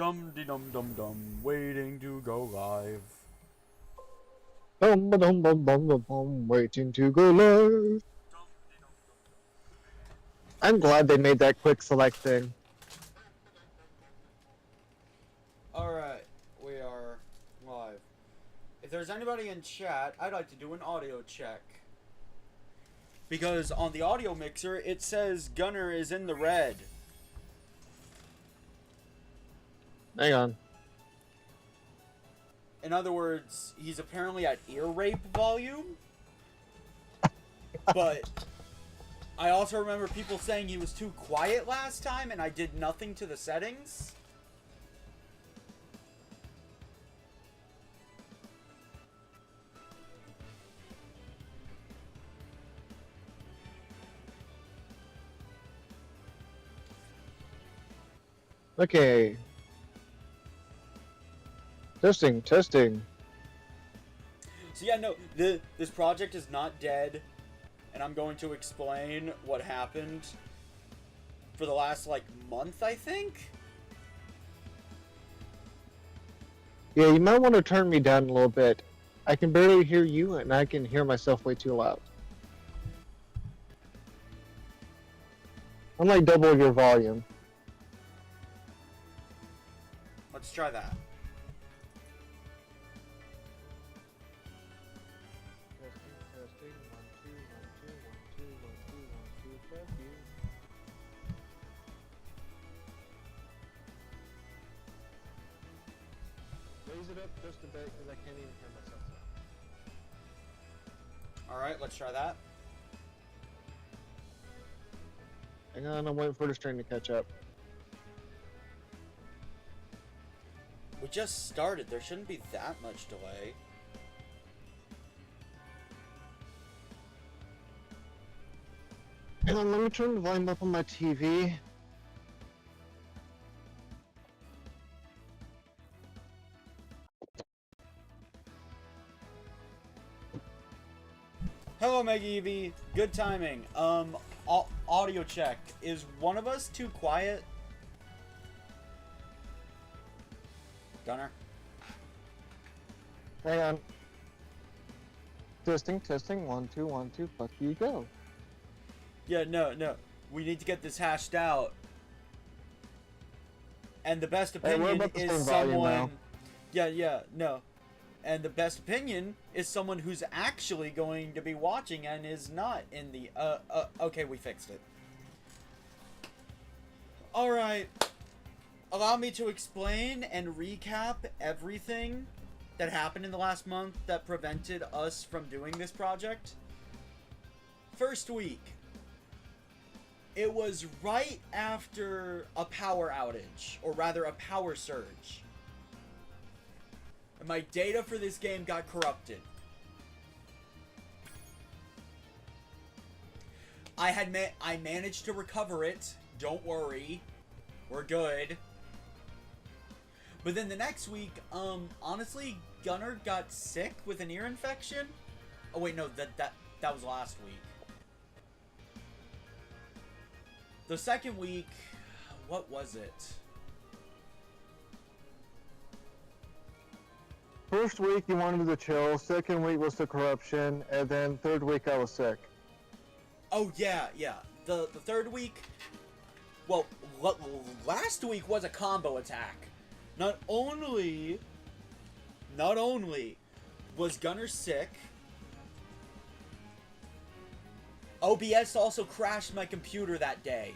Dum de dum dum dum, waiting to go live. Dum dum dum dum dum dum, waiting to go live. I'm glad they made that quick select thing. Alright, we are live. If there's anybody in chat, I'd like to do an audio check. Because on the audio mixer, it says Gunner is in the red. Hang on. In other words, he's apparently at ear rape volume. But I also remember people saying he was too quiet last time and I did nothing to the settings. Okay. Testing, testing. So yeah, no, this project is not dead. And I'm going to explain what happened for the last, like, month, I think? Yeah, you might want to turn me down a little bit. I can barely hear you, and I can hear myself way too loud. I'm like double your volume. Let's try that. Testing, 1, 2, 1, 2, 1, 2, 1, 2, 1, 2, test you. Raise it up just a bit because I can't even hear myself now. Alright, let's try that. Hang on, I'm waiting for the string to catch up. We just started. There shouldn't be that much delay. Hang on, let me turn the volume up on my TV. Hello, Maggie Evie. Good timing. Audio check. Is one of us too quiet? Gunner? Hang on. Testing, testing, 1, 2, 1, 2, fuck you, go. Yeah, no. We need to get this hashed out. And the best opinion is someone... Yeah, no. And the best opinion is someone who's actually going to be watching and is not in the... Okay, we fixed it. Alright. Allow me to explain and recap everything that happened in the last month that prevented us from doing this project. First week. It was right after a power outage, or rather a power surge. And my data for this game got corrupted. I managed to recover it. Don't worry. We're good. But then the next week, honestly, Gunner got sick with an ear infection. Oh wait, no, that was last week. The second week, what was it? First week you wanted to chill, second week was the corruption, and then third week I was sick. Oh yeah. The third week, well, last week was a combo attack. Not only was Gunner sick, OBS also crashed my computer that day.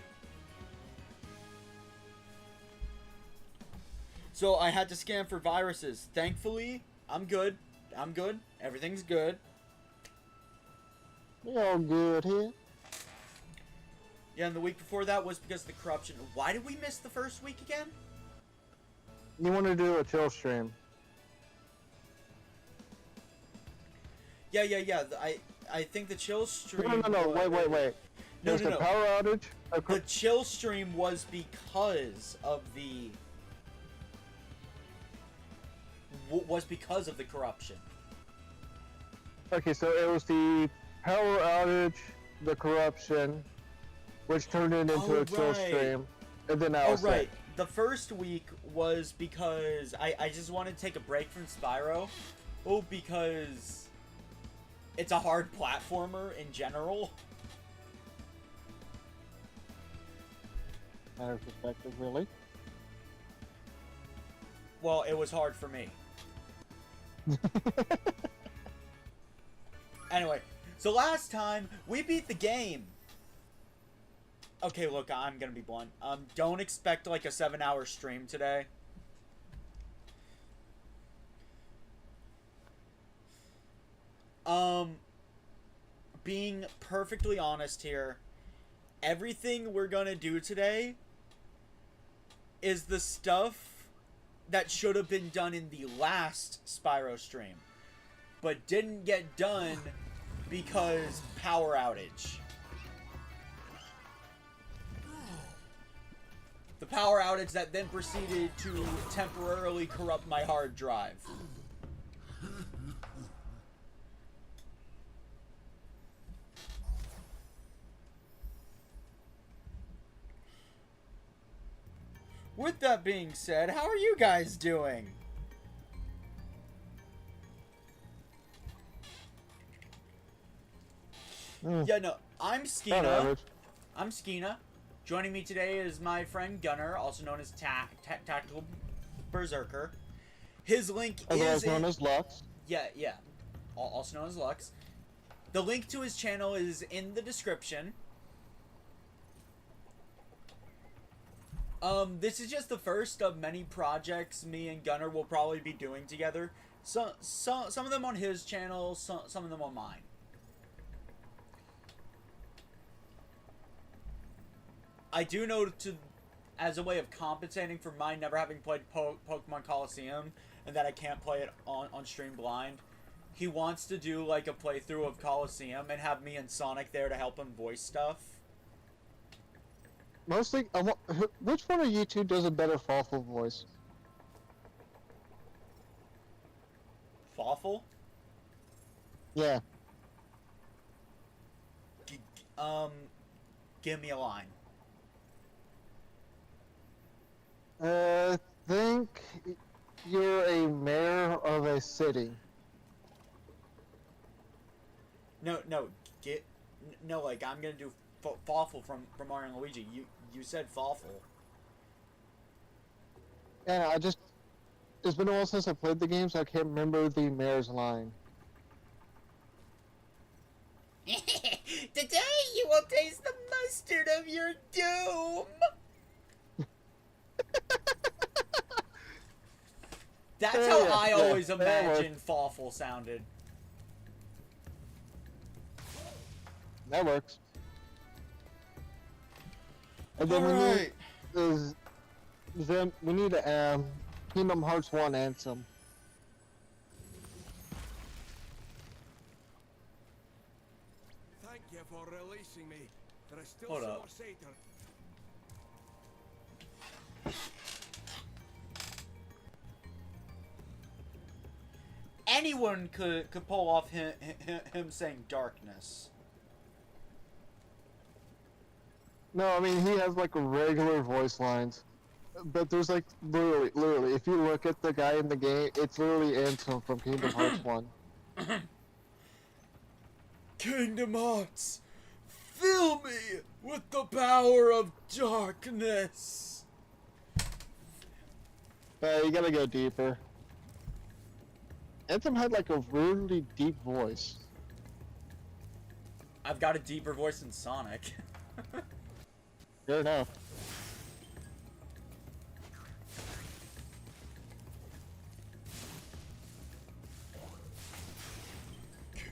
So I had to scan for viruses. Thankfully, I'm good. Everything's good. We all good here. Yeah, and the week before that was because of the corruption. Why did we miss the first week again? You want to do a chill stream? Yeah. I think the chill stream... No, wait. No. Power outage? The chill stream was because of the... was because of the corruption. Okay, so it was the power outage, the corruption, which turned it into a chill stream, and then I was sick. the first week was because I just wanted to take a break from Spyro. Oh, because it's a hard platformer in general. Matter of perspective, really. Well, it was hard for me. Anyway, so last time we beat the game. Okay, look, I'm gonna be blunt. Don't expect like a 7-hour stream today. Being perfectly honest here, everything we're gonna do today is the stuff that should have been done in the last Spyro stream, but didn't get done because power outage. The power outage that then proceeded to temporarily corrupt my hard drive. With that being said, how are you guys doing? Yeah, no, I'm Skena. I'm Skena. Joining me today is my friend Gunner, also known as Tactical Berserker. His link is known as Lux. Yeah, also known as Lux. The link to his channel is in the description. This is just the first of many projects me and Gunner will probably be doing together. Some of them on his channel, some of them on mine. I do know as a way of compensating for mine never having played Pokemon Coliseum and that I can't play it on stream blind, he wants to do like a playthrough of Coliseum and have me and Sonic there to help him voice stuff. Mostly, which one of you two does a better Fawful voice? Fawful? Yeah. Give me a line. Think you're a mayor of a city. No, like I'm gonna do Fawful from Mario and Luigi. You said Fawful. Yeah, it's been a while since I played the game, so I can't remember the mayor's line. Today you will taste the mustard of your doom. That's how I always imagined Fawful sounded. That works. And then we need a Kingdom Hearts 1 anthem. Thank you for releasing me. There is still Hold so up. much Satan. Anyone could pull off him saying darkness. No, I mean, he has like regular voice lines. But there's like, literally, if you look at the guy in the game, it's literally Anthem from Kingdom Hearts 1. Kingdom Hearts, fill me with the power of darkness. But you gotta go deeper. Anthem had like a really deep voice. I've got a deeper voice than Sonic. Fair enough.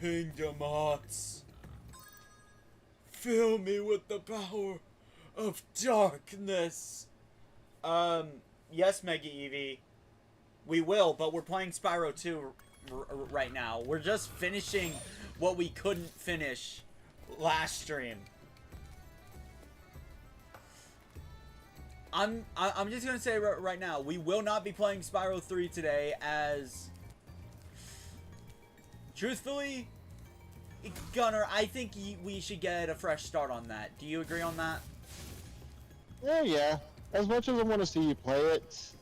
Kingdom Hearts, fill me with the power of darkness. Yes, Mega Eevee, we will, but we're playing Spyro 2 right now. We're just finishing what we couldn't finish last stream. I'm just gonna say right now, we will not be playing Spyro 3 today, as truthfully, Gunner, I think we should get a fresh start on that. Do you agree on that? Yeah. as much as I want to see you play it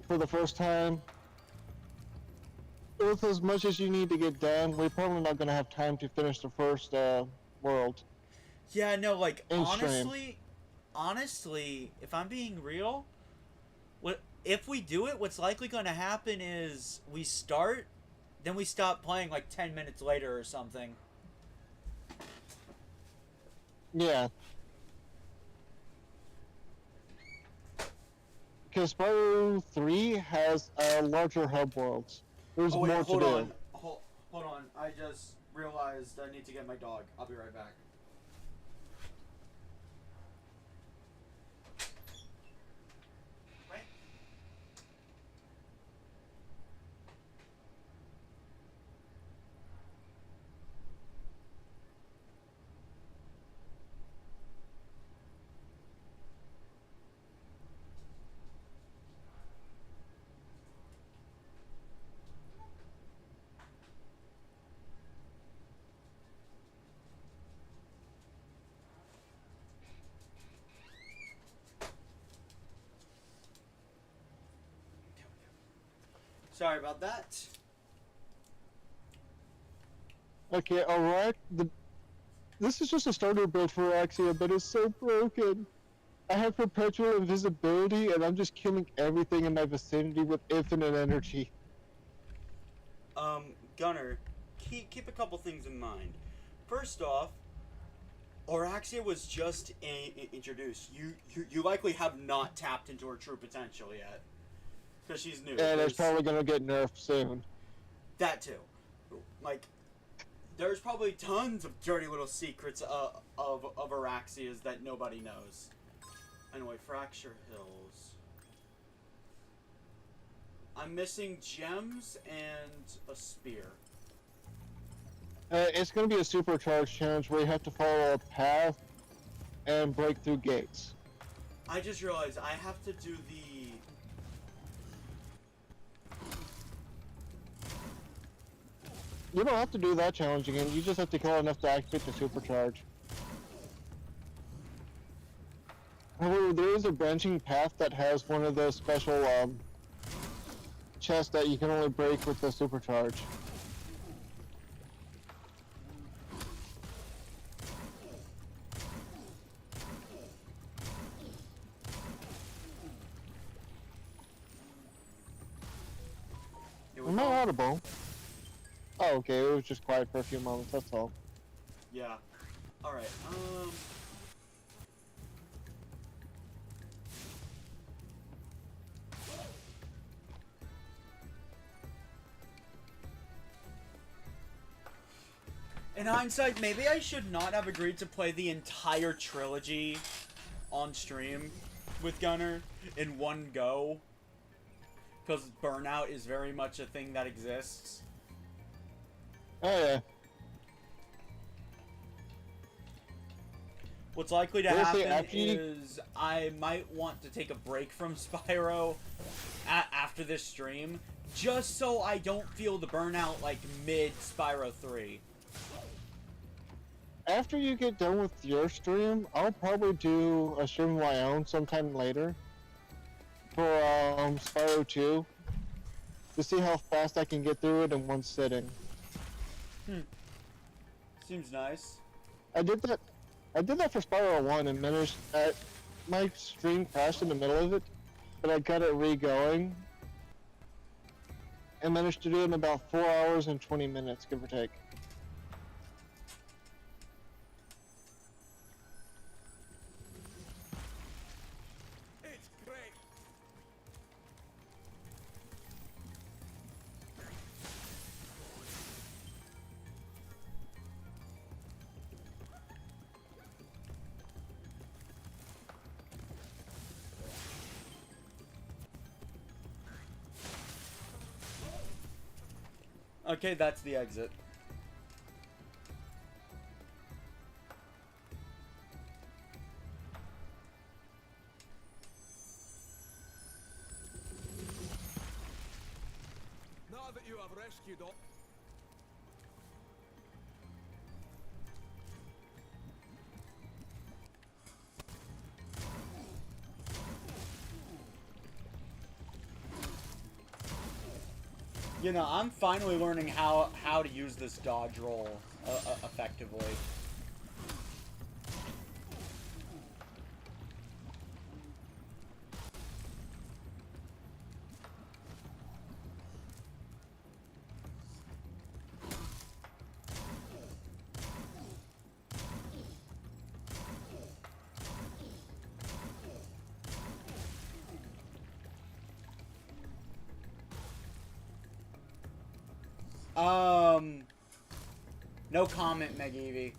for the first time, with as much as you need to get done, we're probably not going to have time to finish the first world Yeah, no, like in stream. honestly, if I'm being real, what if we do it? What's likely going to happen is we start, then we stop playing like 10 minutes later or something. Yeah. Because Spyro 3 has larger hub worlds. There's Oh wait, more to hold do. on, hold on. I just realized I need to get my dog. I'll be right back. Right? Sorry about that. Okay, alright. This is just a starter build for Axia, but it's so broken. I have perpetual invisibility, and I'm just killing everything in my vicinity with infinite energy. Gunner, keep a couple things in mind. First off, Oraxia was just introduced. You likely have not tapped into her true potential yet, because she's new. And it's probably gonna get nerfed soon. That too. Like, there's probably tons of dirty little secrets of Araxias that nobody knows. Anyway, Fracture Hills. I'm missing gems and a spear. It's gonna be a supercharged challenge where you have to follow a path and break through gates. I just realized I have to do the... You don't have to do that challenge again, you just have to kill enough to activate the supercharge. However, there is a branching path that has one of those special chests that you can only break with the supercharge. Am I audible? Oh, okay, it was just quiet for a few moments, that's all. Yeah. Alright, in hindsight, maybe I should not have agreed to play the entire trilogy on stream with Gunner in one go. Because burnout is very much a thing that exists. Oh yeah. What's likely to Honestly, happen is I might want to take a break from Spyro after this stream, just so I don't feel the burnout like mid Spyro 3. After you get done with your stream, I'll probably do a stream of my own sometime later for Spyro 2 to see how fast I can get through it in one sitting. Seems nice. I did that for Spyro 1 and managed my stream crashed in the middle of it, but I got it re-going and managed to do it in about 4 hours and 20 minutes, give or take. It's great. Okay, that's the exit. Now that you have rescued all... You know, I'm finally learning how to use this dodge roll effectively. No comment, MegEvie.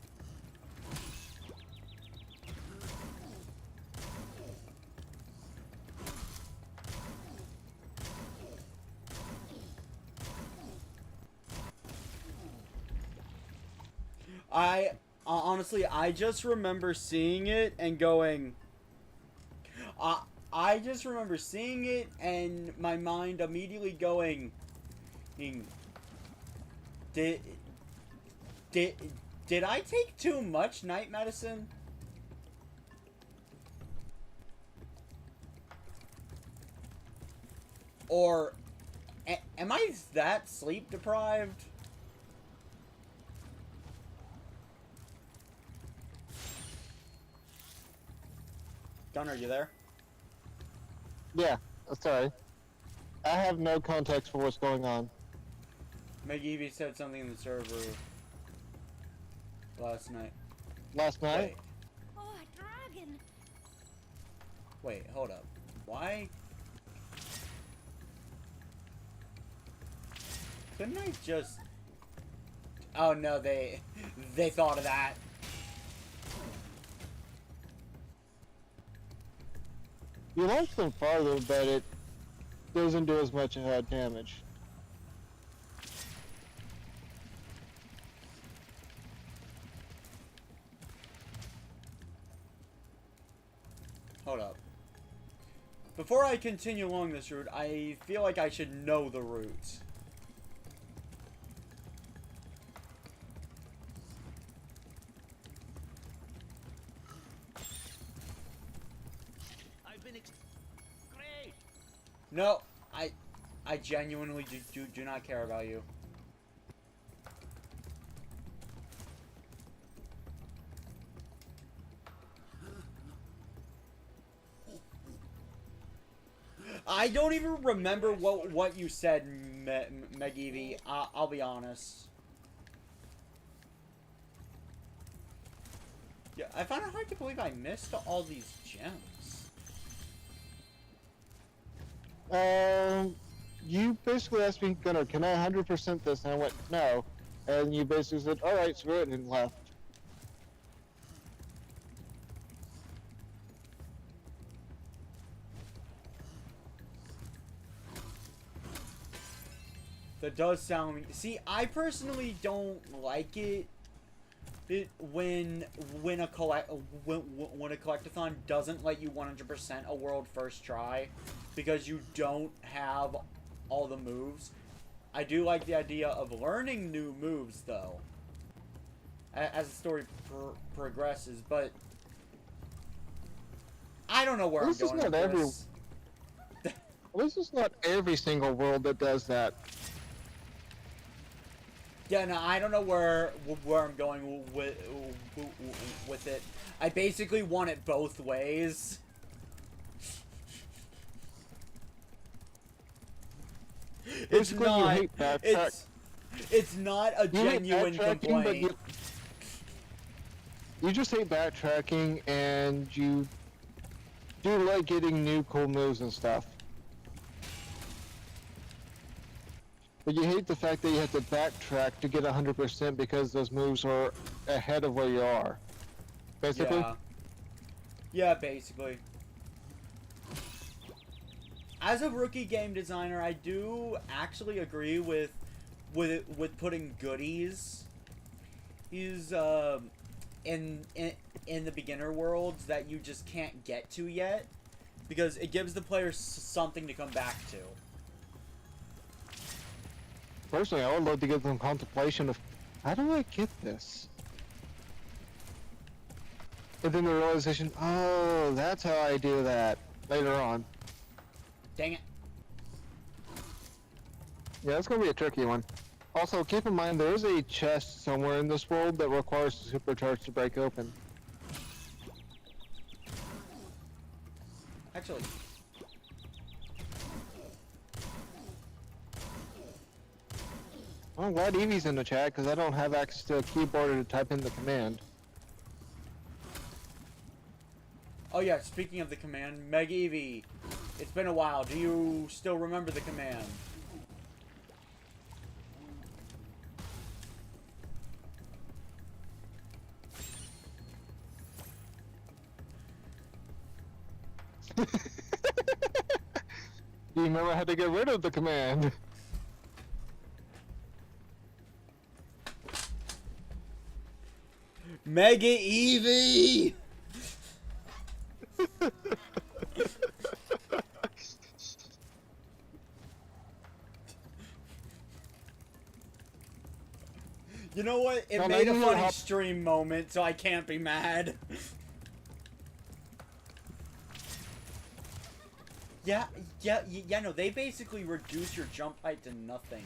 Honestly, I just remember seeing it and going. I just remember seeing it and my mind immediately going. Did I take too much night medicine? Or am I that sleep deprived? Gunnar, you there? Yeah, sorry. I have no context for what's going on. MegEvie said something in the server last night. Last night? Oh, a dragon! Wait, hold up. Why? Couldn't I just... Oh no, they thought of that. You launch them farther, but it doesn't do as much damage. Hold up. Before I continue along this route, I feel like I should know the route. Great. No, I genuinely do not care about you. I don't even remember what you said, MegEvie. I'll be honest. Yeah, I find it hard to believe I missed all these gems. You basically asked me, Gunnar, can I 100% this? And I went, no. And you basically said, alright, screw it, and left. That does sound... See, I personally don't like it. When a collectathon doesn't let you 100% a world first try because you don't have all the moves. I do like the idea of learning new moves though as the story progresses, but I don't know where I'm going with this. This is not every single world that does that. Yeah, no, I don't know where I'm going with it. I basically want it both ways. It's not. You hate backtrack. It's not a genuine complaint. You just hate backtracking, and you do like getting new cool moves and stuff. But you hate the fact that you have to backtrack to get 100% because those moves are ahead of where you are. Basically? Yeah. Yeah, basically. As a rookie game designer, I do actually agree with putting goodies in the beginner worlds that you just can't get to yet, because it gives the player something to come back to. Personally, I would love to get some contemplation of, how do I get this? And then the realization, oh, that's how I do that later on. Dang it. Yeah, it's gonna be a tricky one. Also, keep in mind there is a chest somewhere in this world that requires the supercharge to break open. Actually, I'm glad Evie's in the chat because I don't have access to a keyboard to type in the command. oh yeah, speaking of the command, Meg Evie, it's been a while. Do you still remember the command? Do you remember how to get rid of the command? Mega Evie! You know what? It No, made a you funny hop- stream moment, so I can't be mad. Yeah, no, they basically reduce your jump height to nothing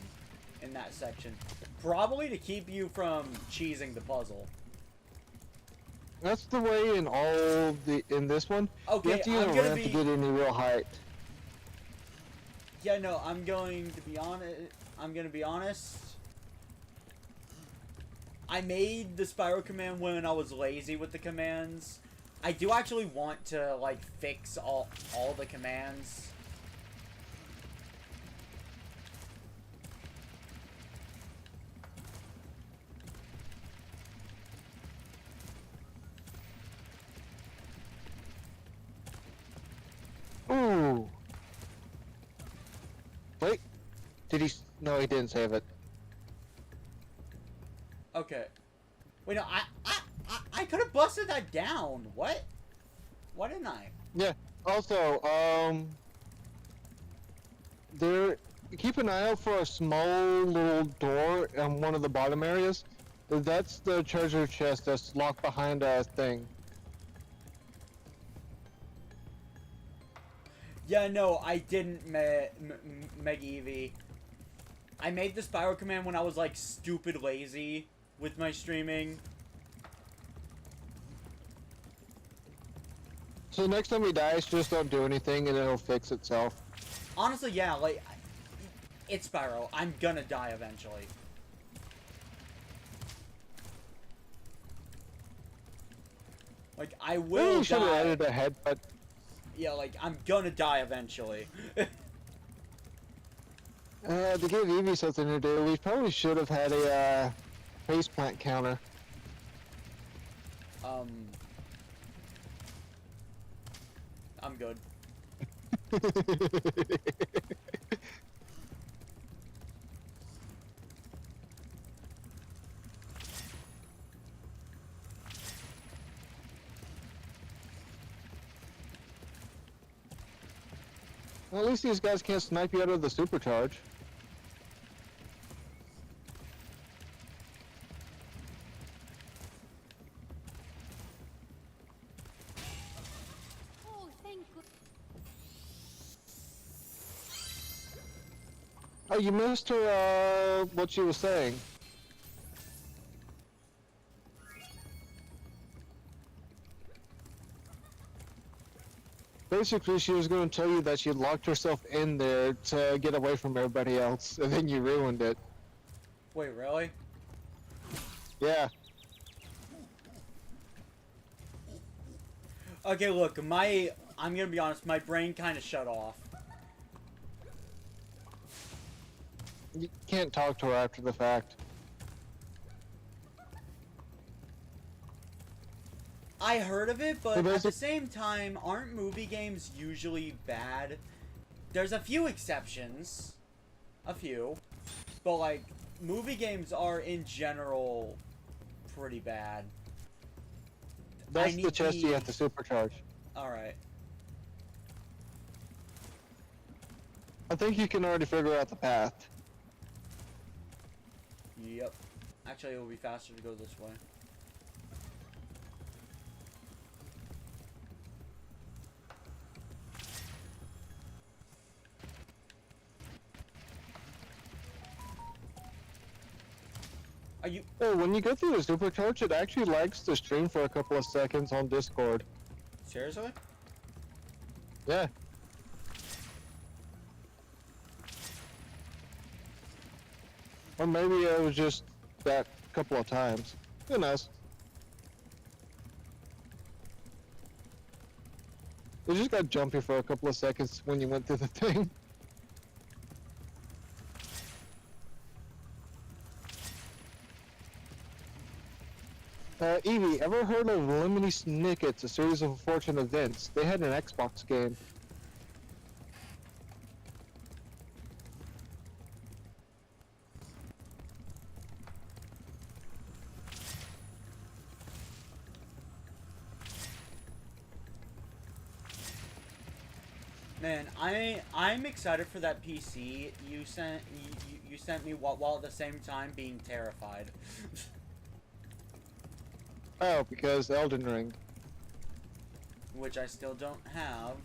in that section. Probably to keep you from cheesing the puzzle. That's the way in all in this one. Okay, you have to use I'm a gonna ramp to be... get any real height. Yeah, no, I'm going to be honest. I made the Spyro command when I was lazy with the commands. I do actually want to, like, fix all the commands. Ooh. Wait. Did he? No, he didn't save it. Okay. Wait, no, I could have busted that down. What? Why didn't I? Yeah. Also, there. Keep an eye out for a small little door in one of the bottom areas. That's the treasure chest that's locked behind a thing. Yeah, no, I didn't, Meg Evie. I made the Spyro command when I was, like, stupid lazy with my streaming. So next time he dies, just don't do anything and it'll fix itself. Honestly, yeah, like, it's Spyro. I'm gonna die eventually. Like, I will You should have die. added a headbutt. Yeah, like, I'm gonna die eventually. To give Evie something to do, we probably should have had a face plant counter. I'm good. Well, at least these guys can't snipe you out of the supercharge. Oh, thank God. Oh, you missed her, what she was saying. Basically, she was going to tell you that she locked herself in there to get away from everybody else, and then you ruined it. Wait, really? Yeah. Okay, look, I'm gonna be honest, my brain kind of shut off. You can't talk to her after the fact. I heard of it, but So at the same time, aren't movie games usually bad? There's a few exceptions. A few. But, like, movie games are, in general, pretty bad. That's the chest you have to supercharge. Alright. I think you can already figure out the path. Yep. Actually, it will be faster to go this way. Are you? Oh, when you go through the supercharge, it actually lags the stream for a couple of seconds on Discord. Seriously? Yeah. Or maybe it was just that couple of times. Who knows? It just got jumpy for a couple of seconds when you went through the thing. Evie, ever heard of Lemony Snicket's A Series of Unfortunate Events? They had an Xbox game. Man, I'm excited for that PC you sent me while at the same time being terrified. Oh, because Elden Ring. Which I still don't have.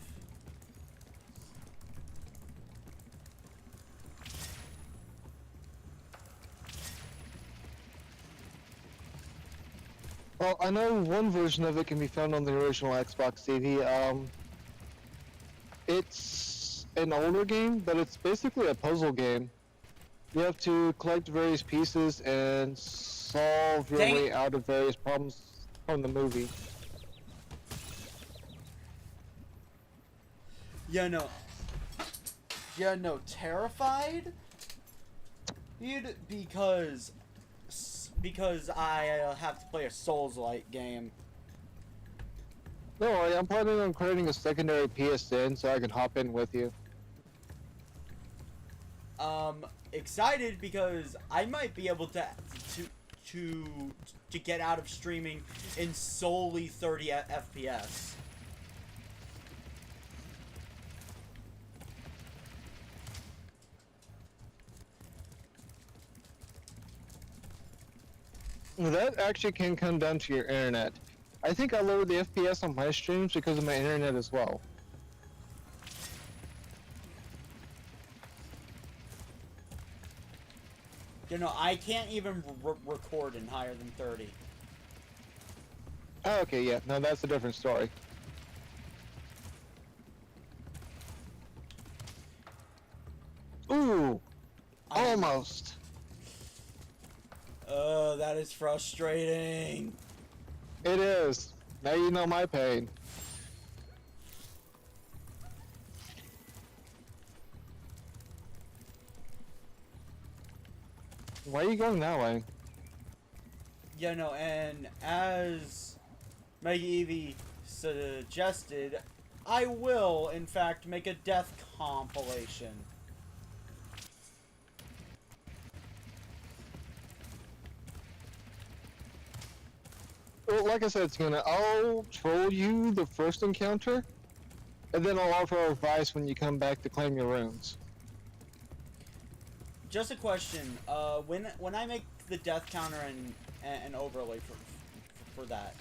Well, I know one version of it can be found on the original Xbox TV. It's an older game, but it's basically a puzzle game. You have to collect various pieces and solve your Dang way it. out of various problems from the movie. Yeah, no. Yeah, no. Terrified? Because I have to play a Souls-like game. No worry, I'm planning on creating a secondary PSN so I can hop in with you. Excited because I might be able to get out of streaming in solely 30 FPS. That actually can come down to your internet. I think I lowered the FPS on my streams because of my internet as well. You know, I can't even record in higher than 30. Oh, okay, yeah, no, that's a different story. Ooh, almost. Oh, that is frustrating. It is. Now you know my pain. Why are you going that way? Yeah, no, and as Maggie Evie suggested, I will, in fact, make a death compilation. Well, like I said, I'll troll you the first encounter, and then I'll offer advice when you come back to claim your runes. Just a question. When I make the death counter and overlay for that,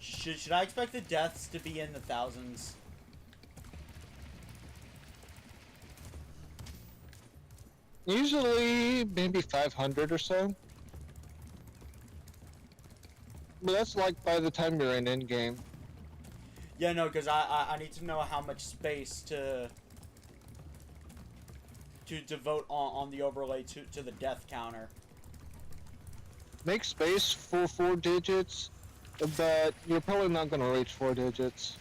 should I expect the deaths to be in the thousands? Usually, maybe 500 or so. But that's like by the time you're in endgame. Yeah, no, because I need to know how much space to devote on the overlay to the death counter. Make space for 4 digits, but you're probably not going to reach 4 digits.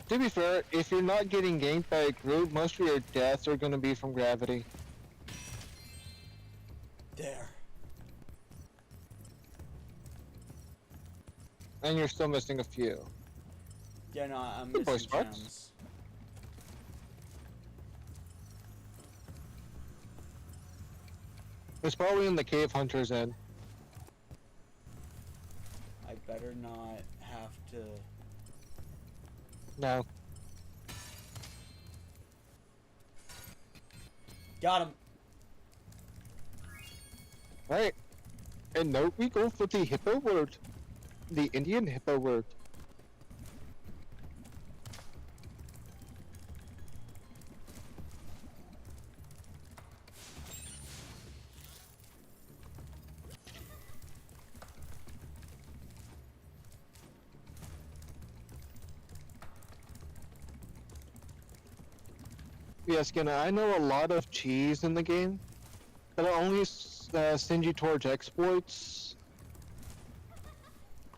To be fair, if you're not getting ganked by a group, most of your deaths are going to be from gravity. There. And you're still missing a few. Yeah, no, I'm Good boy, missing Sparks. gems. It's probably in the Cave Hunter's End. I better not have to... No. Got him. Alright. And now we go for the hippo word. The Indian hippo word. Yeah, Skinner, I know a lot of cheese in the game, but I only send you towards exploits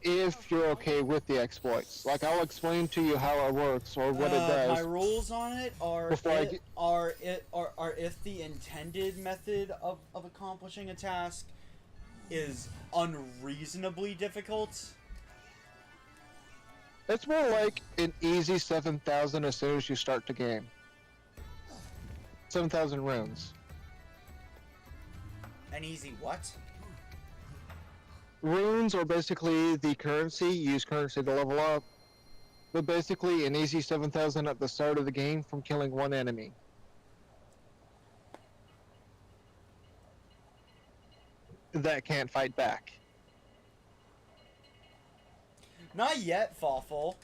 if you're okay with the exploits. Like, I'll explain to you how it works or what it does. My rules on it are Before I get- are if the intended method of accomplishing a task is unreasonably difficult. It's more like an easy 7,000 as soon as you start the game. 7,000 runes. An easy what? Runes are basically the currency. You use currency to level up. But basically, an easy 7,000 at the start of the game from killing one enemy. That can't fight back. Not yet, Fawful.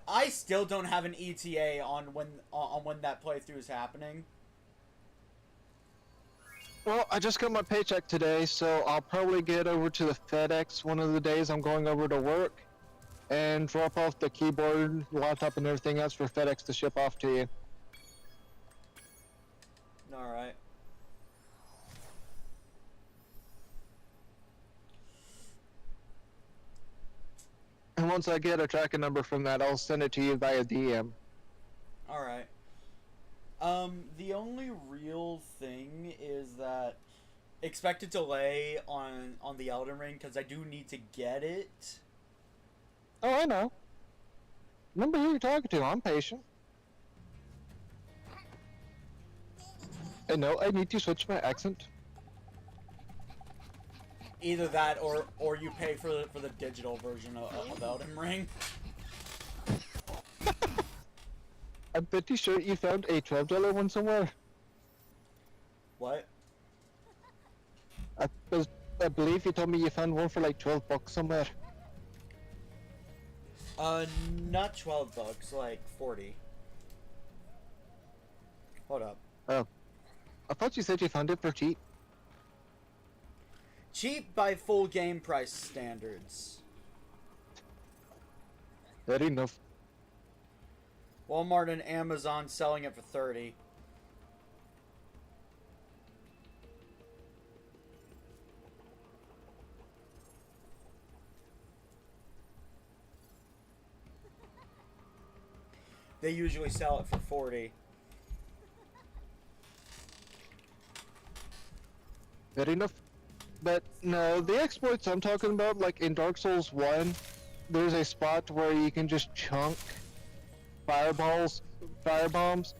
I still don't have an ETA on when that playthrough is happening. Well, I just got my paycheck today, so I'll probably get over to the FedEx one of the days I'm going over to work and drop off the keyboard, laptop, and everything else for FedEx to ship off to you. Alright. And once I get a tracking number from that, I'll send it to you via DM. Alright. The only real thing is that expected delay on the Elden Ring, because I do need to get it. Oh, I know. Remember who you're talking to. I'm patient. And no, I need to switch my accent. Either that or you pay for the digital version of Elden Ring. I'm pretty sure you found a $12 one somewhere. What? I believe you told me you found one for like $12 somewhere. Not $12, like 40. Hold up. Oh. I thought you said you found it for cheap. Cheap by full game price standards. Fair enough. Walmart and Amazon selling it for 30. They usually sell it for 40. Fair enough. But no, the exploits I'm talking about, like in Dark Souls 1, there's a spot where you can just chunk firebombs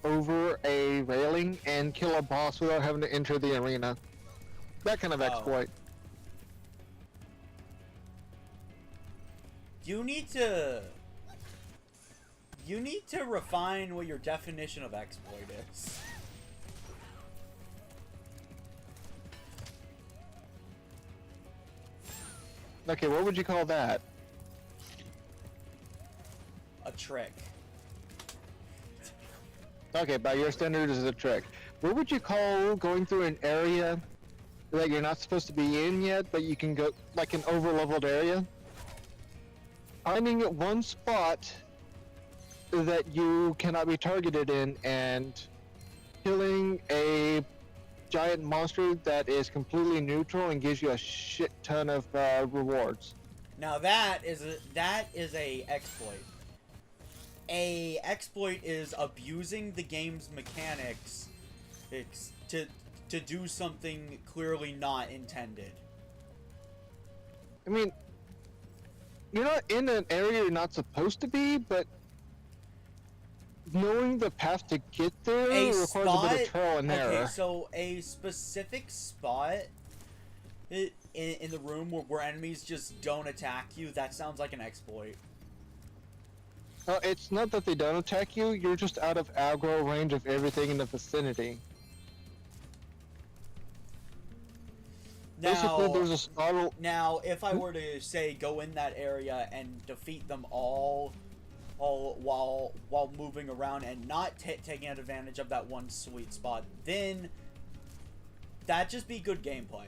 over a railing and kill a boss without having to enter the arena. That kind of exploit. You need to refine what your definition of exploit is. Okay, what would you call that? A trick. Okay, by your standards, is a trick. What would you call going through an area that you're not supposed to be in yet, but you can go, like an over-leveled area? Finding one spot that you cannot be targeted in and killing a giant monster that is completely neutral and gives you a shit ton of rewards. Now that is a exploit. A exploit is abusing the game's mechanics to do something clearly not intended. I mean, you're not in an area you're not supposed to be, but knowing the path to get there requires a bit of trial and error. Okay, so a specific spot in the room where enemies just don't attack you, that sounds like an exploit. It's not that they don't attack you, you're just out of aggro range of everything in the vicinity. Basically, there's a spot. Now, if I were to say go in that area and defeat them all while moving around and not taking advantage of that one sweet spot, then that'd just be good gameplay.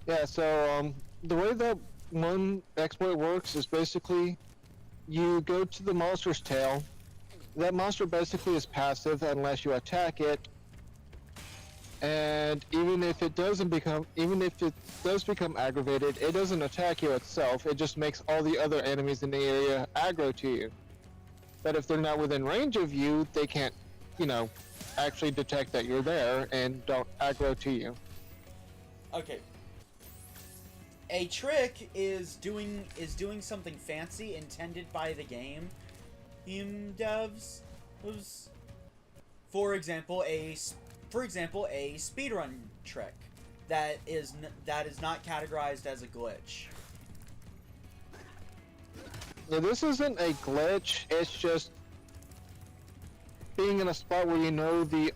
Yeah, so the way that one exploit works is basically you go to the monster's tail. That monster basically is passive unless you attack it. And even if it does become aggravated, it doesn't attack you itself. It just makes all the other enemies in the area aggro to you. But if they're not within range of you, they can't, actually detect that you're there and don't aggro to you. Okay. A trick is doing something fancy intended by the game devs. For example, a speedrun trick that is not categorized as a glitch. Now, this isn't a glitch. It's just being in a spot where the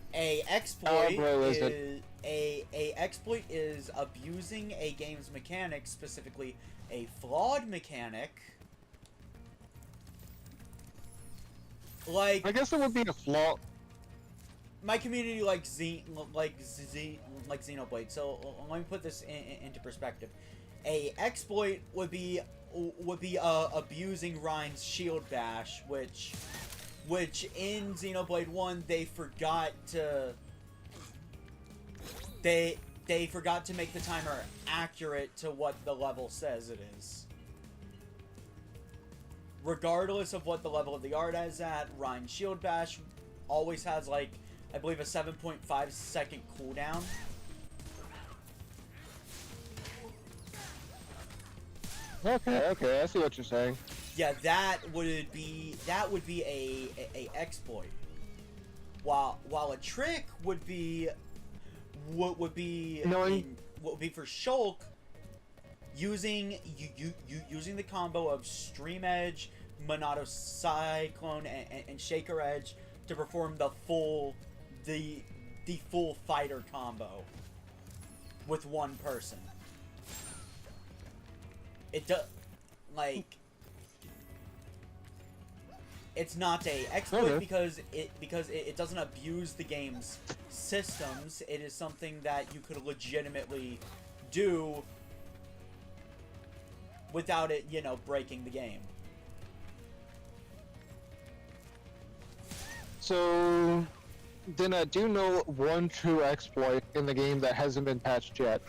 a exploit is abusing a game's mechanics, specifically a flawed mechanic. Like, I guess it would be a flaw. My community likes Xenoblade, so let me put this into perspective. A exploit would be abusing Ryan's shield bash, which in Xenoblade 1 they forgot to make the timer accurate to what the level says it is. Regardless of what the level of the art is at, Ryan's shield bash always has, like, I believe, a 7.5 second cooldown. Okay, I see what you're saying. Yeah, that would be a exploit. While a trick would be for Shulk using the combo of Stream Edge, Monado Cyclone, and Shaker Edge to perform the full fighter combo with one person. It does, like, it's not a exploit because it doesn't abuse the game's systems. It is something that you could legitimately do without it, breaking the game. So, then I do know one true exploit in the game that hasn't been patched yet.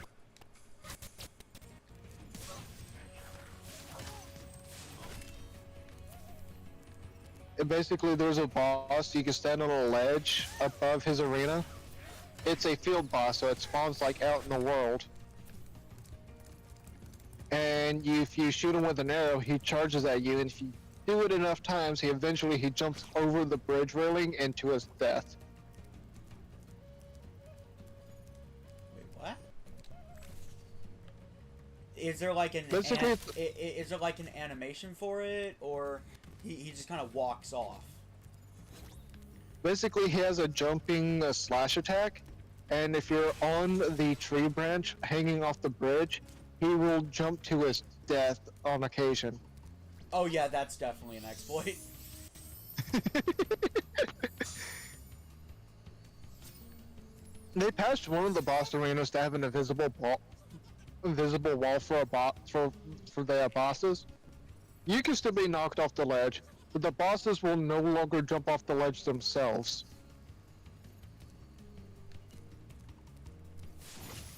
Basically, there's a boss, you can stand on a ledge above his arena. It's a field boss, so it spawns, like, out in the world. And if you shoot him with an arrow, he charges at you, and if you do it enough times, he jumps over the bridge railing into his death. Wait, what? Is there like is there like an animation for it, or he just kind of walks off? Basically, he has a jumping slash attack, and if you're on the tree branch hanging off the bridge, he will jump to his death on occasion. Oh yeah, that's definitely an exploit. They patched one of the boss arenas to have an invisible wall for the bosses. You can still be knocked off the ledge, but the bosses will no longer jump off the ledge themselves.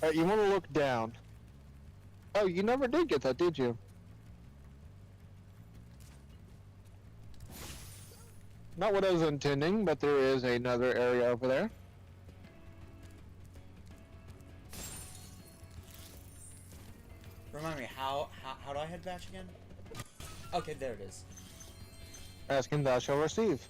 Alright, you want to look down. Oh, you never did get that, did you? Not what I was intending, but there is another area over there. Remind me, how do I head back again? Okay, there it is. Ask him, thou shalt receive.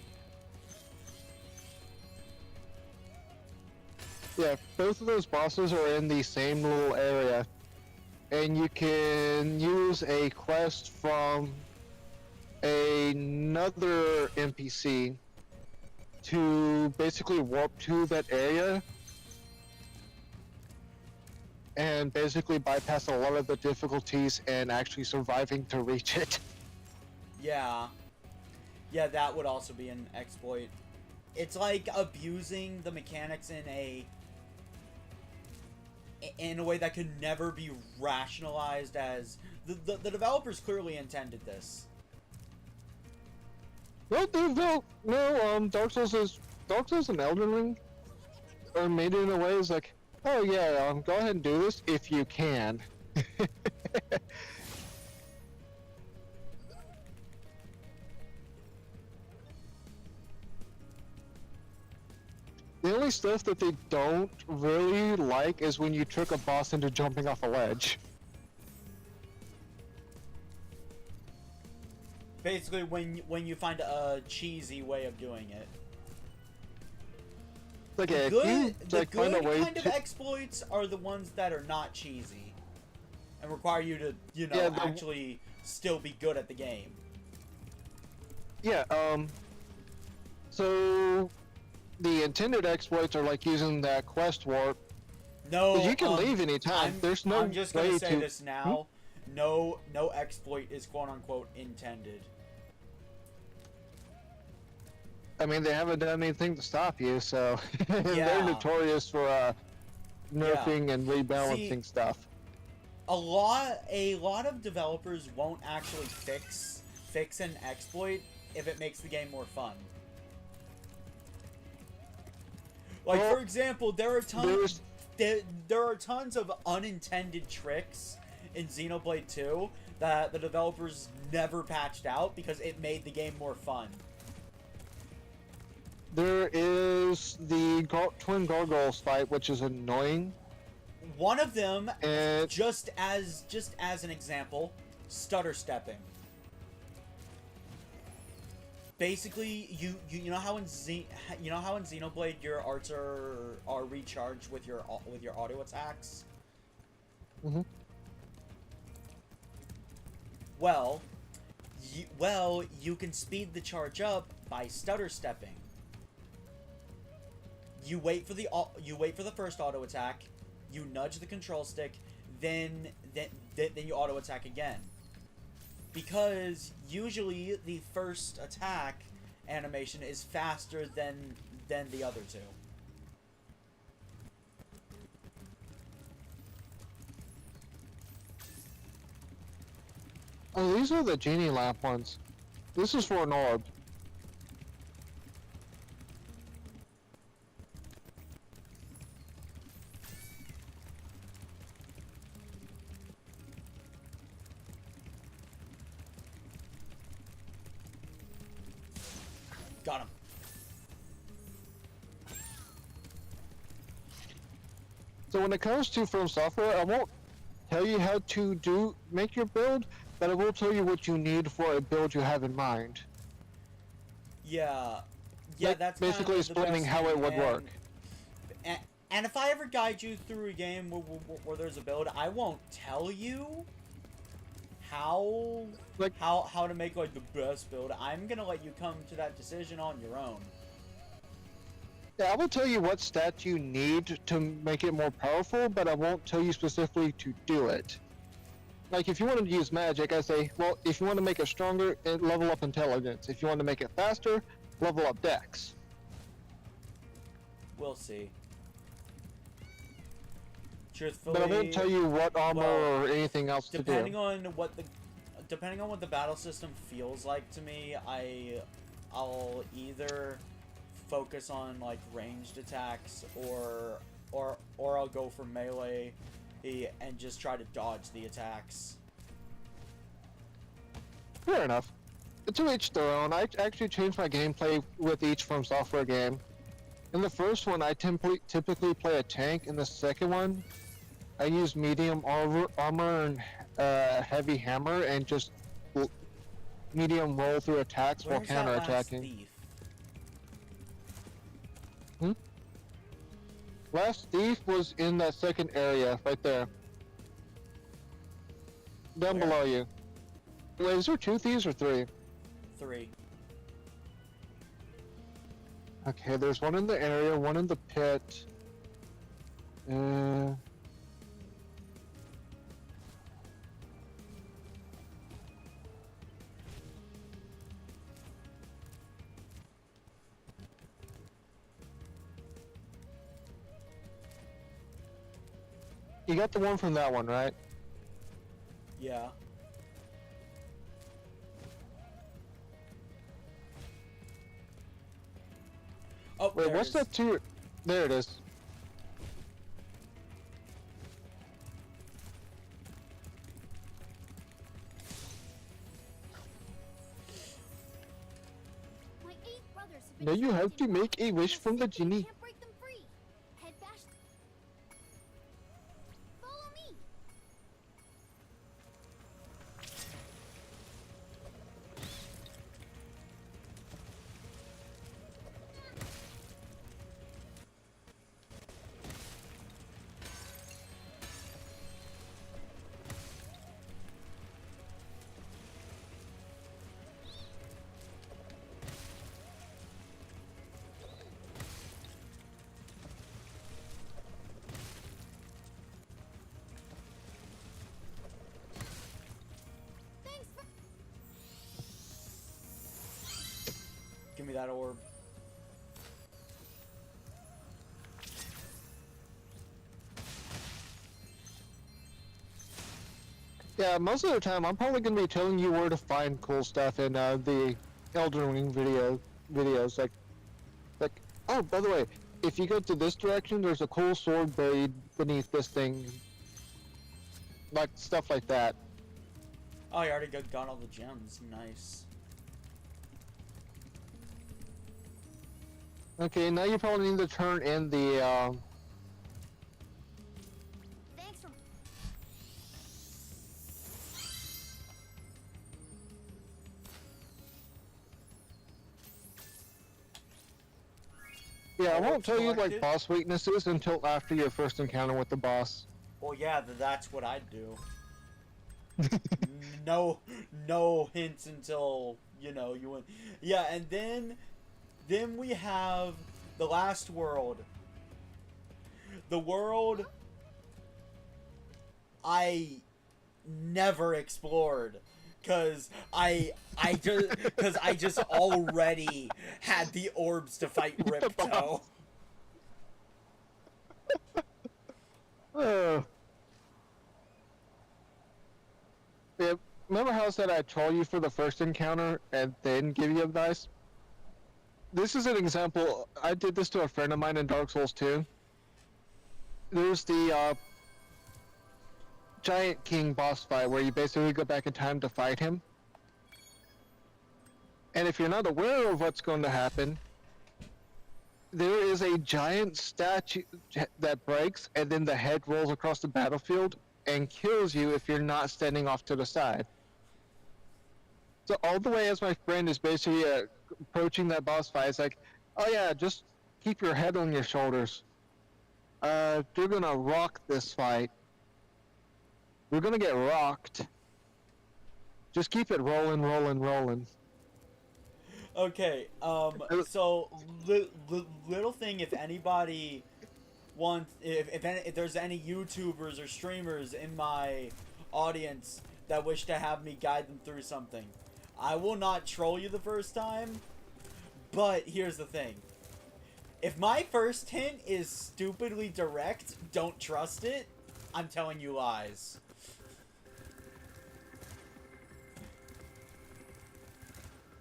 Yeah, both of those bosses are in the same little area. And you can use a quest from another NPC to basically warp to that area and basically bypass a lot of the difficulties and actually surviving to reach it. Yeah, that would also be an exploit. It's like abusing the mechanics in a way that could never be rationalized as the developers clearly intended this. Dark Souls and Elden Ring are made in a way is like, oh yeah, go ahead and do this if you can. The only stuff that they don't really like is when you trick a boss into jumping off a ledge. Basically, when you find a cheesy way of doing it. Like, The if good, you the like find a good way kind of to, exploits are the ones that are not cheesy and require you to, Yeah, actually still be good at the game. yeah, so the intended exploits are like using that quest warp. No, 'Cause you can leave anytime. There's no I'm just gonna way say to- this now. No exploit is quote unquote intended. I mean, they haven't done anything to stop you, so Yeah. they're notorious for nerfing and rebalancing See, stuff. A lot of developers won't actually fix an exploit if it makes the game more fun. Like, Well, for example, there are tons of unintended tricks in Xenoblade 2 that the developers never patched out because it made the game more fun. There is the twin gargoyles fight, which is annoying. One of them, And just as an example, stutter stepping. Basically, you know how in Xenoblade your arts are recharged with your auto attacks. Mhm. Well, you can speed the charge up by stutter stepping. You wait for the first auto attack, you nudge the control stick, then you auto attack again. Because usually the first attack animation is faster than the other two. oh, these are the genie lamp ones. This is for an orb. Got him. So when it comes to From Software, I won't tell you how to make your build, but I will tell you what you need for a build you have in mind. Yeah, Like, that's basically kind of the explaining best how thing, it would work. And if I ever guide you through a game where there's a build, I won't tell you how to make like the best build. I'm gonna let you come to that decision on your own. Yeah, I will tell you what stats you need to make it more powerful, but I won't tell you specifically to do it. Like, if you want to use magic, I say, well, if you want to make it stronger, level up intelligence. If you want to make it faster, level up dex. We'll see. Truthfully, But I won't tell you what armor well, or anything else to depending do. on what the battle system feels like to me, I'll either focus on like ranged attacks or I'll go for melee and just try to dodge the attacks. Fair enough. To each their own. I actually changed my gameplay with each From Software game. In the first one, I typically play a tank. In the second one, I use medium armor and heavy hammer and just medium roll through attacks while Where's that last counter-attacking. thief? Last thief was in that second area, right there. Down Where? below you. Wait, is there 2 thieves or 3? 3. Okay, there's one in the area, one in the pit. You got the one from that one, right? Yeah. Wait, what's that to? There it is. My 8 brothers have been Now you trapped have to in make a rock, wish and from the I simply genie. Can't break them free. Head bash. Follow me. Thanks for. Give me that orb. Yeah, most of the time I'm probably gonna be telling you where to find cool stuff in the Elden Ring videos. Like, oh, by the way, if you go to this direction, there's a cool sword buried beneath this thing. Like stuff like that. Oh, you already got all the gems. Nice. Okay, now you probably need to turn in the Thanks for. yeah, I won't Orbs tell you like collected? boss weaknesses until after your first encounter with the boss. Well, yeah, that's what I'd do. No hints until, you know, you win. Yeah, and then we have the last world. The world I never explored. Cause I just already had the orbs to fight Ripto. Yeah, remember how I said I troll you for the first encounter and then give you advice? This is an example. I did this to a friend of mine in Dark Souls 2. There's the Giant King boss fight where you basically go back in time to fight him. And if you're not aware of what's going to happen, there is a giant statue that breaks and then the head rolls across the battlefield and kills you if you're not standing off to the side. So all the way as my friend is basically approaching that boss fight, it's like, oh yeah, just keep your head on your shoulders. You're gonna rock this fight. We're gonna get rocked. Just keep it rolling, rolling, rolling. Okay, so little thing, if anybody wants, if there's any YouTubers or streamers in my audience that wish to have me guide them through something, I will not troll you the first time, but here's the thing. If my first hint is stupidly direct, don't trust it. I'm telling you lies.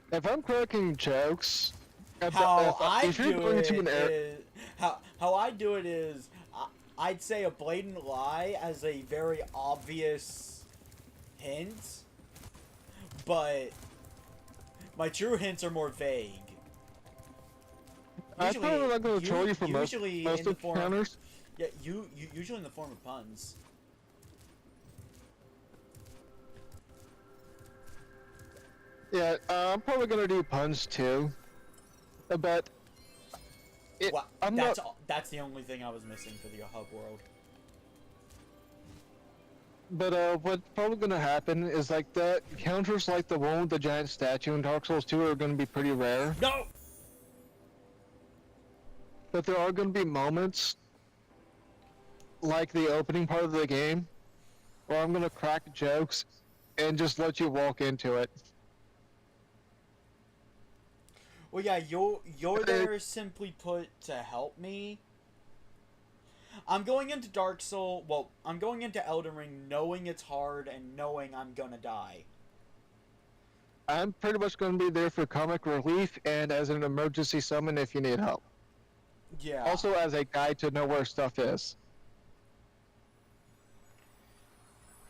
If I'm cracking jokes, How I if you're do going it to an air, is how I do it is I'd say a blatant lie as a very obvious hint, but my true hints are more vague. I'm probably not going to troll you for most encounters. Yeah, usually in the form of puns. Yeah, I'm probably going to do puns too. But Well, I'm that's the only thing I was missing for the hub world. But what's probably going to happen is like the encounters like the one with the giant statue in Dark Souls 2 are going to be pretty rare. No. But there are going to be moments like the opening part of the game where I'm going to crack jokes and just let you walk into it. Well, yeah, you're there simply put to help me. I'm going into Dark Soul. Well, I'm going into Elden Ring knowing it's hard and knowing I'm gonna die. I'm pretty much going to be there for comic relief and as an emergency summon if you need help. Yeah. Also as a guide to know where stuff is.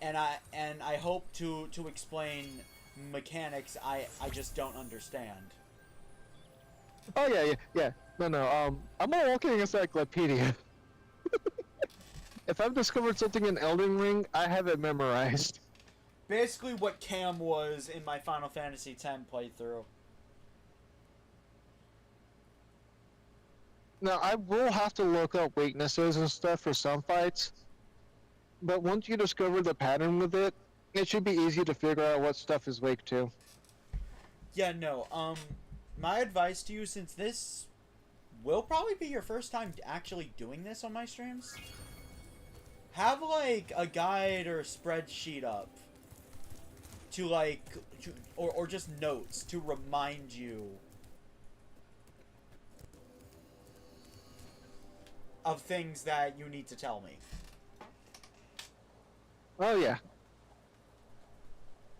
And I hope to explain mechanics I just don't understand. Oh yeah. No. I'm a walking encyclopedia. If I've discovered something in Elden Ring, I have it memorized. Basically what Cam was in my Final Fantasy X playthrough. Now, I will have to look up weaknesses and stuff for some fights, but once you discover the pattern with it, it should be easy to figure out what stuff is weak to. Yeah, no, my advice to you, since this will probably be your first time actually doing this on my streams, have, like, a guide or a spreadsheet up to, like, or just notes to remind you of things that you need to tell me. Oh yeah.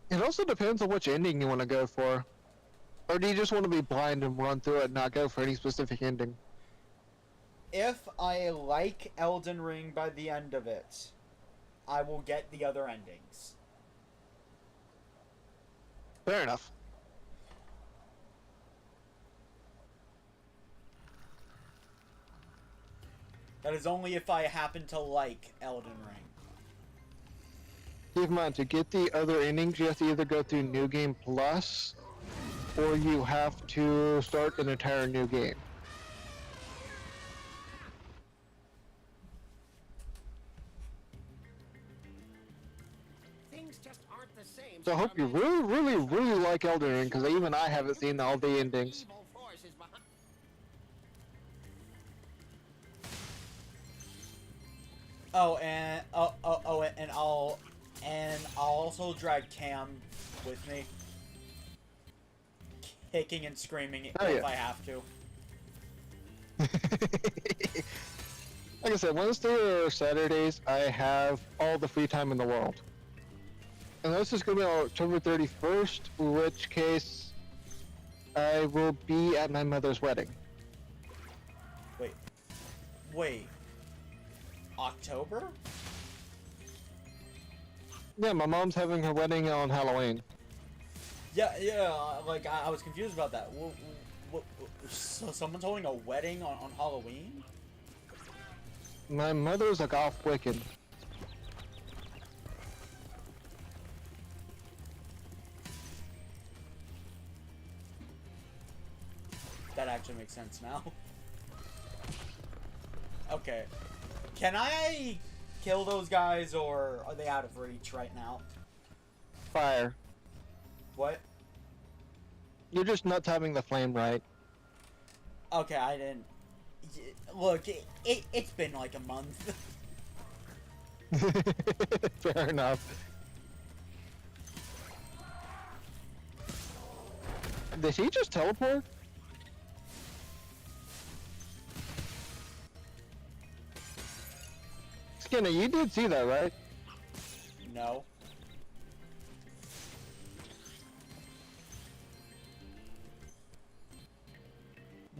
It also depends on which ending you want to go for. Or do you just want to be blind and run through it and not go for any specific ending? If I like Elden Ring by the end of it, I will get the other endings. Fair enough. That is only if I happen to like Elden Ring. Keep in mind, to get the other endings, you have to either go through New Game Plus, or you have to start an entire new game. Things just aren't the same. So I hope you really like Elden Ring, because even I haven't seen all the endings. Evil forces behind. And I'll also drag Cam with me, kicking and screaming if I have to. Like I said, Wednesday or Saturdays, I have all the free time in the world. And this is going to be on October 31st, in which case I will be at my mother's wedding. Wait. October? Yeah, my mom's having her wedding on Halloween. Yeah, like, I was confused about that. So someone's holding a wedding on Halloween? My mother's a goth Wiccan. That actually makes sense now. Okay. Can I kill those guys, or are they out of reach right now? Fire. What? You're just not timing the flame right. Okay, I didn't... Look, it's been like a month. Fair enough. Did he just teleport? Skinner, you did see that, right? No.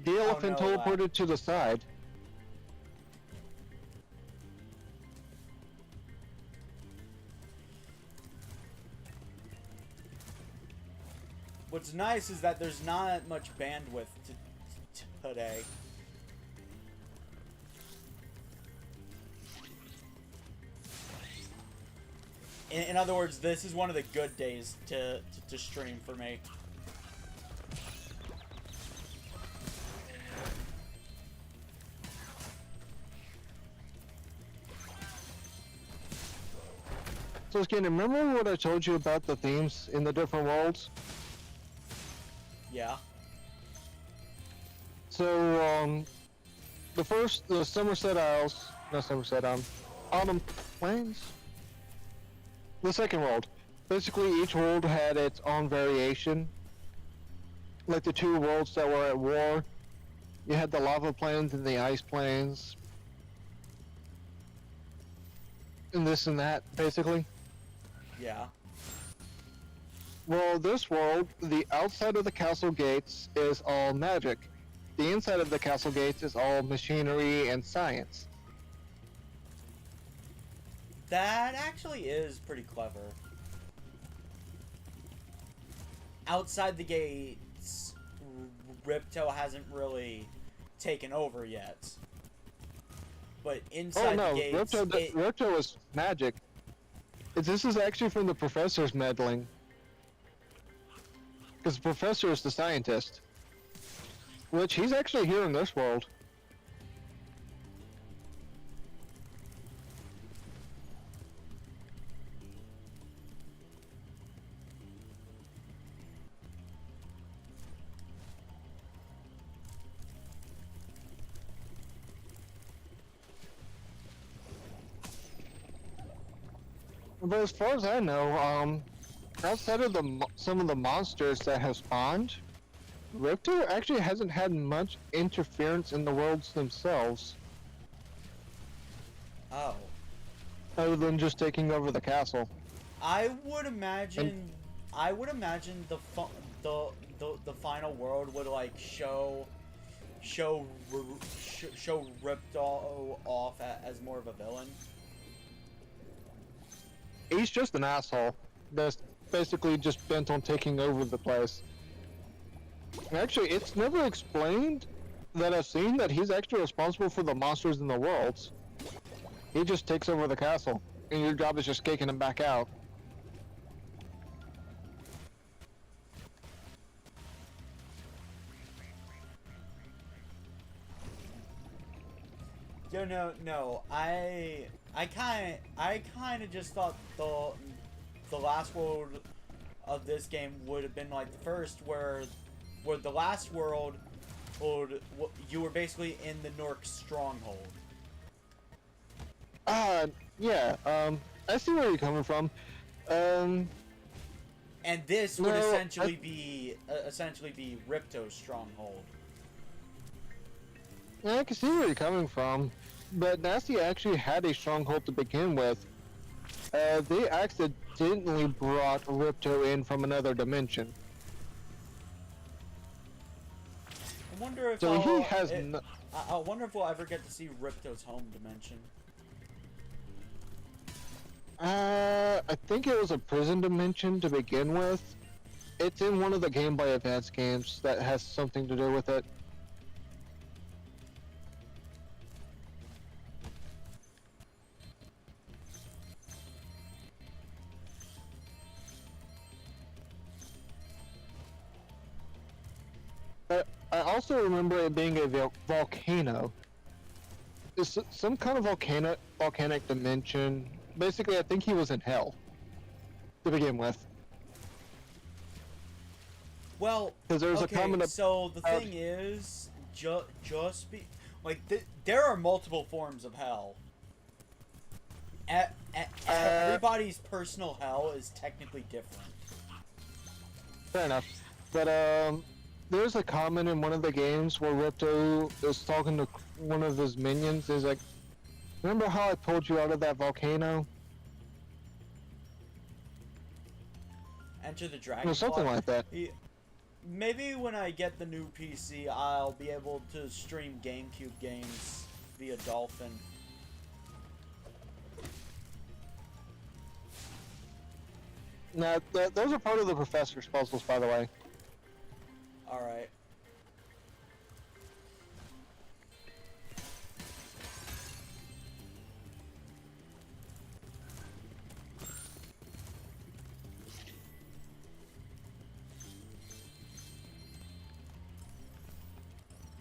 The elephant no, teleported to the side. What's nice is that there's not much bandwidth today. In other words, this is one of the good days to stream for me. So, Skinner, remember what I told you about the themes in the different worlds? Yeah. So, the Somerset Isles, not Somerset, Autumn Plains? The second world. Basically, each world had its own variation. Like the two worlds that were at war, you had the lava plains and the ice plains. And this and that, basically. Yeah. Well, this world, the outside of the castle gates is all magic. the inside of the castle gates is all machinery and science. That actually is pretty clever. Outside the gates, Ripto hasn't really taken over yet. But inside Oh no, the gates, Ripto is magic. This is actually from the professor's meddling. Because the professor is the scientist. Which, he's actually here in this world. But as far as I know, outside of some of the monsters that have spawned, Ripto actually hasn't had much interference in the worlds themselves, oh. other than just taking over the castle. I would imagine the final world would like show Ripto off as more of a villain. He's just an asshole that's basically just bent on taking over the place. Actually, it's never explained that I've seen that he's actually responsible for the monsters in the worlds. He just takes over the castle, and your job is just kicking him back out. No. I kind of just thought the last world of this game would have been like the first, where the last world you were basically in the Nork stronghold. Yeah, I see where you're coming from. And this would No, essentially be Ripto's stronghold. I can see where you're coming from, but Nasty actually had a stronghold to begin with. They accidentally brought Ripto in from another dimension. I wonder if So he I'll- has it- no- I wonder if we'll ever get to see Ripto's home dimension. I think it was a prison dimension to begin with. It's in one of the Game Boy Advance games that has something to do with it. But I also remember it being a volcano. It's some kind of volcanic dimension. Basically, I think he was in hell to begin with. Well, 'Cause there's a okay, comment so the thing is, there are multiple forms of hell. Everybody's personal hell is technically different. Fair enough. But there's a comment in one of the games where Ripto is talking to one of his minions. He's like, "Remember how I pulled you out of that volcano?" Enter the Dragon. Or something like that. Maybe when I get the new PC, I'll be able to stream GameCube games via Dolphin. Now, those are part of the professor's puzzles, by the way. Alright.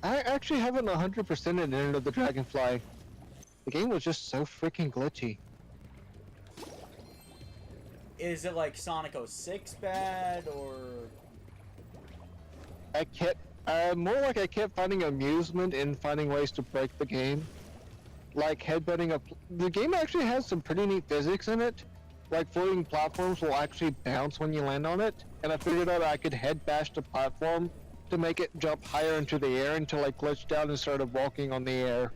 I actually haven't 100%ed Enter the Dragonfly. The game was just so freaking glitchy. Is it like Sonic 06 bad, or... More like I kept finding amusement in finding ways to break the game. Like headbutting the game actually has some pretty neat physics in it. Like floating platforms will actually bounce when you land on it. And I figured out I could head bash the platform to make it jump higher into the air until I glitched out and started walking on the air.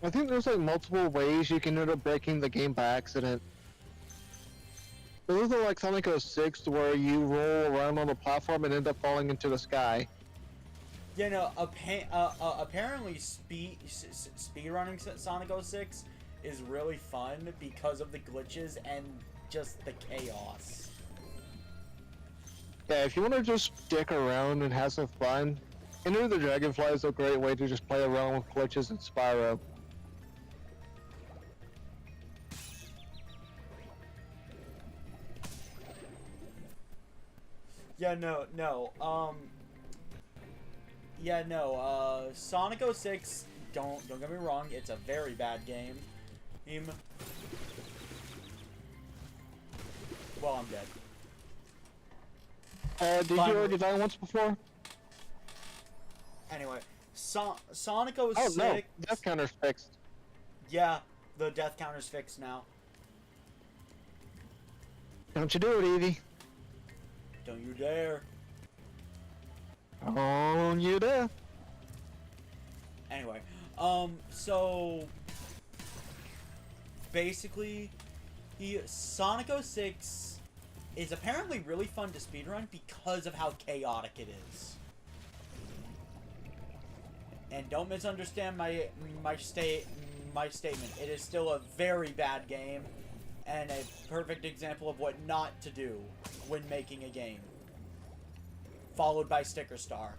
I think there's like multiple ways you can end up breaking the game by accident. There's like Sonic 06 where you roll around on a platform and end up falling into the sky. You know, apparently speedrunning Sonic 06 is really fun because of the glitches and just the chaos. Yeah, if you want to just stick around and have some fun, Enter the Dragonfly is a great way to just play around with glitches in Spyro. Yeah, Sonic 06, don't get me wrong, it's a very bad game. Well, I'm dead. Did you already die once before? Anyway, Sonic 06... Oh no, death counter's fixed. Yeah, the death counter's fixed now. Don't you do it, Evie. Don't you dare. Oh, you dare. Anyway, so... Basically, Sonic 06 is apparently really fun to speedrun because of how chaotic it is. And don't misunderstand my statement. It is still a very bad game and a perfect example of what not to do when making a game. Followed by Sticker Star.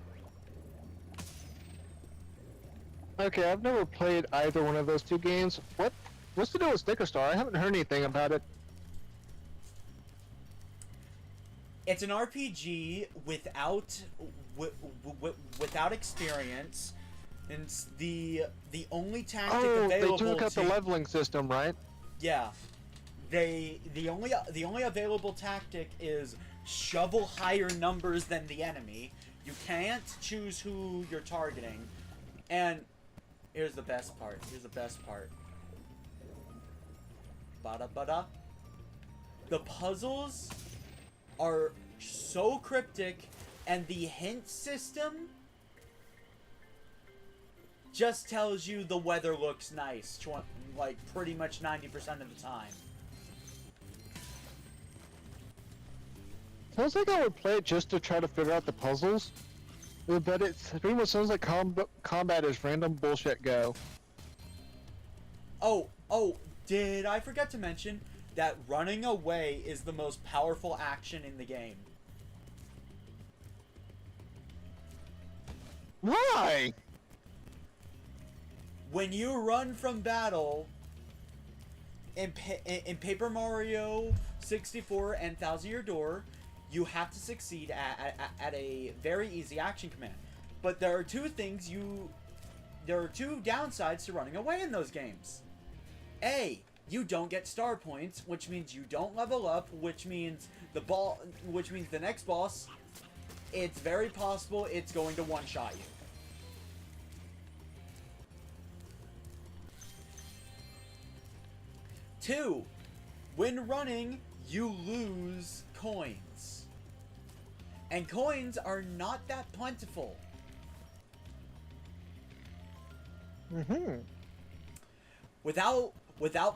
Okay, I've never played either one of those two games. What's the deal with Sticker Star? I haven't heard anything about it. It's an RPG without experience, and the only tactic available. They took out the leveling system, right? Yeah, the only available tactic is shovel higher numbers than the enemy. You can't choose who you're targeting, and here's the best part. Bada. The puzzles are so cryptic, and the hint system just tells you the weather looks nice, like pretty much 90% of the time. Sounds like I would play it just to try to figure out the puzzles, but it pretty much sounds like combat is random bullshit go. Oh, did I forget to mention that running away is the most powerful action in the game? Why? When you run from battle in Paper Mario 64 and Thousand Year Door, you have to succeed at a very easy action command. But there are two downsides to running away in those games. A, you don't get star points, which means you don't level up, which means the next boss, it's very possible it's going to one-shot you. Two, when running, you lose coins. And coins are not that plentiful. Mm-hmm. Without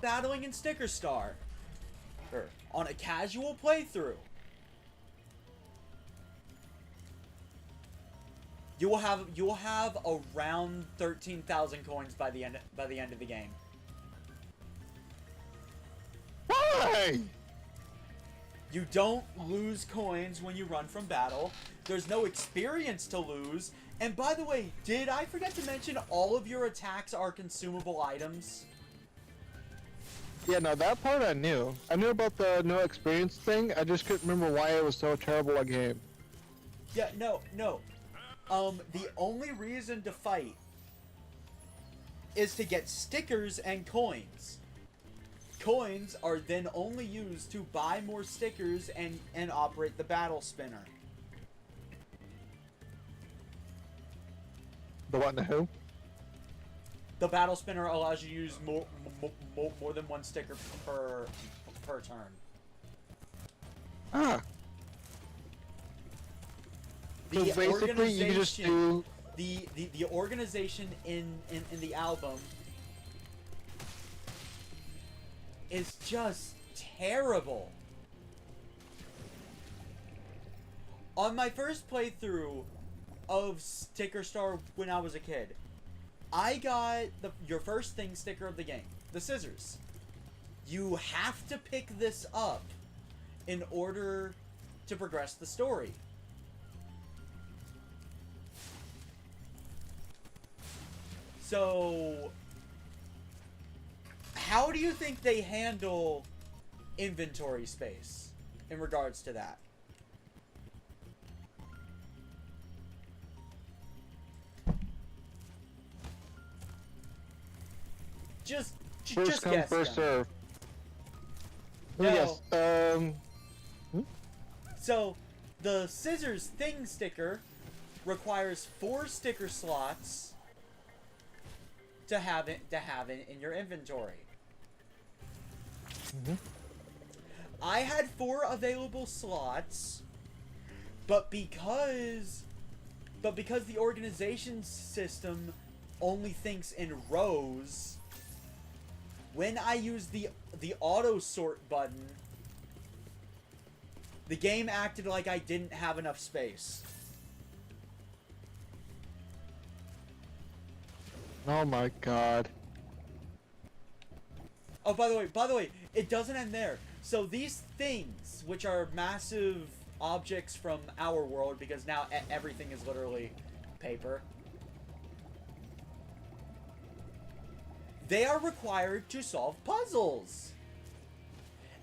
battling in Sticker Star, or on a casual playthrough, you will have around 13,000 coins by the end of the game. Why? You don't lose coins when you run from battle. There's no experience to lose. And by the way, did I forget to mention all of your attacks are consumable items? Yeah, no, that part I knew. I knew about the no experience thing. I just couldn't remember why it was so terrible a game. Yeah, no. The only reason to fight is to get stickers and coins. Coins are then only used to buy more stickers and operate the battle spinner. The what and the who? The battle spinner allows you to use more than one sticker per turn. Ah. So basically, you just do the organization in the album is just terrible. On my first playthrough of Sticker Star when I was a kid, I got your first thing sticker of the game, the scissors. You have to pick this up in order to progress the story. So, how do you think they handle inventory space in regards to that? Just First come, guess, first Gunnar. serve. No. Yes. So, the scissors thing sticker requires 4 sticker slots to have it in your inventory. I had 4 available slots, but because the organization system only thinks in rows, when I use the auto sort button, the game acted like I didn't have enough space. Oh my god. Oh, by the way, it doesn't end there. So these things, which are massive objects from our world, because now everything is literally paper, they are required to solve puzzles.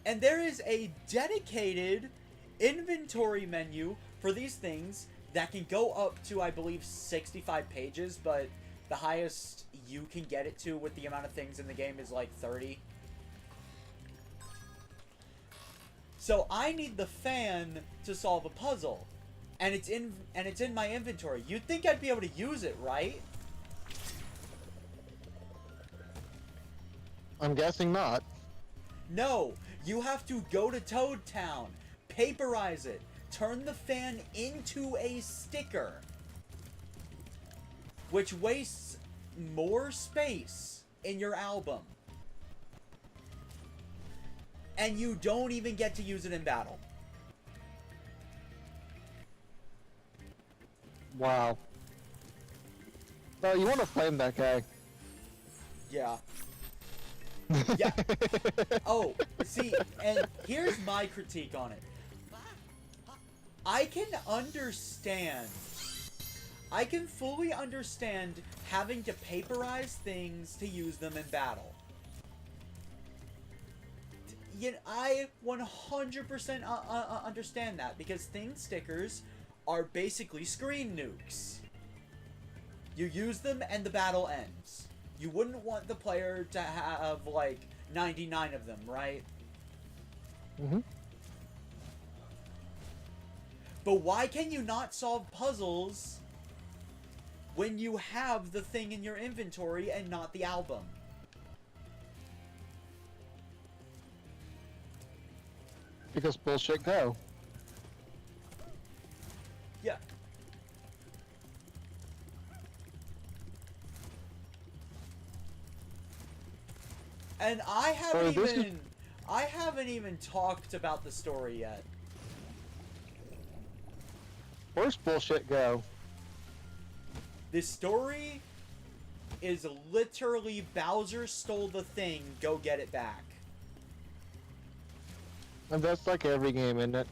And there is a dedicated inventory menu for these things that can go up to, I believe, 65 pages, but the highest you can get it to with the amount of things in the game is like 30. So I need the fan to solve a puzzle, and it's in my inventory. You'd think I'd be able to use it, right? I'm guessing not. No, you have to go to Toad Town, paperize it, turn the fan into a sticker, which wastes more space in your album. And you don't even get to use it in battle. Wow. No, you want to flame that guy. Yeah. Yeah. Oh, see, and here's my critique on it. I can fully understand having to paperize things to use them in battle. Yet I 100% understand that, because thing stickers are basically screen nukes. You use them and the battle ends. You wouldn't want the player to have, like, 99 of them, right? But why can you not solve puzzles when you have the thing in your inventory and not the album? Because bullshit go. Yeah. And I haven't even talked about the story yet. Where's bullshit go? The story is literally Bowser stole the thing, go get it back. And that's like every game, isn't it?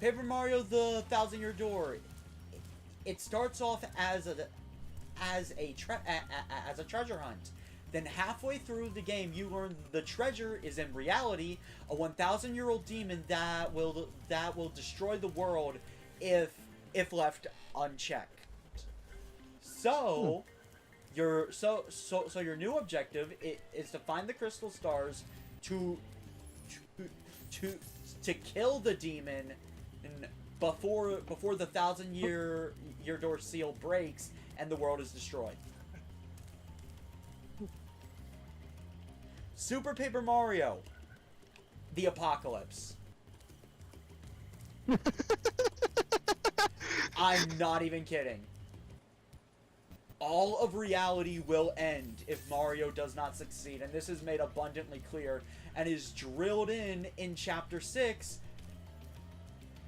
Paper Mario: The Thousand-Year Door. It starts off as a treasure hunt. Then halfway through the game, you learn the treasure is in reality a 1,000-year-old demon that will destroy the world if left unchecked. So, your new objective is to find the crystal stars to kill the demon before the 1,000-year door seal breaks and the world is destroyed. Super Paper Mario: The Apocalypse. I'm not even kidding. all of reality will end if Mario does not succeed, and this is made abundantly clear and is drilled in Chapter 6,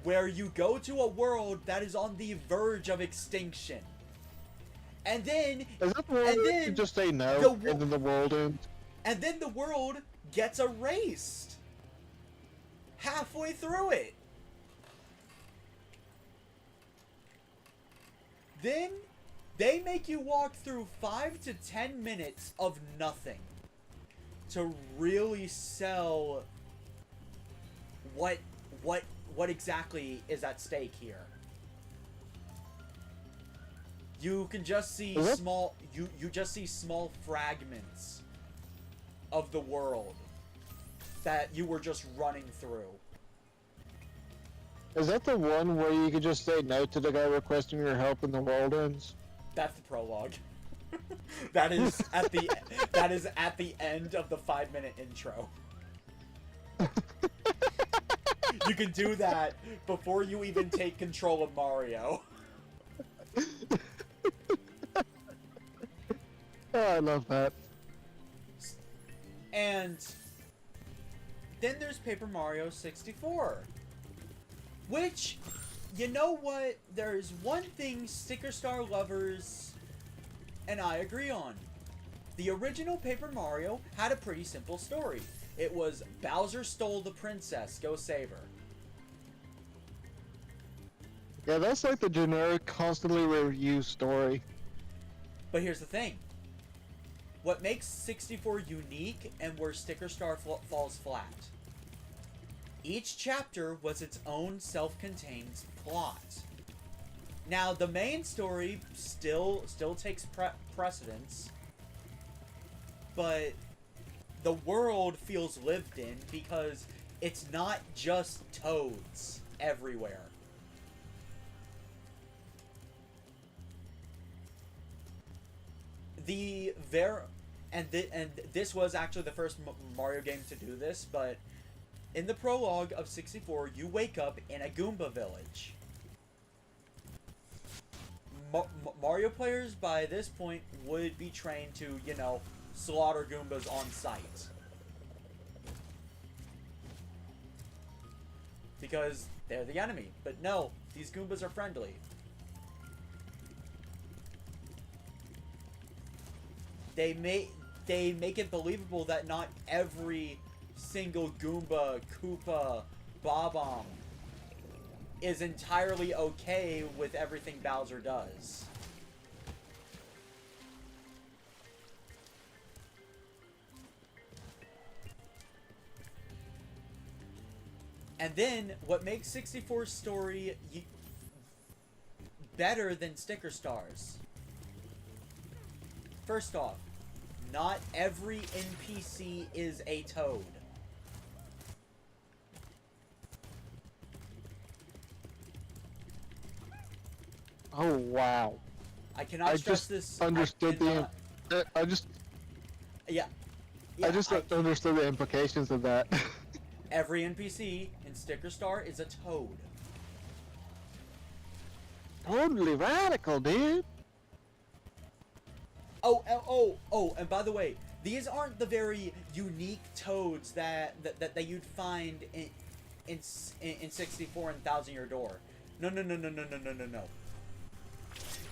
where you go to a world that is on the verge of extinction. And then... Is that the one where you just say no, and then the world ends? And then the world gets erased. Halfway through it. Then they make you walk through 5 to 10 minutes of nothing to really sell what exactly is at stake here. You can just see small you just see small fragments of the world that you were just running through. Is that the one where you could just say no to the guy requesting your help and the world ends? That's the prologue. that is at the end of the 5-minute intro. You can do that before you even take control of Mario. Oh, I love that. And then there's Paper Mario 64. Which, you know what? There's one thing Sticker Star lovers and I agree on. The original Paper Mario had a pretty simple story. It was Bowser stole the princess, go save her. Yeah, that's like the generic, constantly reused story. But here's the thing. What makes 64 unique and where Sticker Star falls flat. Each chapter was its own self-contained plot. Now, the main story still takes precedence, but the world feels lived in because it's not just toads everywhere. And this was actually the first Mario game to do this, but in the prologue of 64, you wake up in a Goomba village. Mario players by this point would be trained to, you know, slaughter Goombas on sight. Because they're the enemy. But no, these Goombas are friendly. They make it believable that not every single Goomba, Koopa, Bob-omb is entirely okay with everything Bowser does. And then, what makes 64's story better than Sticker Star's? First off, not every NPC is a toad. Oh wow! I cannot stress this. Understood I just understood understood the implications of that. Every NPC in Sticker Star is a toad. Totally radical, dude. Oh, and by the way, these aren't the very unique toads that you'd find in 64 and Thousand Year Door. No.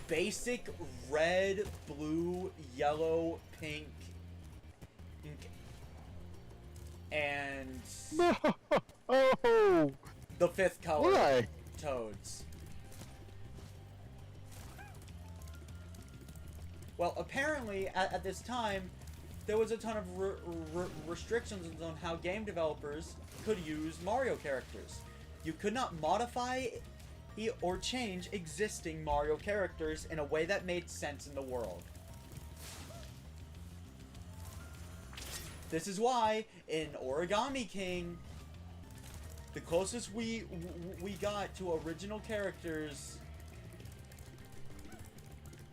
Basic red, blue, yellow, pink, and Oh, the fifth color why? toads. Well, apparently, at this time, there was a ton of restrictions on how game developers could use Mario characters. You could not modify or change existing Mario characters in a way that made sense in the world. This is why, in Origami King, the closest we got to original characters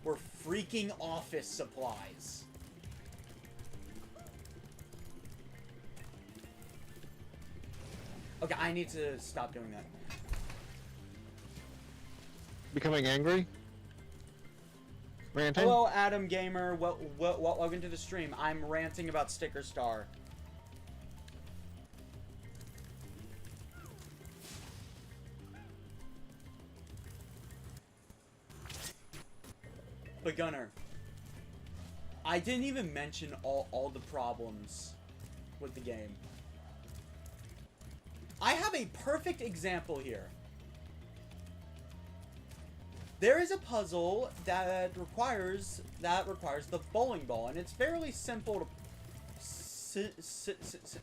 were freaking office supplies. Okay, I need to stop doing that. Becoming angry? Ranting? Hello, Adam Gamer. Welcome to the stream. I'm ranting about Sticker Star. But Gunner, I didn't even mention all the problems with the game. I have a perfect example here. There is a puzzle that requires the bowling ball, and it's fairly simple to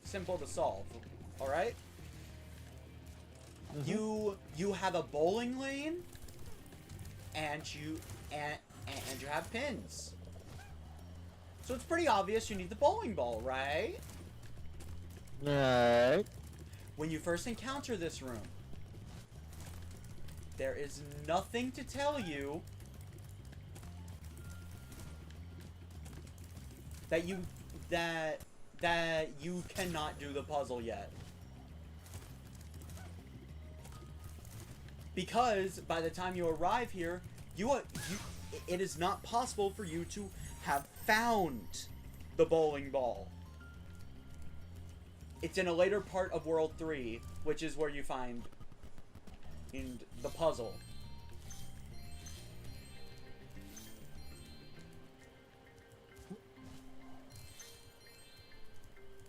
simple to solve. All right. You have a bowling lane, and you have pins. So it's pretty obvious you need the bowling ball, right? Right. When you first encounter this room, there is nothing to tell you that you cannot do the puzzle yet. Because by the time you arrive here, it is not possible for you to have found the bowling ball. It's in a later part of World 3, which is where you find in the puzzle.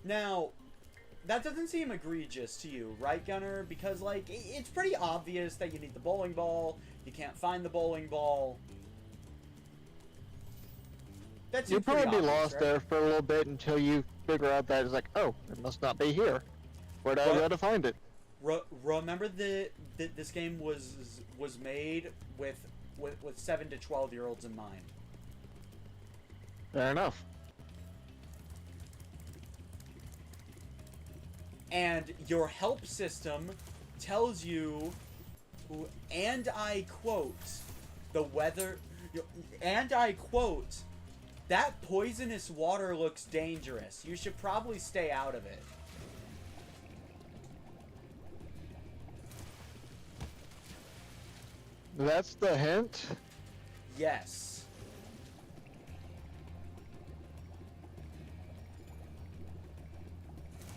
Now, that doesn't seem egregious to you, right, Gunner? Because, like, it's pretty obvious that you need the bowling ball. You can't find the bowling ball. That You'll seems pretty probably be obvious, lost right? there for a little bit until you figure out that it's like, oh, it must not be here. Where do I go to find it? Remember this game was made with 7 to 12-year-olds in mind. Fair enough. And your help system tells you, and I quote, the weather, and I quote, that poisonous water looks dangerous. You should probably stay out of it. That's the hint? Yes.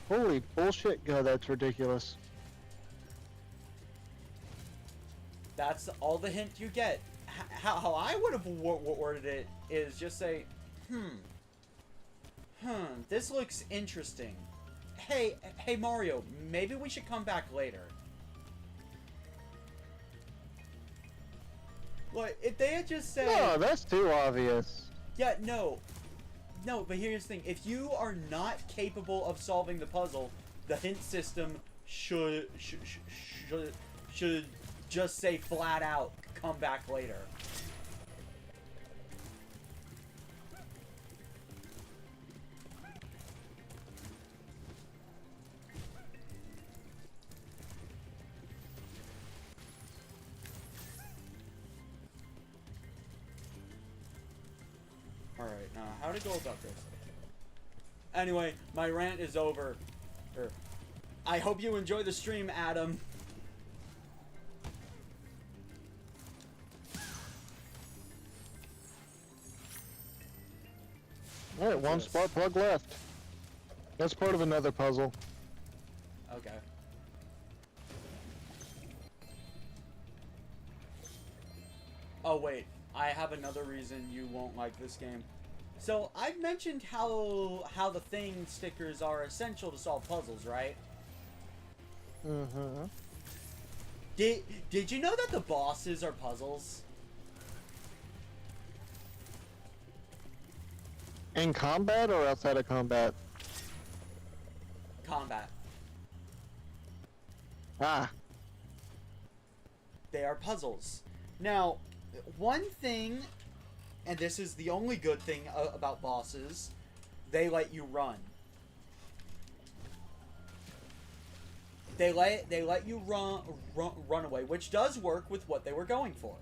Holy bullshit, God, that's ridiculous. That's all the hint you get. How I would have worded it is just say, this looks interesting. Hey Mario, maybe we should come back later. Like, if they had just said... No, that's too obvious. Yeah, no, but here's the thing. If you are not capable of solving the puzzle, the hint system should just say flat out, come back later. Alright, now how to go about this? Anyway, my rant is over. I hope you enjoy the stream, Adam. Alright, one spark plug left. That's part of another puzzle. Okay. Oh wait, I have another reason you won't like this game. So, I've mentioned how the thing stickers are essential to solve puzzles, right? Mm-hmm. Did you know that the bosses are puzzles? In combat or outside of combat? Combat. Ah. They are puzzles. Now, one thing, and this is the only good thing about bosses, they let you run. They let you run away, which does work with what they were going for.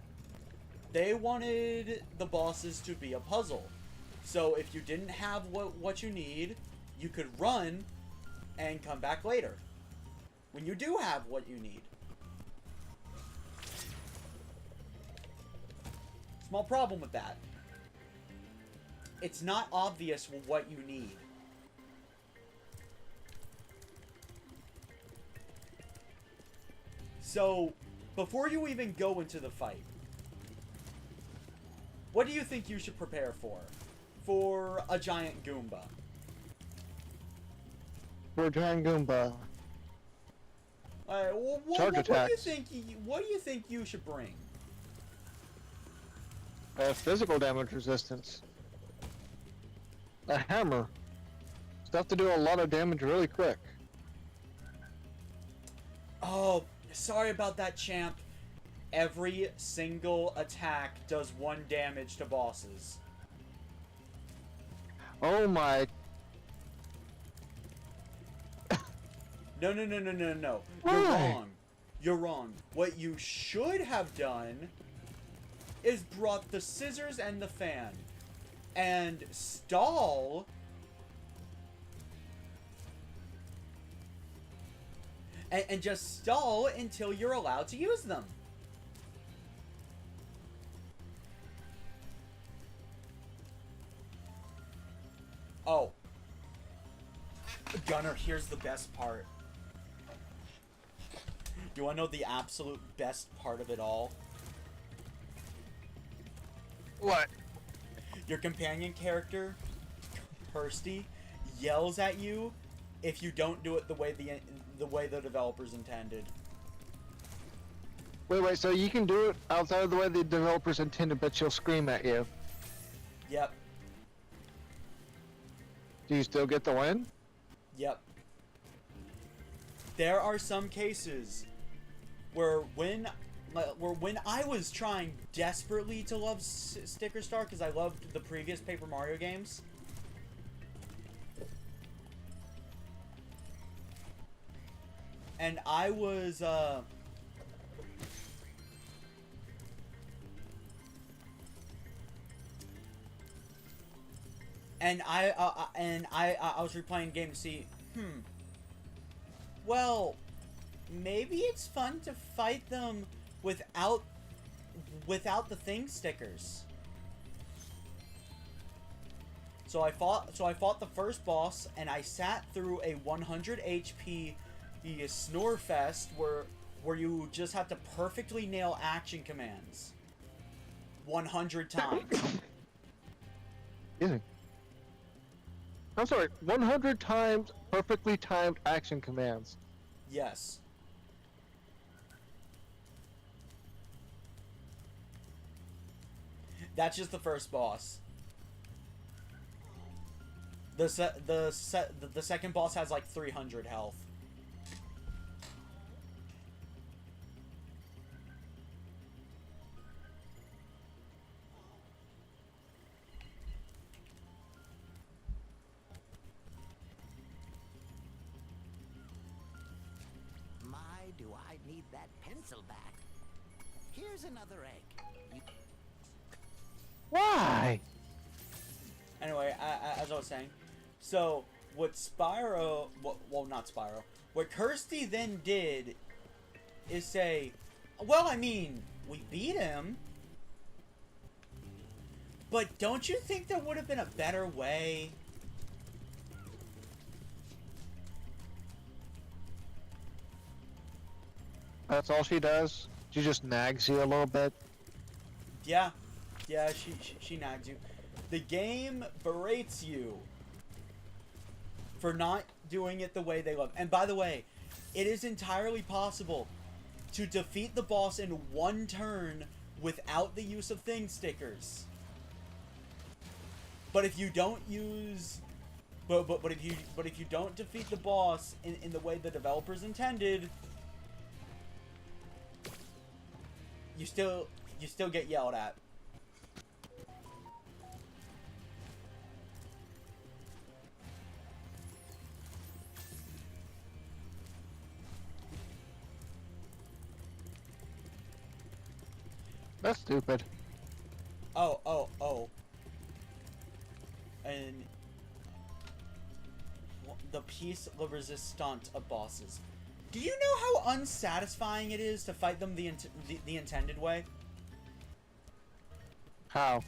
They wanted the bosses to be a puzzle. So if you didn't have what you need, you could run and come back later. When you do have what you need. Small problem with that. it's not obvious what you need. So, before you even go into the fight, what do you think you should prepare for a giant Goomba? For a giant Goomba. What do you think? What do you think you should bring? Physical damage resistance. A hammer. Stuff to do a lot of damage really quick. Oh, sorry about that, champ. Every single attack does 1 damage to bosses. Oh my. No. You're Why? wrong. You're wrong. What you should have done is brought the scissors and the fan and stall and just stall until you're allowed to use them. Oh. Gunner, here's the best part. You wanna know the absolute best part of it all? What? Your companion character, Kirsty, yells at you if you don't do it the way the developers intended. Wait, so you can do it outside of the way the developers intended, but she'll scream at you. Yep. Do you still get the win? Yep. There are some cases where when I was trying desperately to love Sticker Star because I loved the previous Paper Mario games, and I was I was replaying the game to see, well, maybe it's fun to fight them without the thing stickers. So I fought the first boss, and I sat through a 100 HP snore fest where you just have to perfectly nail action commands 100 times. Easy. I'm sorry, 100 times perfectly timed action commands. Yes. That's just the first boss. The second boss has like 300 health. My, do I need that pencil back. Here's another egg. Why? Anyway, as I was saying, so what Spyro, well, not Spyro, what Kirsty then did is say, well, I mean, we beat him, but don't you think there would have been a better way? That's all she does? She just nags you a little bit? Yeah, she nags you. The game berates you for not doing it the way they love. And by the way, it is entirely possible to defeat the boss in one turn without the use of thing stickers. But if you don't use, but if you don't defeat the boss in the way the developers intended, you still get yelled at. That's stupid. Oh. And the piece de resistance of bosses. Do you know how unsatisfying it is to fight them the intended way? How?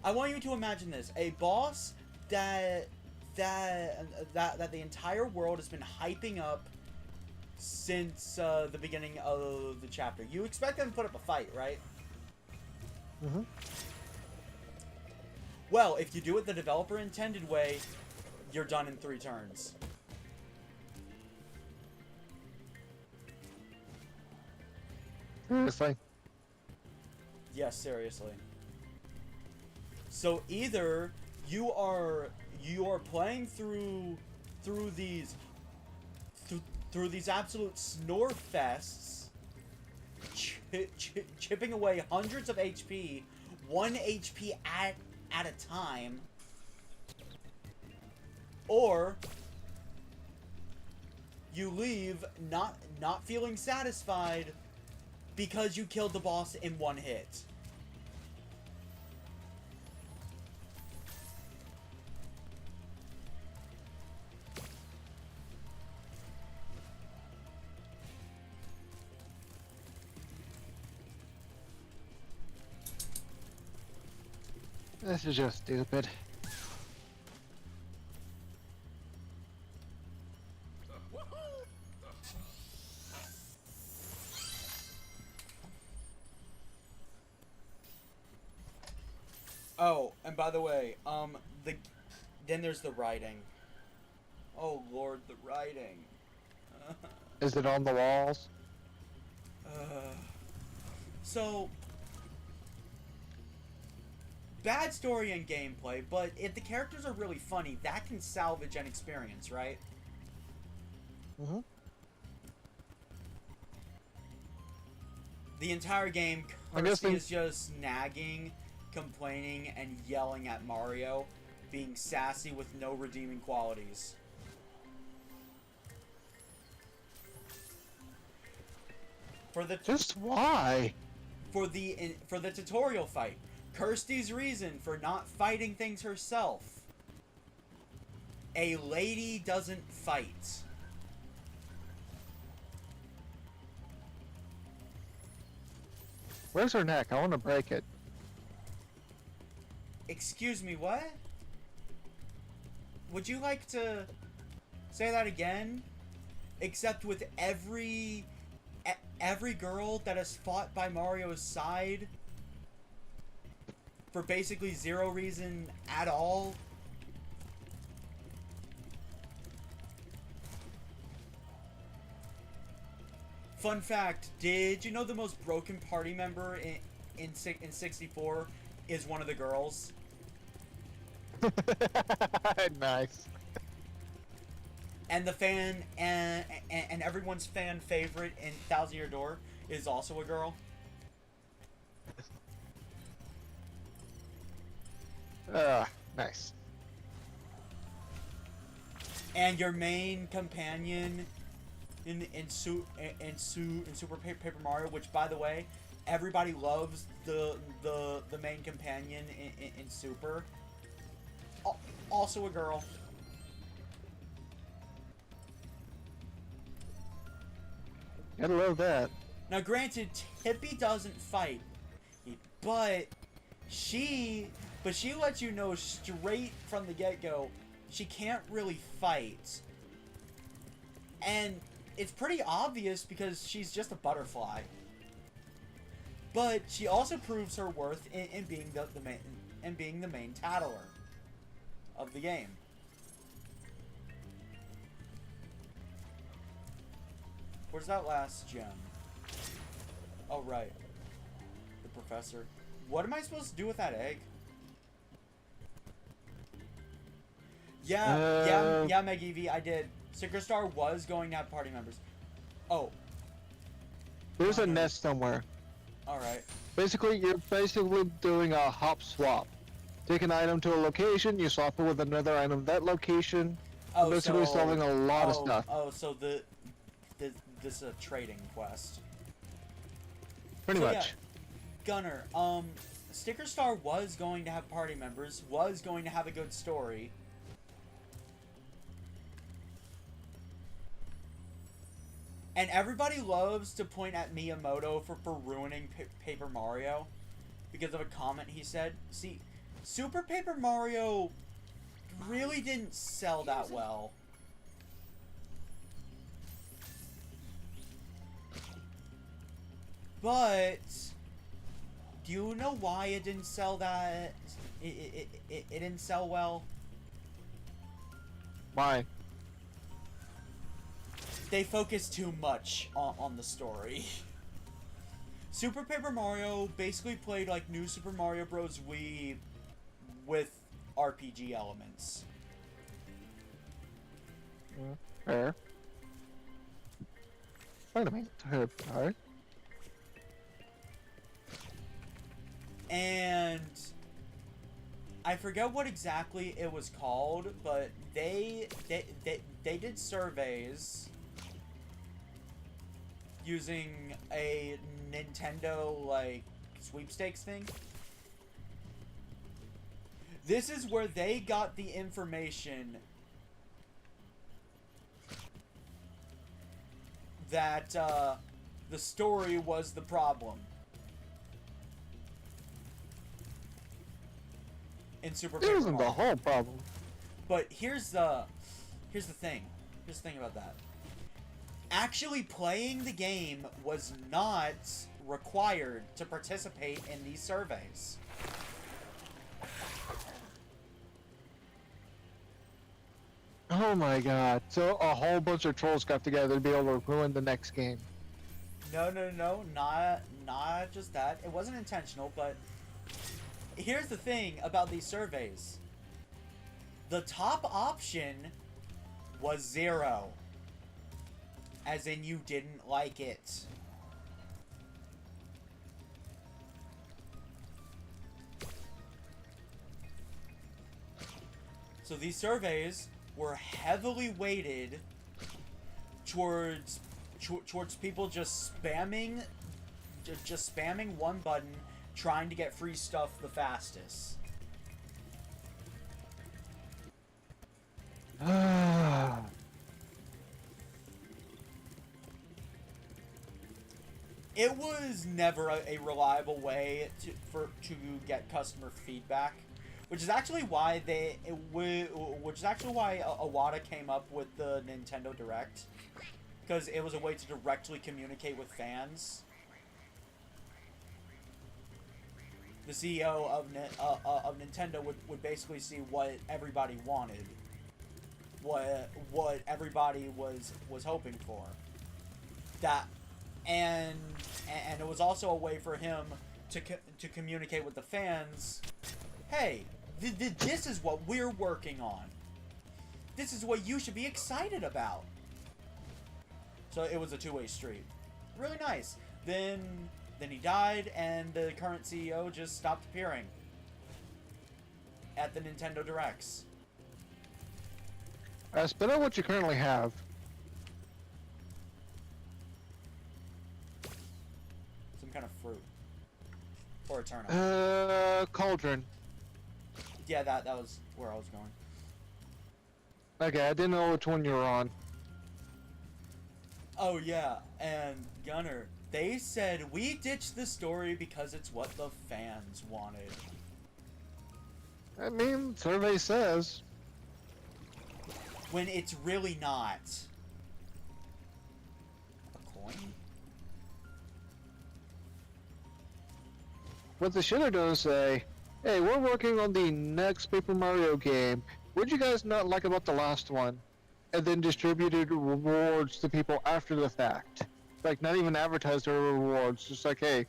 I want you to imagine this: a boss that the entire world has been hyping up since the beginning of the chapter. You expect them to put up a fight, right? Mm-hmm. Well, if you do it the developer intended way, you're done in 3 turns. Seriously. Yes, seriously. So either you are playing through these absolute snore fests, chipping away hundreds of HP, 1 HP at a time, or you leave not feeling satisfied because you killed the boss in 1 hit. This is just stupid. Oh, and by the way, then there's the writing. Oh Lord, the writing. Is it on the walls? So, bad story and gameplay, but if the characters are really funny, that can salvage an experience, right? Mm-hmm. The entire game, I guess Kirsty is just nagging, complaining, and yelling at Mario, being sassy with no redeeming qualities. Just why? For the tutorial fight, Kirsty's reason for not fighting things herself. A lady doesn't fight. Where's her neck? I want to break it. Excuse me, what? Would you like to say that again? Except with every girl that has fought by Mario's side for basically 0 reason at all. Fun fact, did you know the most broken party member in 64 is one of the girls? Nice. And the fan and everyone's fan favorite in Thousand Year Door is also a girl. Nice. And your main companion in Super Paper Mario, which by the way, everybody loves the main companion in Super. Also a girl. Gotta love that. Now, granted, Tippy doesn't fight, but she lets you know straight from the get-go she can't really fight, and it's pretty obvious because she's just a butterfly. But she also proves her worth in being the main tattler of the game. Where's that last gem? Oh, right. The professor. What am I supposed to do with that egg? Yeah, Meg EV, I did. Star was going to have party members. Oh. There's a nest somewhere. Alright. Basically, you're doing a hop swap. Take an item to a location, you swap it with another item that location. Oh, basically so, solving a lot of stuff. Oh, so this is a trading quest. Pretty much. Yeah, Gunner, Sticker Star was going to have party members, was going to have a good story. And everybody loves to point at Miyamoto for ruining Paper Mario because of a comment he said. See, Super Paper Mario really didn't sell that well. But do you know why it didn't sell that? It didn't sell well. Why? They focused too much on the story. Super Paper Mario basically played like New Super Mario Bros. Wii with RPG elements. Fair. Wait a minute. Alright. And I forget what exactly it was called, but they did surveys using a Nintendo like sweepstakes thing. This is where they got the information that the story was the problem in Super Paper It wasn't the Mario. whole problem. But here's the thing. Here's the thing about that. Actually playing the game was not required to participate in these surveys. Oh my god. So a whole bunch of trolls got together to be able to ruin the next game. No, not just that. It wasn't intentional, but here's the thing about these surveys. The top option was 0. As in you didn't like it. So these surveys were heavily weighted towards people just spamming one button, trying to get free stuff the fastest. It was never a reliable way to get customer feedback, which is actually why Iwata came up with the Nintendo Direct, because it was a way to directly communicate with fans. The CEO of Nintendo would basically see what everybody wanted, what everybody was hoping for. And it was also a way for him to communicate with the fans. Hey, this is what we're working on. This is what you should be excited about. So it was a two-way street. Really nice. Then he died, and the current CEO just stopped appearing at the Nintendo Directs. Spit out what you currently have. Some kind of fruit. Or a turnip. Cauldron. Yeah, that was where I was going. Okay, I didn't know which one you were on. Oh yeah, and Gunner, they said we ditched the story because it's what the fans wanted. I mean, survey says. When it's really not. A coin? What they should have done is say, hey, we're working on the next Paper Mario game. What'd you guys not like about the last one? And then distributed rewards to people after the fact. Like, not even advertised their rewards. Just like, hey,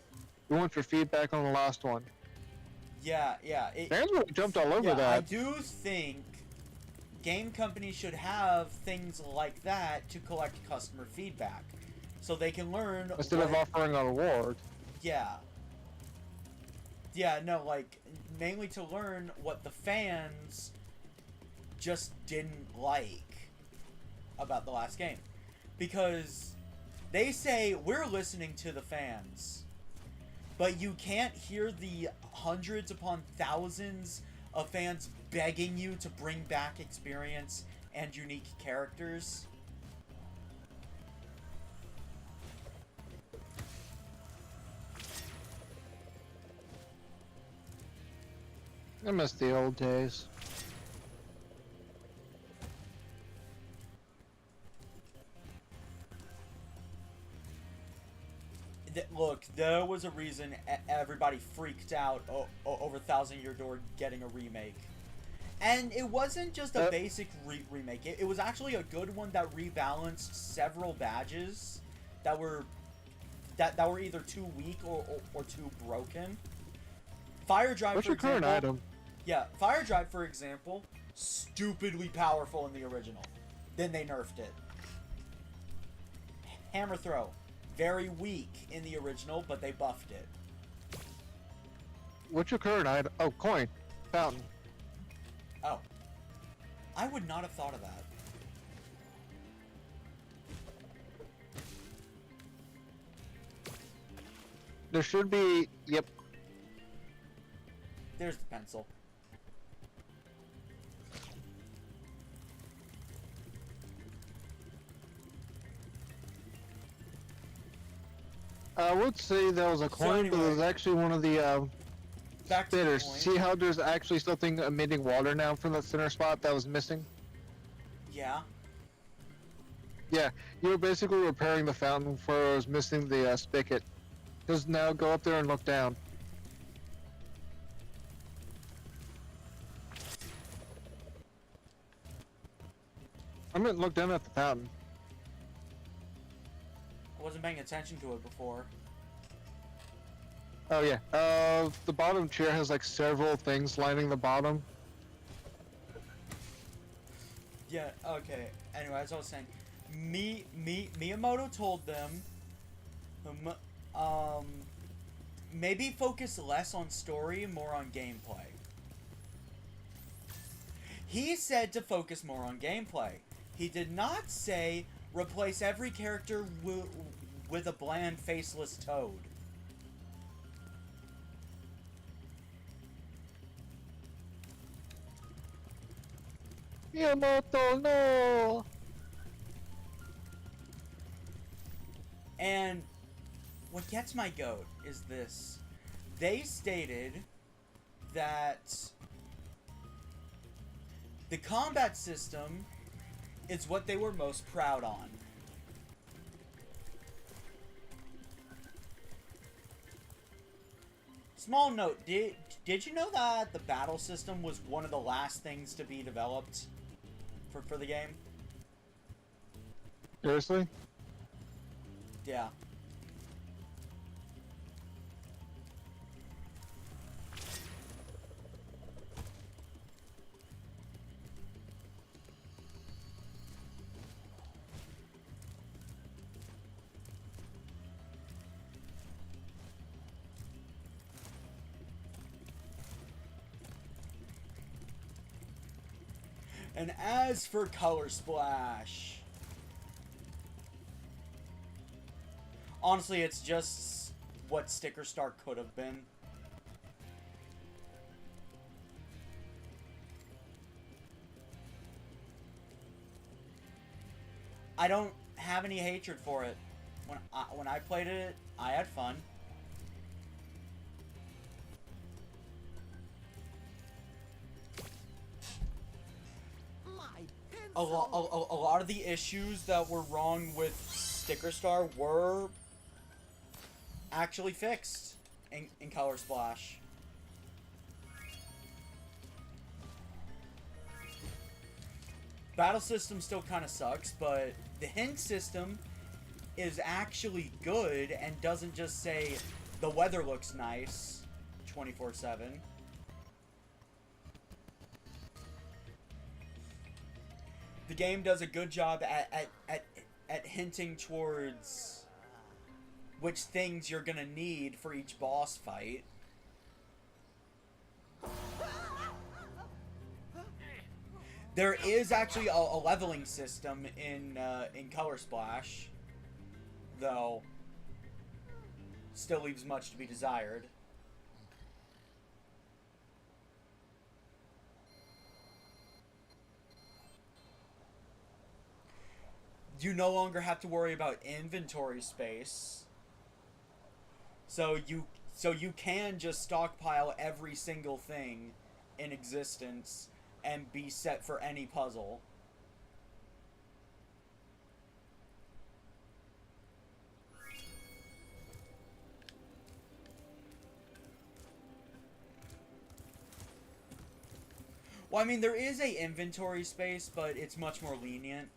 we want your feedback on the last one. Yeah. Fans really jumped all over yeah, that. I do think game companies should have things like that to collect customer feedback. So they can learn Instead of offering a reward. Yeah. Yeah, no, like, mainly to learn what the fans just didn't like about the last game. Because they say, we're listening to the fans, but you can't hear the hundreds upon thousands of fans begging you to bring back experience and unique characters. I miss the old days. Look, there was a reason everybody freaked out over Thousand Year Door getting a remake. And it wasn't just a basic remake. It was actually a good one that rebalanced several badges that were either too weak or too broken. Fire Drive, What's for your current example, item? yeah, Fire Drive, for example, stupidly powerful in the original. Then they nerfed it. Hammer Throw, very weak in the original, but they buffed it. What's your current item? Oh, coin. Fountain. Oh. I would not have thought of that. There should be... Yep. There's the pencil. I would say that was a coin, but it was actually one of the Back to the spitters. point. See how there's actually something emitting water now from that center spot that was missing? Yeah. Yeah, you were basically repairing the fountain where it was missing the spigot. Just now go up there and look down. I meant look down at the fountain. I wasn't paying attention to it before. Oh yeah, the bottom chair has like several things lining the bottom. Yeah, okay. Anyway, as I was saying, Miyamoto told them, maybe focus less on story and more on gameplay. He said to focus more on gameplay. He did not say replace every character with a bland, faceless toad. Miyamoto, no! And what gets my goat is this. They stated that the combat system is what they were most proud on. Small note, did you know that the battle system was one of the last things to be developed for the game? Seriously? Yeah. And as for Color Splash, honestly, it's just what Sticker Star could have been. I don't have any hatred for it. When I played it, I had fun. A lot of the issues that were wrong with Sticker Star were actually fixed in Color Splash. Battle system still kind of sucks, but the hint system is actually good and doesn't just say the weather looks nice 24/7. The game does a good job at hinting towards which things you're gonna need for each boss fight. There is actually a leveling system in Color Splash, though still leaves much to be desired. You no longer have to worry about inventory space. So you can just stockpile every single thing in existence and be set for any puzzle. Well, I mean, there is a inventory space, but it's much more lenient.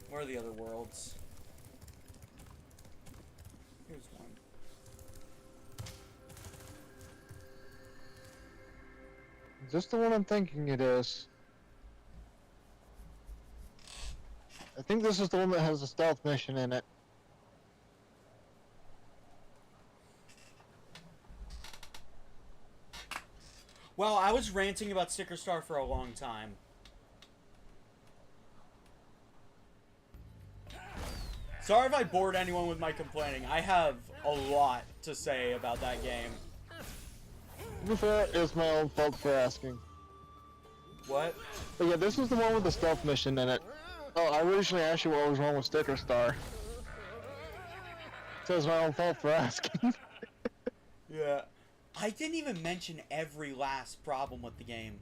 Where are the other worlds? Here's one. Is this the one I'm thinking it is? I think this is the one that has a stealth mission in it. Well, I was ranting about Sticker Star for a long time. Sorry if I bored anyone with my complaining. I have a lot to say about that game. That is my own fault for asking. What? But yeah, this is the one with the stealth mission in it. Oh, I originally asked you what was wrong with Sticker Star. So it's my own fault for asking. Yeah. I didn't even mention every last problem with the game.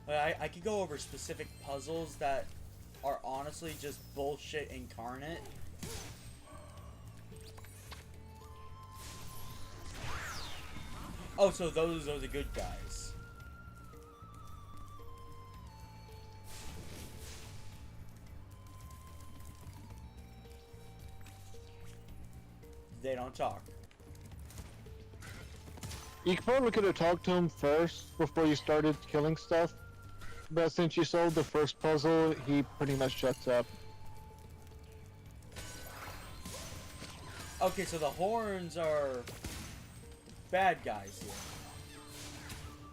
I could go over specific puzzles that are honestly just bullshit incarnate. Oh, so those are the good guys. They don't talk. You probably could have talked to him first before you started killing stuff. But since you solved the first puzzle, he pretty much shuts up. Okay, so the horns are bad guys here.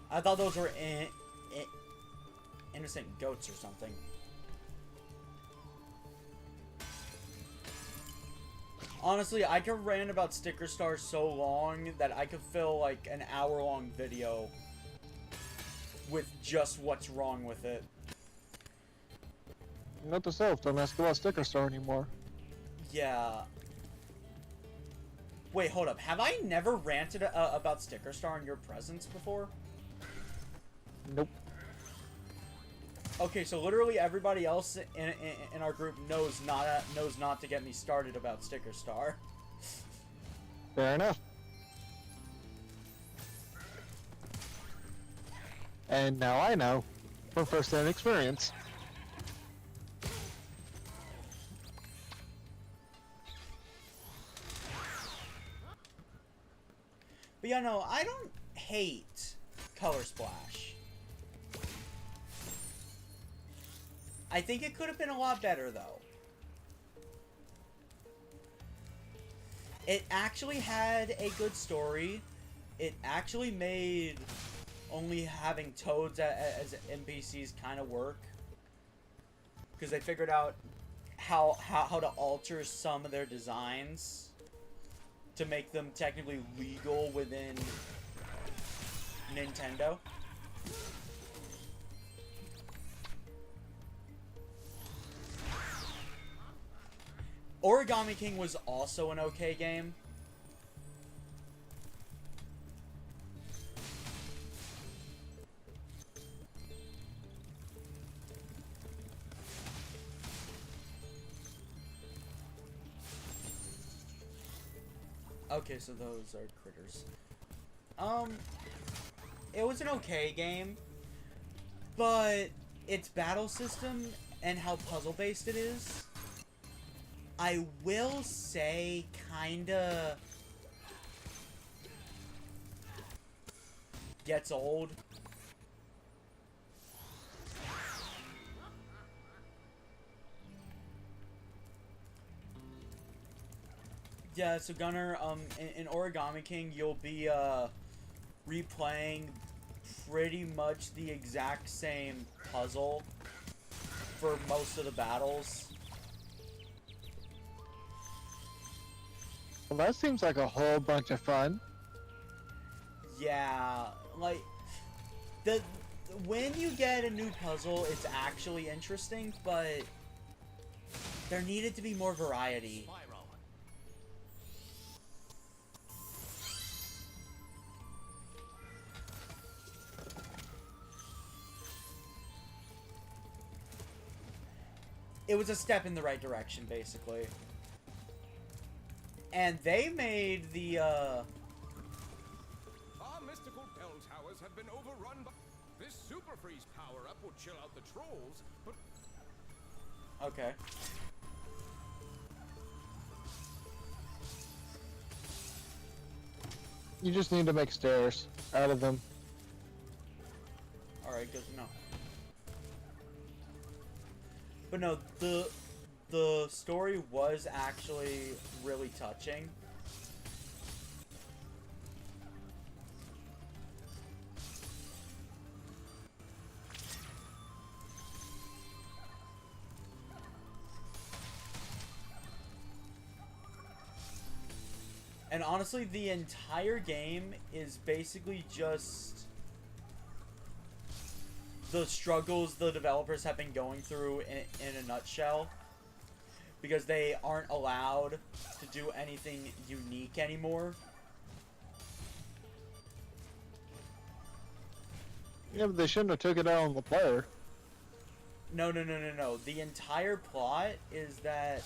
I thought those were innocent goats or something. Honestly, I could rant about Sticker Star so long that I could fill like an hour-long video with just what's wrong with it. Note to self, don't ask about Sticker Star anymore. Yeah. Wait, hold up. Have I never ranted about Sticker Star in your presence before? Nope. Okay, so literally everybody else in our group knows not to get me started about Sticker Star. Fair enough. And now I know, from first-hand experience. But yeah, no, I don't hate Color Splash. I think it could have been a lot better, though. It actually had a good story. It actually made only having toads as NPCs kind of work. Because they figured out how to alter some of their designs to make them technically legal within Nintendo. Origami King was also an okay game. Okay, so those are critters. It was an okay game, but its battle system and how puzzle-based it is, I will say, kinda gets old. Yeah, so Gunner, in Origami King, you'll be, replaying pretty much the exact same puzzle for most of the battles. Well, that seems like a whole bunch of fun. Yeah, like, when you get a new puzzle, it's actually interesting, but there needed to be more variety. Spyro, it was a step in the right direction, basically. And they made the, Our mystical bell towers have been overrun by... This super freeze power-up will chill out the trolls, but... Okay. You just need to make stairs out of them. Alright, good to know. But no, the story was actually really touching. And honestly, the entire game is basically just the struggles the developers have been going through in a nutshell. Because they aren't allowed to do anything unique anymore. Yeah, but they shouldn't have took it out on the player. No. The entire plot is that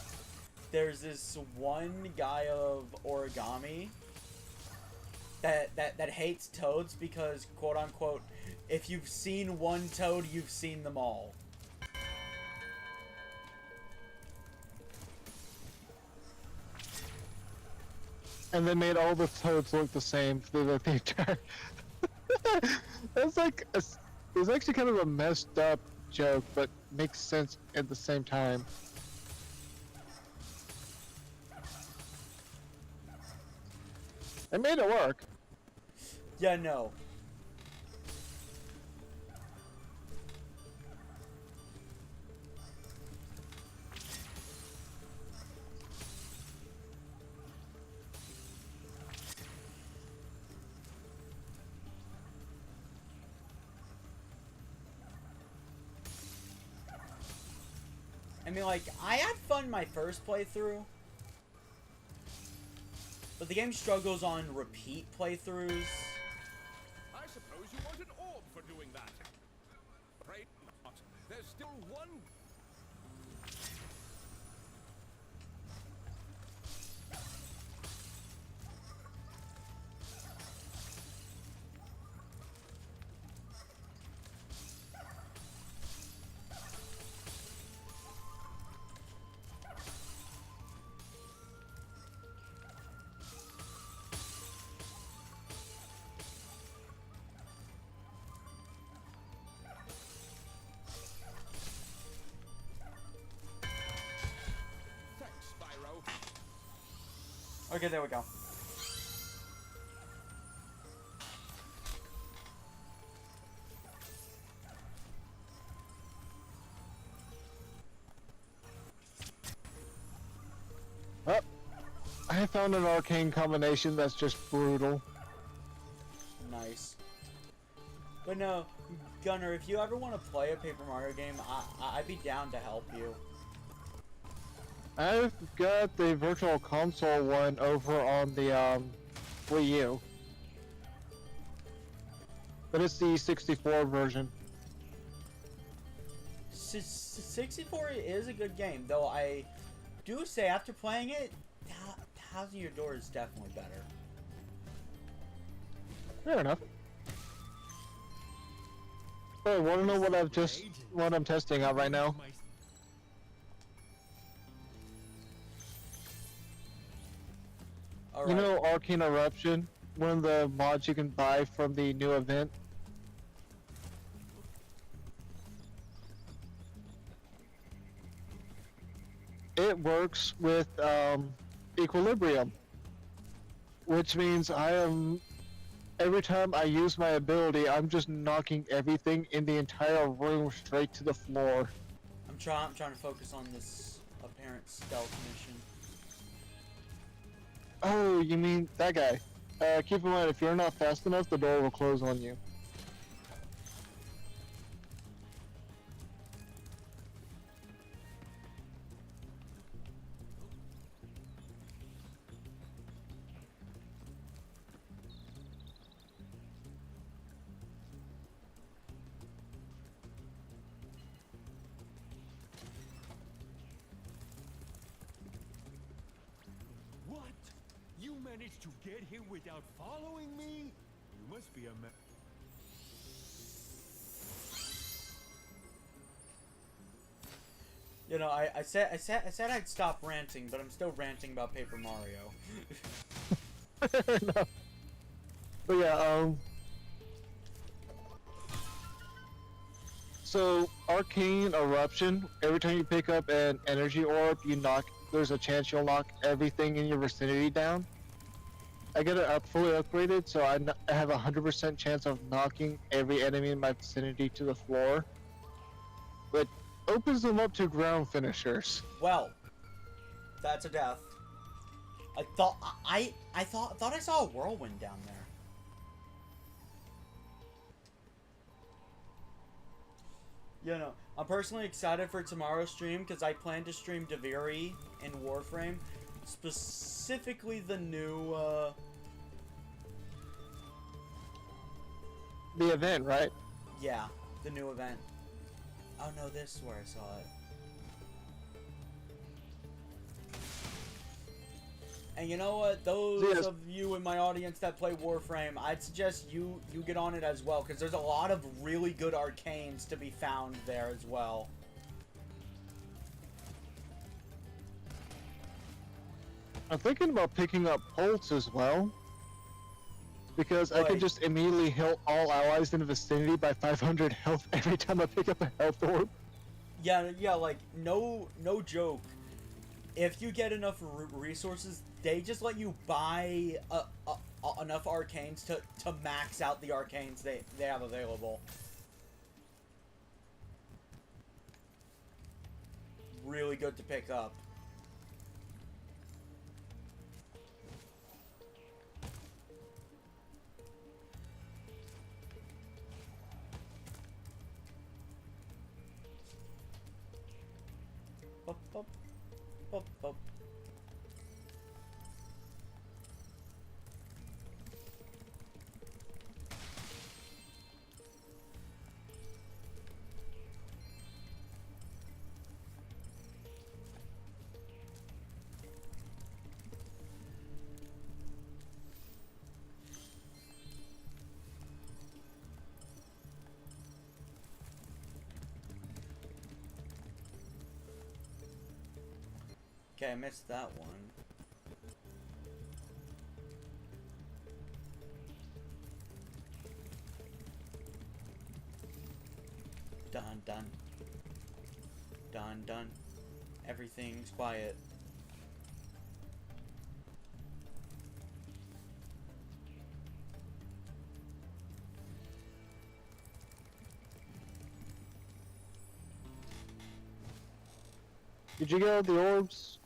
there's this one guy of origami that hates toads because, quote unquote, if you've seen one toad, you've seen them all. And they made all the toads look the same through the entire... It's like... It's actually kind of a messed up joke, but makes sense at the same time. They made it work. Yeah, no. I mean, like, I had fun my first playthrough, but the game struggles on repeat playthroughs. I suppose you want an orb for doing that. Afraid not. There's still one... Thanks, Spyro. Okay, there we go. Oh, I found an arcane combination that's just brutal. Nice. But no, Gunner, if you ever want to play a Paper Mario game, I'd be down to help you. I've got the Virtual Console one over on the Wii U. But it's the 64 version. 64 is a good game, though I do say after playing it, Thousand Year Door is definitely better. Fair enough. Oh, want to know what I'm testing out right now? All You right. know Arcane Eruption? One of the mods you can buy from the new event? It works with Equilibrium. Which means every time I use my ability, I'm just knocking everything in the entire room straight to the floor. I'm trying to focus on this apparent stealth mission. Oh, you mean that guy. Keep in mind, if you're not fast enough, the door will close on you. managed to get here without following me? You must be a man. You know, I said I'd stop ranting, but I'm still ranting about Paper Mario. No. But yeah, so Arcane Eruption, every time you pick up an energy orb, there's a chance you'll knock everything in your vicinity down. I get it fully upgraded, so I have a 100% chance of knocking every enemy in my vicinity to the floor. But opens them up to ground finishers. Well, that's a death. I thought I saw a whirlwind down there. You know, I'm personally excited for tomorrow's stream because I plan to stream Daviri in Warframe, specifically the new The event, right? yeah, the new event. Oh no, this is where I saw it. And you know what? Those of you in my audience that play Warframe, I'd suggest you get on it as well, because there's a lot of really good arcanes to be found there as well. I'm thinking about picking up Pulse as well. Because I can just immediately heal all allies in the vicinity by 500 health every time I pick up a health orb. Yeah, like, no joke. If you get enough resources, they just let you buy enough arcanes to max out the arcanes they have available. Really good to pick up. Bop, bop, bop, bop. Okay, I missed that one. Done, done. Done, done. Everything's quiet. Did you get all the orbs?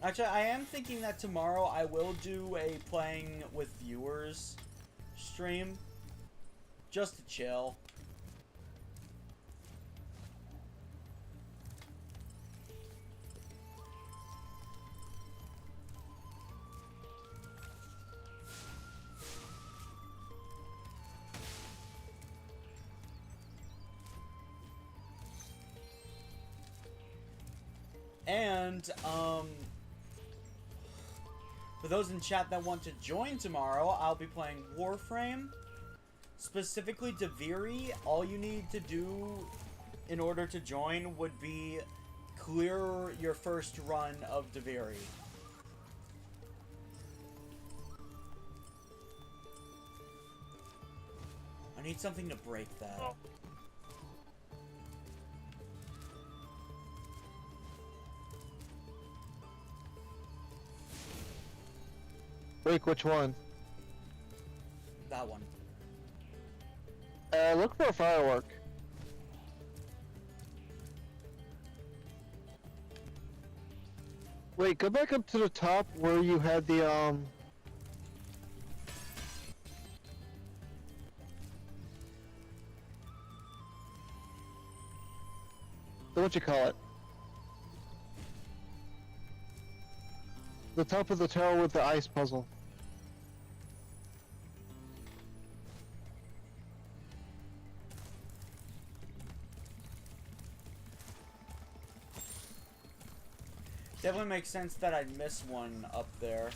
Actually, I am thinking that tomorrow I will do a playing with viewers stream. Just to chill. And, for those in chat that want to join tomorrow, I'll be playing Warframe. Specifically Daviri. All you need to do in order to join would be clear your first run of Daviri. I need something to break that. Oh. Break which one? That one. Look for a firework. Wait, go back up to the top where you had the, what you call it? The top of the tower with the ice puzzle. Definitely makes sense that I'd miss one up there.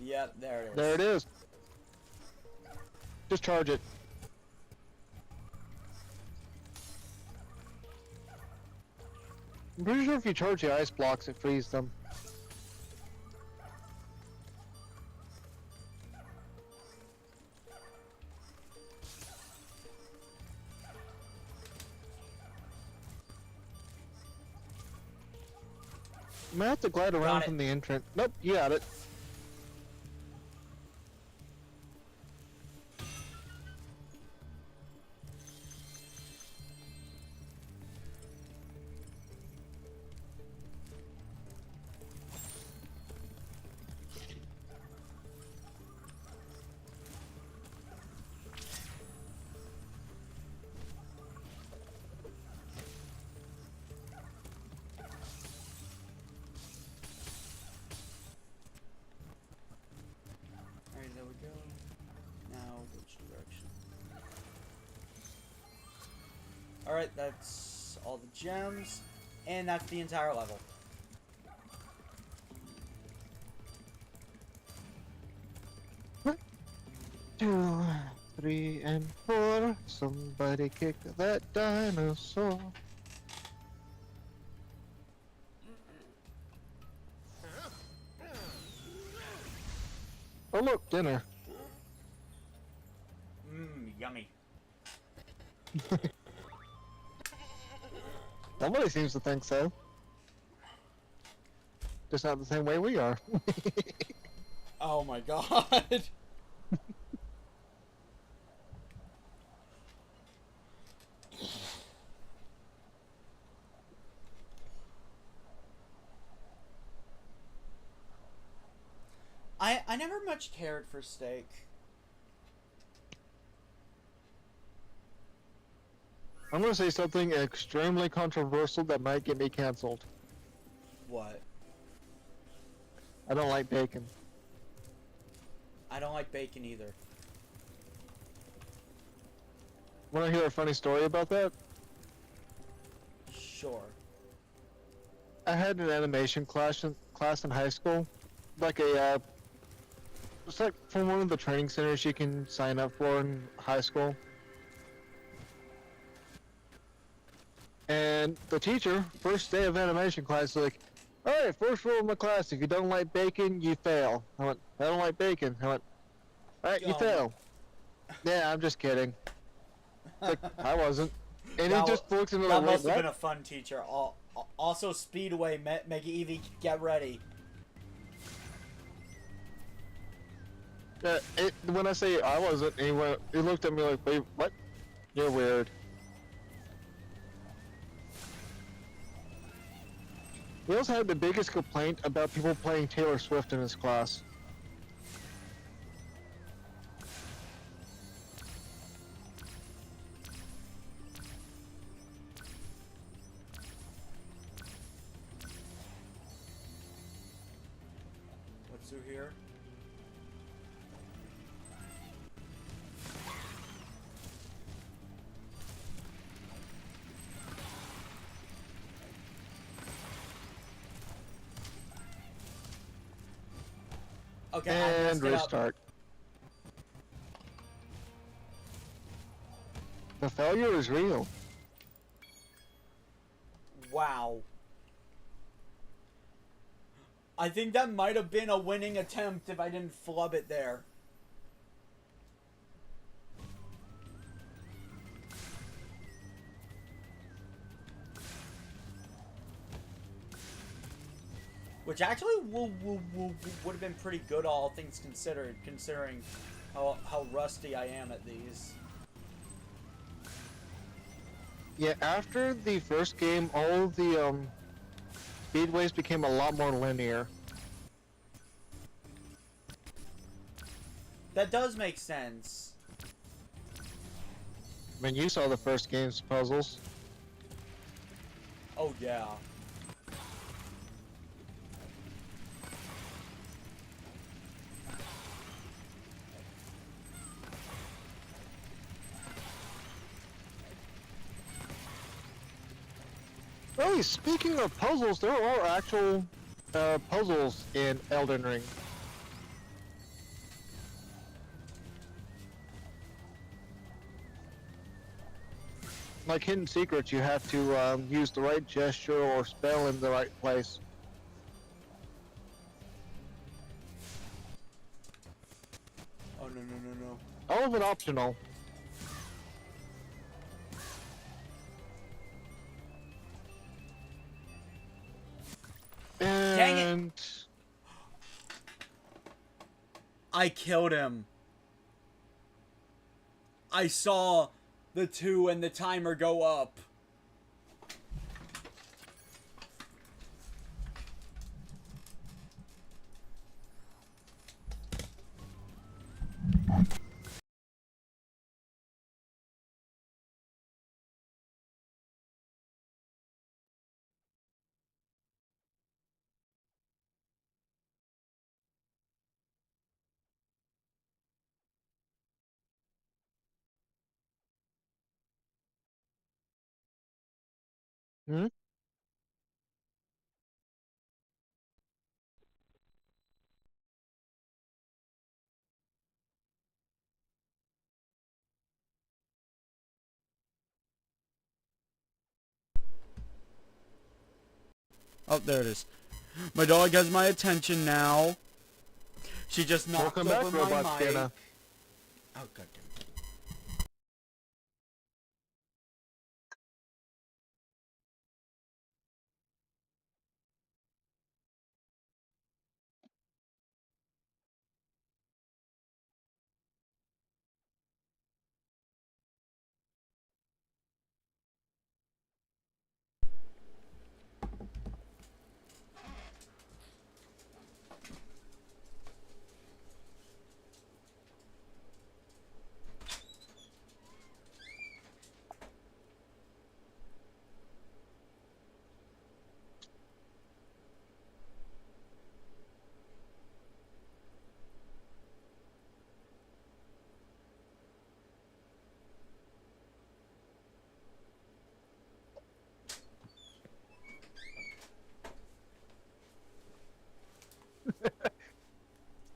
Yep, there it is. There it is. Just charge it. I'm pretty sure if you charge the ice blocks, it frees them. I might have to glide around it. from the entrance. Nope, you got it. Alright, there we go. Now, which direction? Alright, that's all the gems. And that's the entire level. Two, three, and four. Somebody kick that dinosaur. Oh look, dinner. Mmm, yummy. Somebody seems to think so. Just not the same way we are. Oh my god. I never much cared for steak. I'm gonna say something extremely controversial that might get me canceled. What? I don't like bacon. I don't like bacon either. Wanna hear a funny story about that? Sure. I had an animation class in high school. Like a, it's like from one of the training centers you can sign up for in high school. And the teacher, first day of animation class, was like, alright, first rule of my class, if you don't like bacon, you fail. I went, I don't like bacon. I went, alright, you Oh. fail. Yeah, I'm just kidding. Like, I wasn't. And That he just looks at me That like, must wait, have what? been a fun teacher. Also, Speedway, Mega Eevee, get ready. When I say I wasn't, he looked at me like, wait, what? You're weird. He also had the biggest complaint about people playing Taylor Swift in his class. What's through here? Okay, I And messed it up. restart. The failure is real. Wow. I think that might have been a winning attempt if I didn't flub it there. Which actually would have been pretty good, all things considered, considering how rusty I am at these. Yeah, after the first game, all of the speedways became a lot more linear. That does make sense. I mean, you saw the first game's puzzles. Oh yeah. Hey, speaking of puzzles, there are actual puzzles in Elden Ring. Like hidden secrets, you have to use the right gesture or spell in the right place. Oh, no, no, no, no. All of it optional. Dang it! And I killed him. I saw the 2 and the timer go up. hmm? Oh, there it is. My dog has my attention now. She just knocked Welcome back, over my Robot mic. Scanner. Oh, goddamn.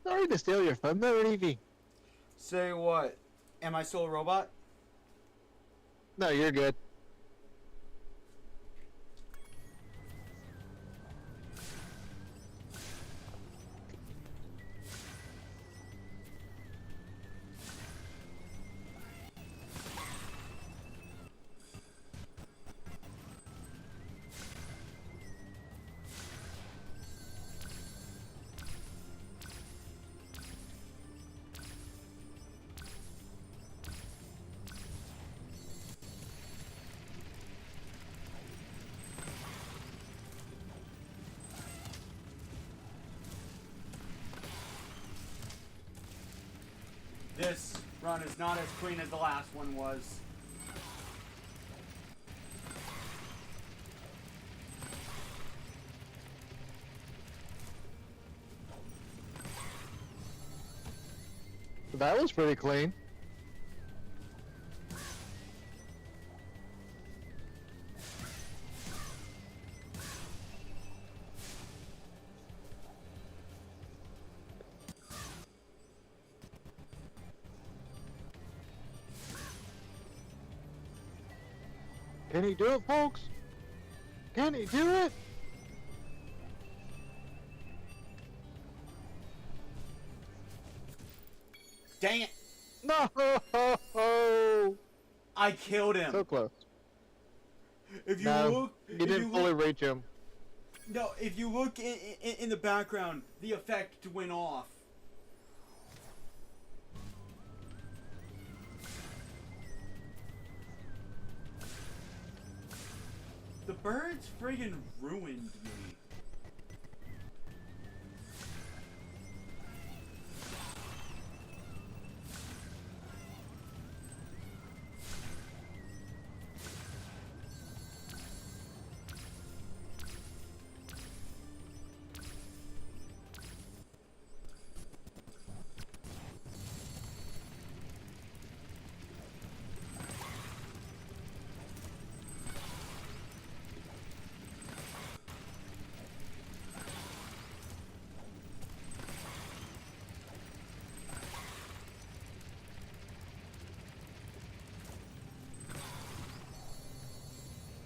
Sorry to steal your thunder, Evie. Say what? Am I still a robot? No, you're good. This run is not as clean as the last one was. That was pretty clean. Can he do it, folks? Can he do it? Dang it! No! I killed him. So close. If you No, look, you if didn't you fully look, reach him. no, if you look in the background, the effect went off. The birds friggin' ruined me.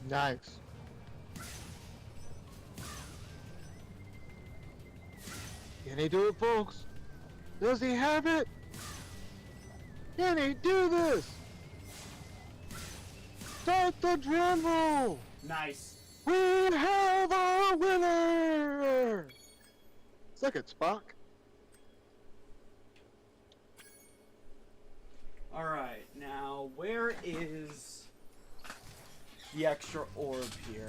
Nice. Can he do it, folks? Does he have it? Can he do this? Start the drum roll! Nice. We have a winner! Suck it, Spock. Alright, now where is the extra orb here?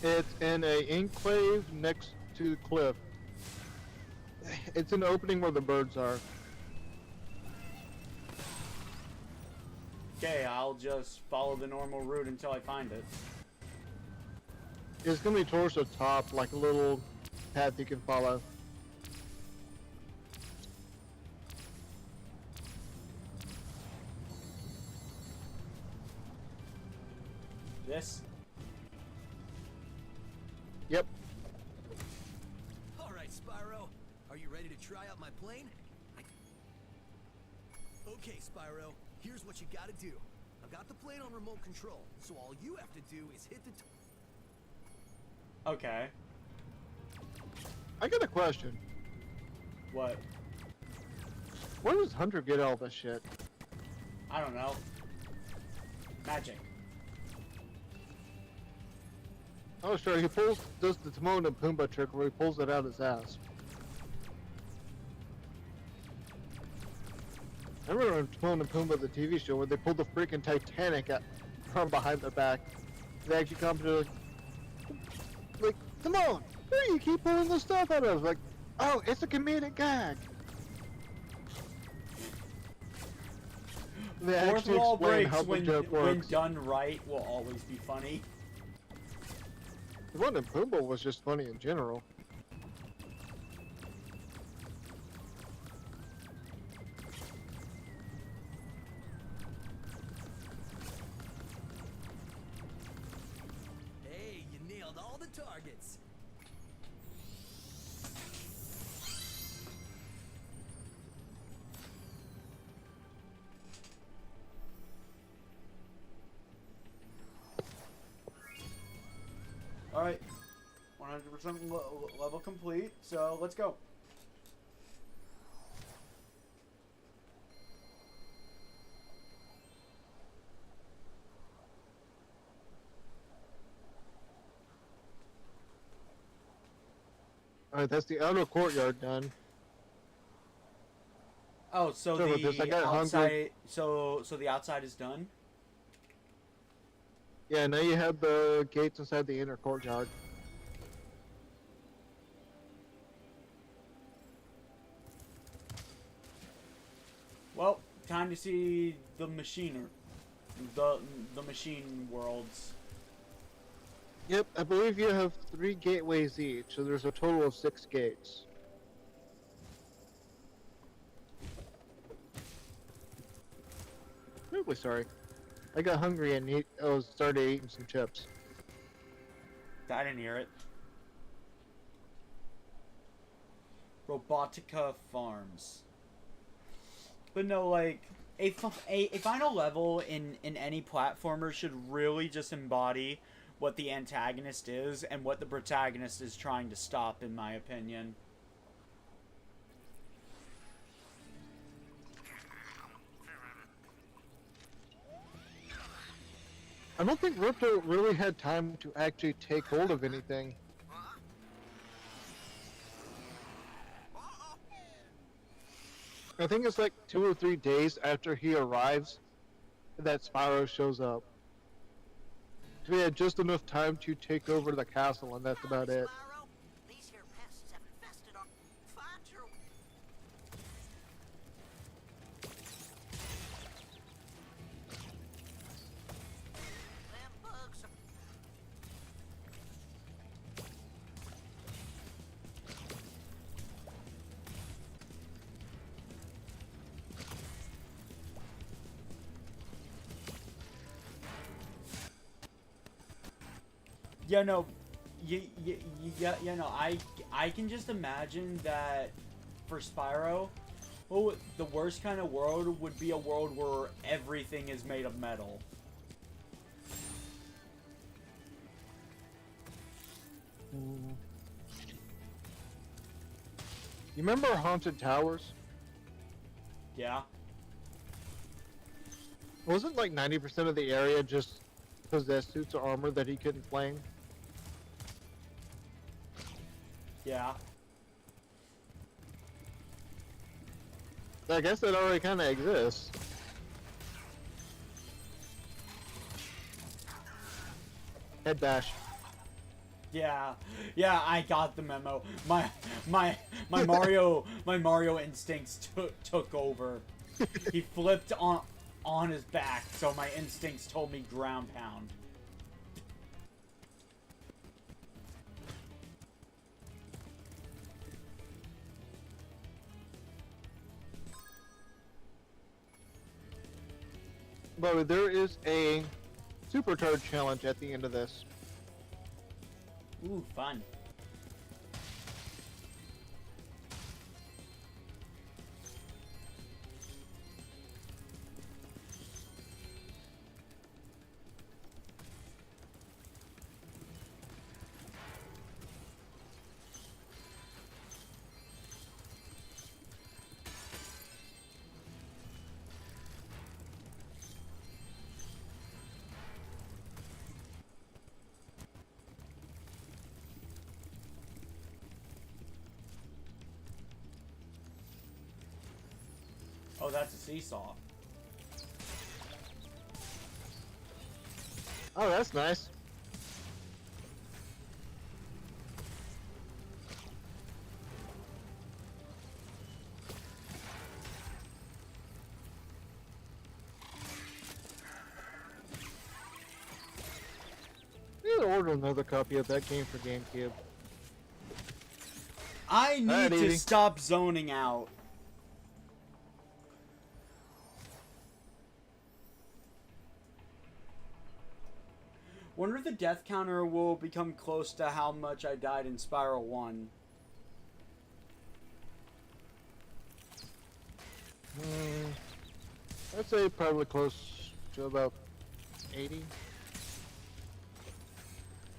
It's in a enclave next to the cliff. It's an opening where the birds are. Okay, I'll just follow the normal route until I find it. It's gonna be towards the top, like a little path you can follow. This? Yep. All right, Spyro. Are you ready to try out my plane? Okay, Spyro. Here's what you gotta do. I've got the plane on remote control, so all you have to do is hit the... Okay. I got a question. What? Where does Hunter get all this shit? I don't know. Magic. Oh, sure, he does the Timon and Pumbaa trick where he pulls it out his ass. I remember in Timon and Pumbaa, the TV show, where they pulled the freaking Titanic out from behind their back. They actually come to like, Timon, where do you keep pulling this stuff out of? Like, oh, it's a comedic gag. They Fourth actually wall explain breaks how the when joke works. done right will always be funny. The one in Pumbaa was just funny in general. Hey, you nailed all the targets. Alright. 100% level complete, so let's go. Alright, that's the outer courtyard done. Oh, so Sorry about this, I the got outside, hungry. so the outside is done? Yeah, now you have the gates inside the inner courtyard. Well, time to see the machiner. The machine worlds. Yep, I believe you have 3 gateways each, so there's a total of 6 gates. Really sorry. I got hungry and started eating some chips. I didn't hear it. Robotica Farms. But no, like, a final level in any platformer should really just embody what the antagonist is and what the protagonist is trying to stop, in my opinion. I don't think Ripto really had time to actually take hold of anything. I think it's like 2 or 3 days after he arrives that Spyro shows up. So he had just enough time to take over the castle, and that's about it. Spyro, these here pests have infested our... Find your... Them bugs are... Yeah, no, I can just imagine that for Spyro, Oh, the worst kind of world would be a world where everything is made of metal. You remember Haunted Towers? Yeah. Wasn't like 90% of the area just possessed suits of armor that he couldn't flame? Yeah. I guess that already kind of exists. Head bash. Yeah. Yeah, I got the memo. My Mario instincts took over. He flipped on his back, so my instincts told me ground pound. But there is a supercharge challenge at the end of this. Ooh, fun. Oh, that's a seesaw. Oh, that's nice. We need to order another copy of that game for GameCube. I need Alright, to Evie. stop zoning out. Wonder if the death counter will become close to how much I died in Spyro 1. I'd say probably close to about 80.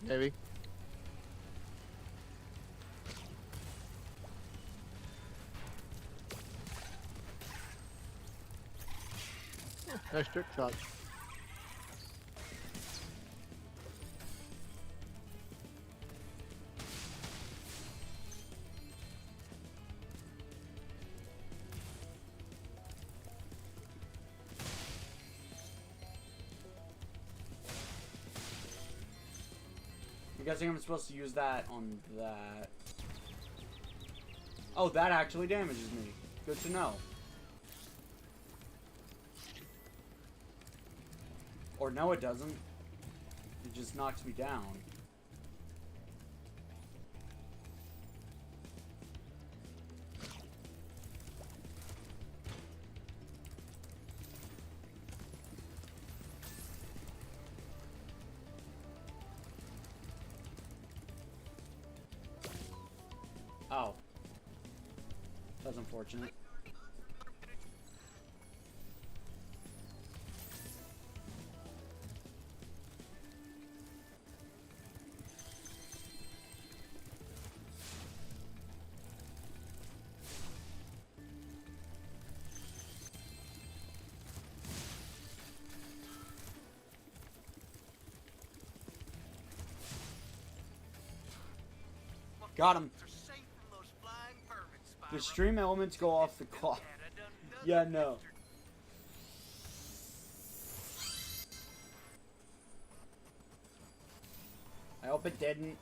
Maybe. Nice trick shot. I'm guessing I'm supposed to use that on that. Oh, that actually damages me. Good to know. Or no, it doesn't. It just knocks me down. Oh. That's unfortunate. Got him. The stream elements go off the clock. Yeah, no. I hope it didn't.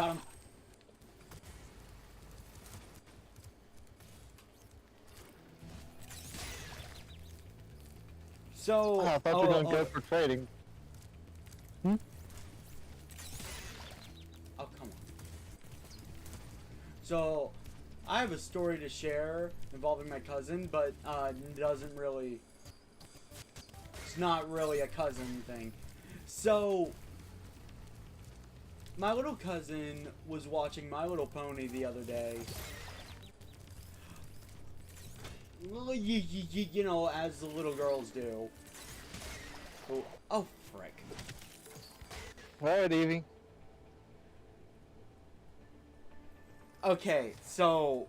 Got him. So, Oh, I thought you were going to go for trading. Hmm? Oh, come on. So, I have a story to share involving my cousin, but doesn't really... It's not really a cousin thing. So, my little cousin was watching My Little Pony the other day. Well, you know, as the little girls do. Oh, frick. Alright, Evie. Okay, so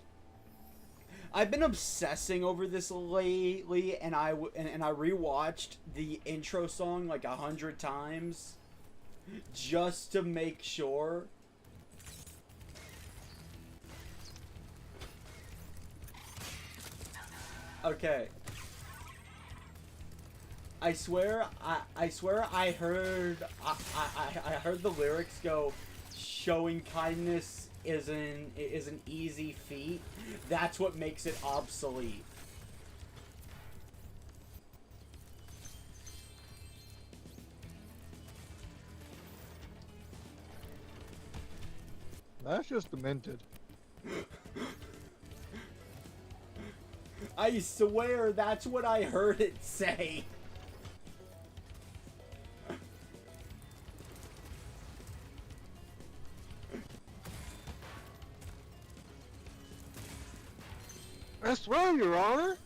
I've been obsessing over this lately, and I rewatched the intro song like 100 times just to make sure. Okay. I swear I heard the lyrics go, showing kindness is an easy feat. That's what makes it obsolete. That's just demented. I swear that's what I heard it say. I swear, Your Honor.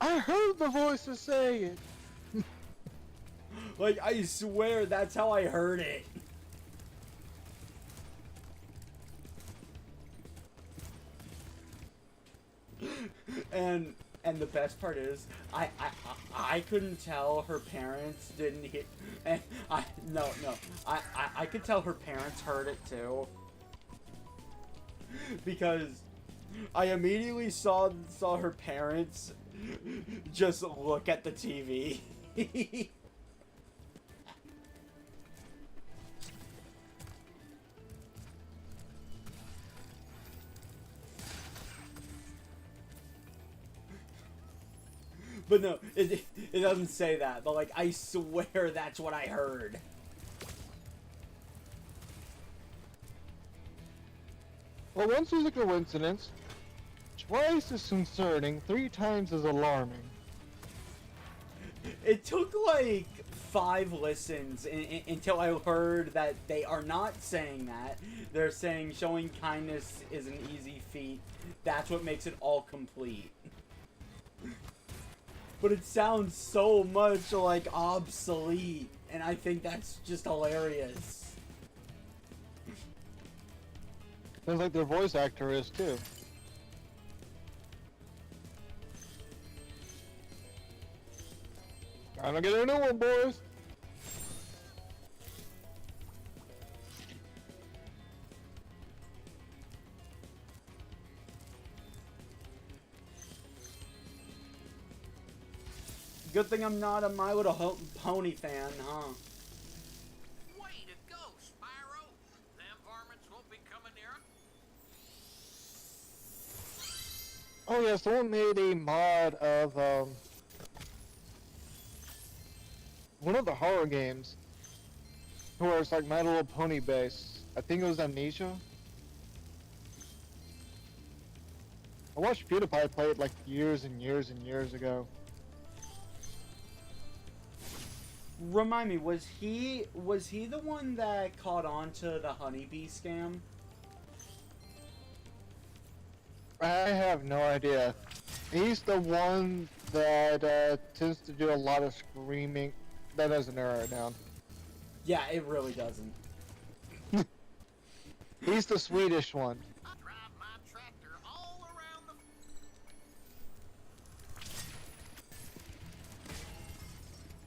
I heard the voices say it. Like, I swear that's how I heard it. And the best part is, I couldn't tell her parents didn't hear, and I could tell her parents heard it too, because I immediately saw her parents just look at the TV. But no, it doesn't say that. But like, I swear that's what I heard. Well, once is a coincidence. Twice is concerning. 3 times is alarming. It took like 5 listens until I heard that they are not saying that. They're saying showing kindness is an easy feat. That's what makes it all complete. But it sounds so much like obsolete, and I think that's just hilarious. Sounds like their voice actor is too. Time to get a new one, boys. Good thing I'm not a My Little Pony fan, huh? Way to go, Spyro! Them varmints won't be coming near 'em. Oh yeah, someone made a mod of one of the horror games where it's like My Little Pony based. I think it was Amnesia. I watched PewDiePie play it like years and years and years ago. Remind me, was he the one that caught on to the honeybee scam? I have no idea. He's the one that tends to do a lot of screaming. That doesn't narrow it down. Yeah, it really doesn't. He's the Swedish one. I drive my tractor all around the...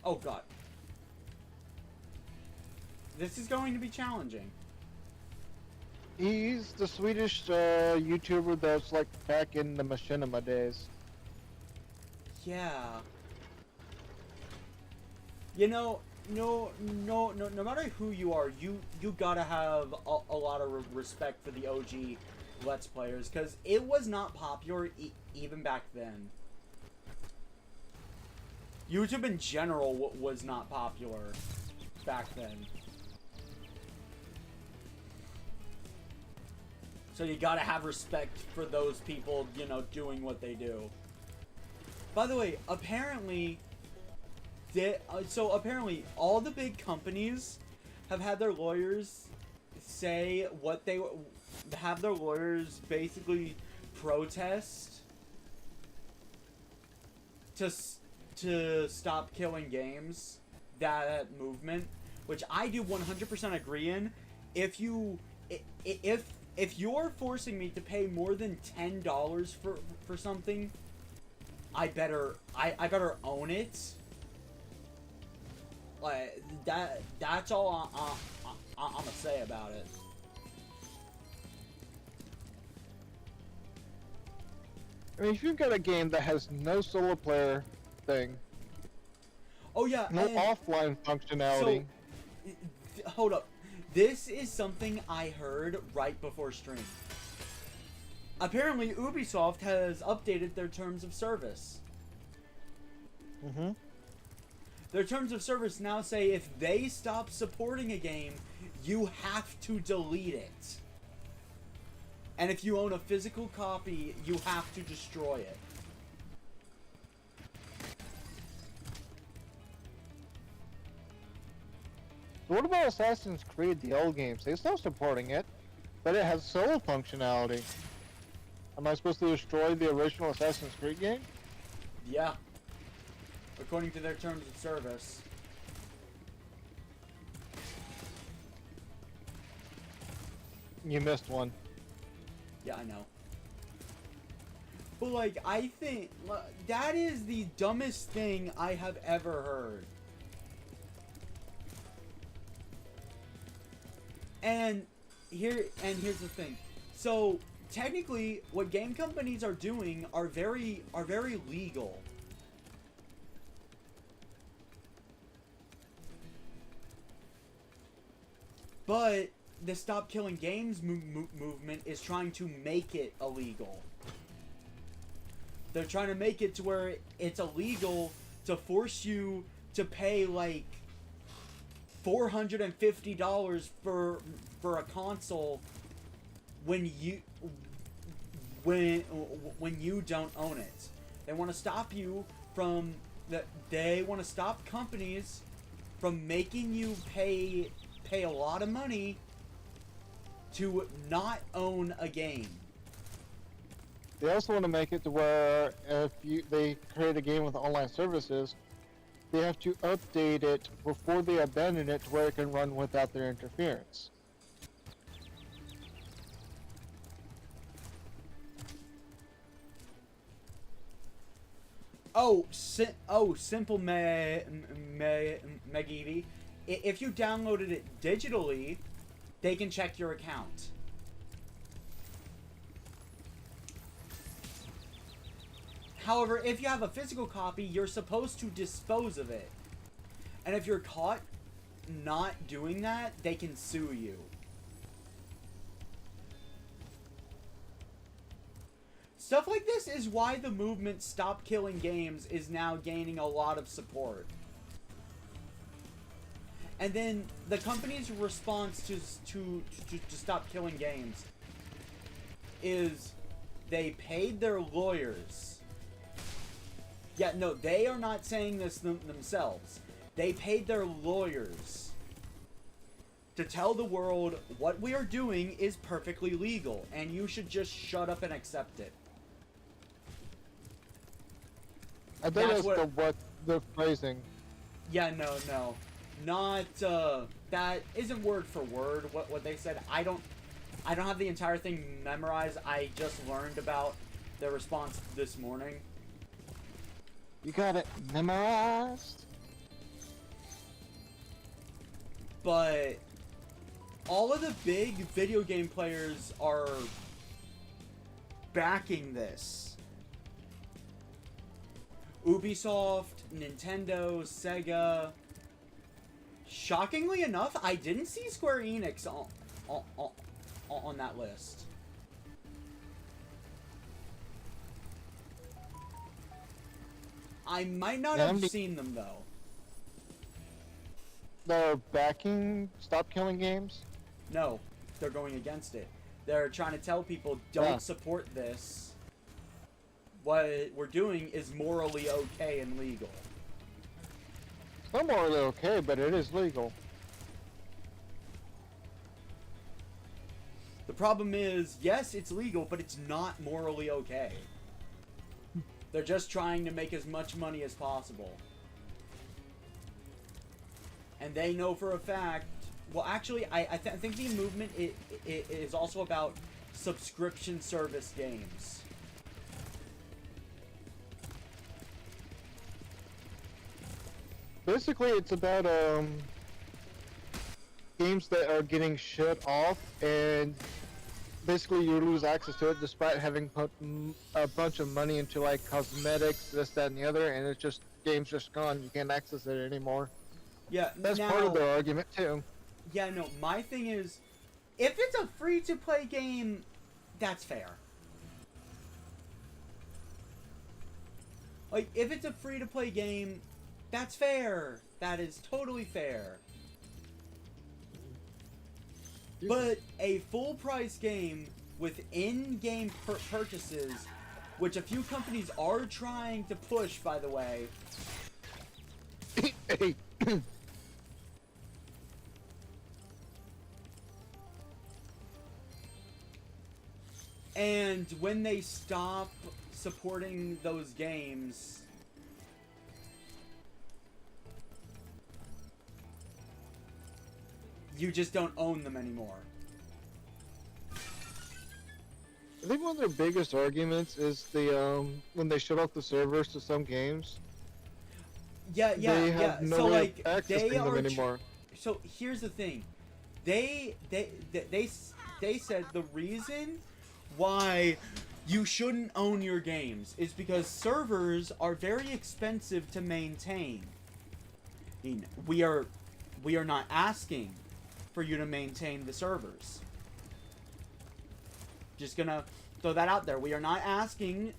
Oh god. This is going to be challenging. He's the Swedish YouTuber that's like back in the machinima days. Yeah. You know, no matter who you are, you gotta have a lot of respect for the OG Let's Players, because it was not popular even back then. YouTube in general was not popular back then. So you gotta have respect for those people, you know, doing what they do. By the way, apparently, apparently all the big companies have had their lawyers say what they have their lawyers basically protest to stop killing games, that movement, which I do 100% agree in. If you're forcing me to pay more than $10 for something, I better own it. Like that's all I'm gonna say about it. I mean, if you've got a game that has no solo player thing, Oh yeah, no offline functionality. So, hold up. This is something I heard right before stream. Apparently, Ubisoft has updated their terms of service. Mm-hmm. Their terms of service now say if they stop supporting a game, you have to delete it. And if you own a physical copy, you have to destroy it. So what about Assassin's Creed, the old games? They still supporting it, but it has solo functionality. Am I supposed to destroy the original Assassin's Creed game? Yeah. According to their terms of service. You missed one. Yeah, I know. But, like, I think that is the dumbest thing I have ever heard. And here's the thing. So, technically, what game companies are doing are very legal. But the Stop Killing Games movement is trying to make it illegal. They're trying to make it to where it's illegal to force you to pay like $450 for a console when you don't own it. They want to stop you from that. They want to stop companies from making you pay a lot of money to not own a game. They also want to make it to where if they create a game with online services, they have to update it before they abandon it to where it can run without their interference. Simple Megivy. If you downloaded it digitally, they can check your account. However, if you have a physical copy, you're supposed to dispose of it. And if you're caught not doing that, they can sue you. Stuff like this is why the movement Stop Killing Games is now gaining a lot of support. And then the company's response to Stop Killing Games is they paid their lawyers. Yeah, no, they are not saying this themselves. They paid their lawyers to tell the world what we are doing is perfectly legal, and you should just shut up and accept it. I think that's what the phrasing. Yeah, no. Not, that isn't word for word what they said. I don't have the entire thing memorized. I just learned about their response this morning. You got it memorized? But all of the big video game players are backing this. Ubisoft, Nintendo, Sega, shockingly enough, I didn't see Square Enix on that list. I might not have seen them, though. They're backing Stop Killing Games? No, they're going against it. They're trying to tell people, don't support this. What we're doing is morally okay and legal. It's not morally okay, but it is legal. The problem is, yes, it's legal, but it's not morally okay. They're just trying to make as much money as possible. And they know for a fact... Well, actually, I think the movement is also about subscription service games. Basically, it's about games that are getting shut off, and basically you lose access to it despite having put a bunch of money into like cosmetics, this, that, and the other, and it's just game's just gone. You can't access it anymore. Yeah, that's part of their argument too. Yeah, no, my thing is, if it's a free-to-play game, that's fair. Like, if it's a free-to-play game, that's fair. That is totally fair. But a full-price game with in-game purchases, which a few companies are trying to push, by the way... And when they stop supporting those games, you just don't own them anymore. I think one of their biggest arguments is the when they shut off the servers to some games. Yeah. No so like accessing them anymore. So here's the thing, they said the reason why you shouldn't own your games is because servers are very expensive to maintain. I mean, we are not asking for you to maintain the servers. Just gonna throw that out there. We are not asking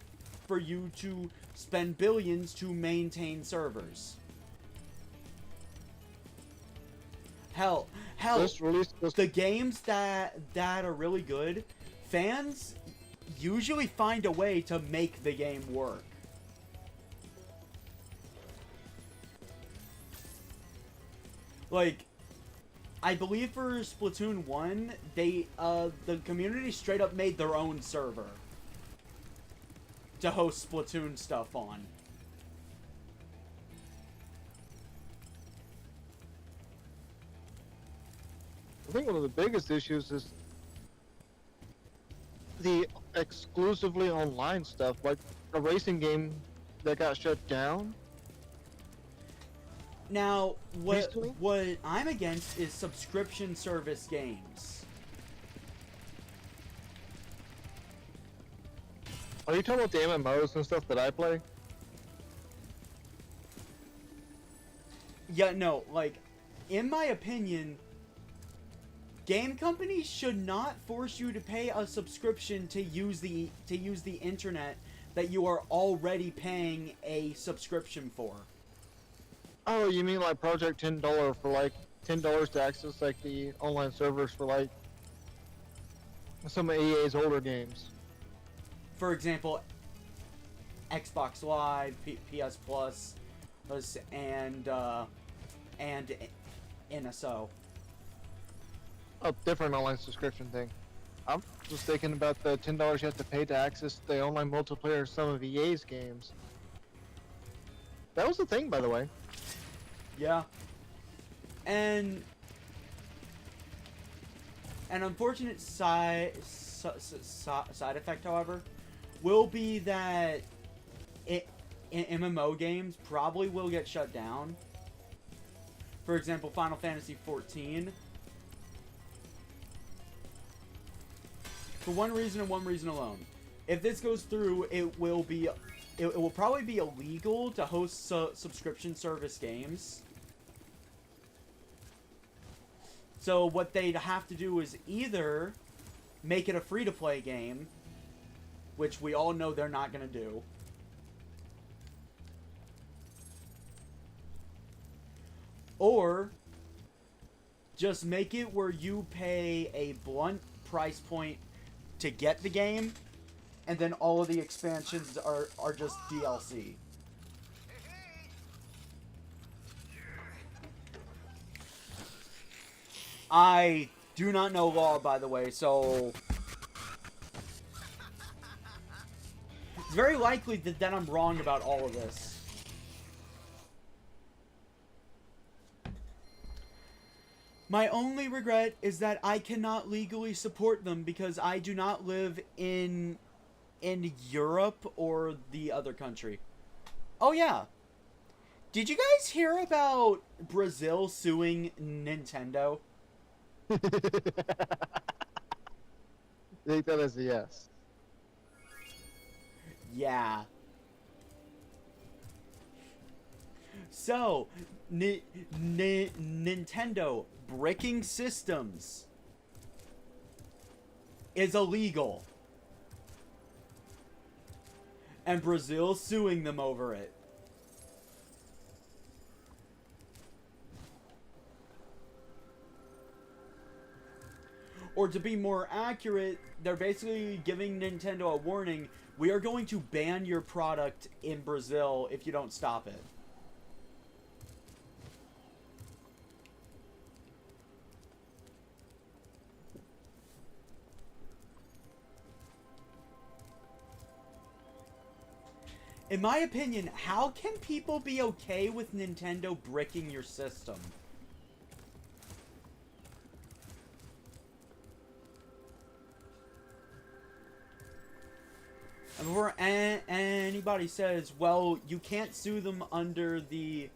for you to spend billions to maintain servers. Hell, the games that are really good, fans usually find a way to make the game work. Like, I believe for Splatoon 1, the community straight up made their own server to host Splatoon stuff on. I think one of the biggest issues is the exclusively online stuff, like a racing game that got shut down. Now, what I'm against is subscription service games. Are you talking about the MMOs and stuff that I play? Yeah, no, like, in my opinion, game companies should not force you to pay a subscription to use the internet that you are already paying a subscription for. Oh, you mean like Project $10 for like $10 to access like the online servers for like some of EA's older games. For example, Xbox Live, PS Plus, and NSO. A different online subscription thing. I'm just thinking about the $10 you have to pay to access the online multiplayer of some of EA's games. That was the thing, by the way. Yeah. And an unfortunate side effect, however, will be that MMO games probably will get shut down. For example, Final Fantasy XIV. For one reason and one reason alone. If this goes through, it will probably be illegal to host subscription service games. So what they'd have to do is either make it a free-to-play game, which we all know they're not going to do, or just make it where you pay a blunt price point to get the game, and then all of the expansions are just DLC. I do not know law, by the way, so it's very likely that I'm wrong about all of this. My only regret is that I cannot legally support them because I do not live in Europe or the other country. Oh yeah. Did you guys hear about Brazil suing Nintendo? Take that as a yes. Yeah. So, Nintendo bricking systems is illegal. And Brazil's suing them over it. Or to be more accurate, they're basically giving Nintendo a warning. We are going to ban your product in Brazil if you don't stop it. In my opinion, how can people be okay with Nintendo bricking your system? And before anybody says, well, you can't sue them under the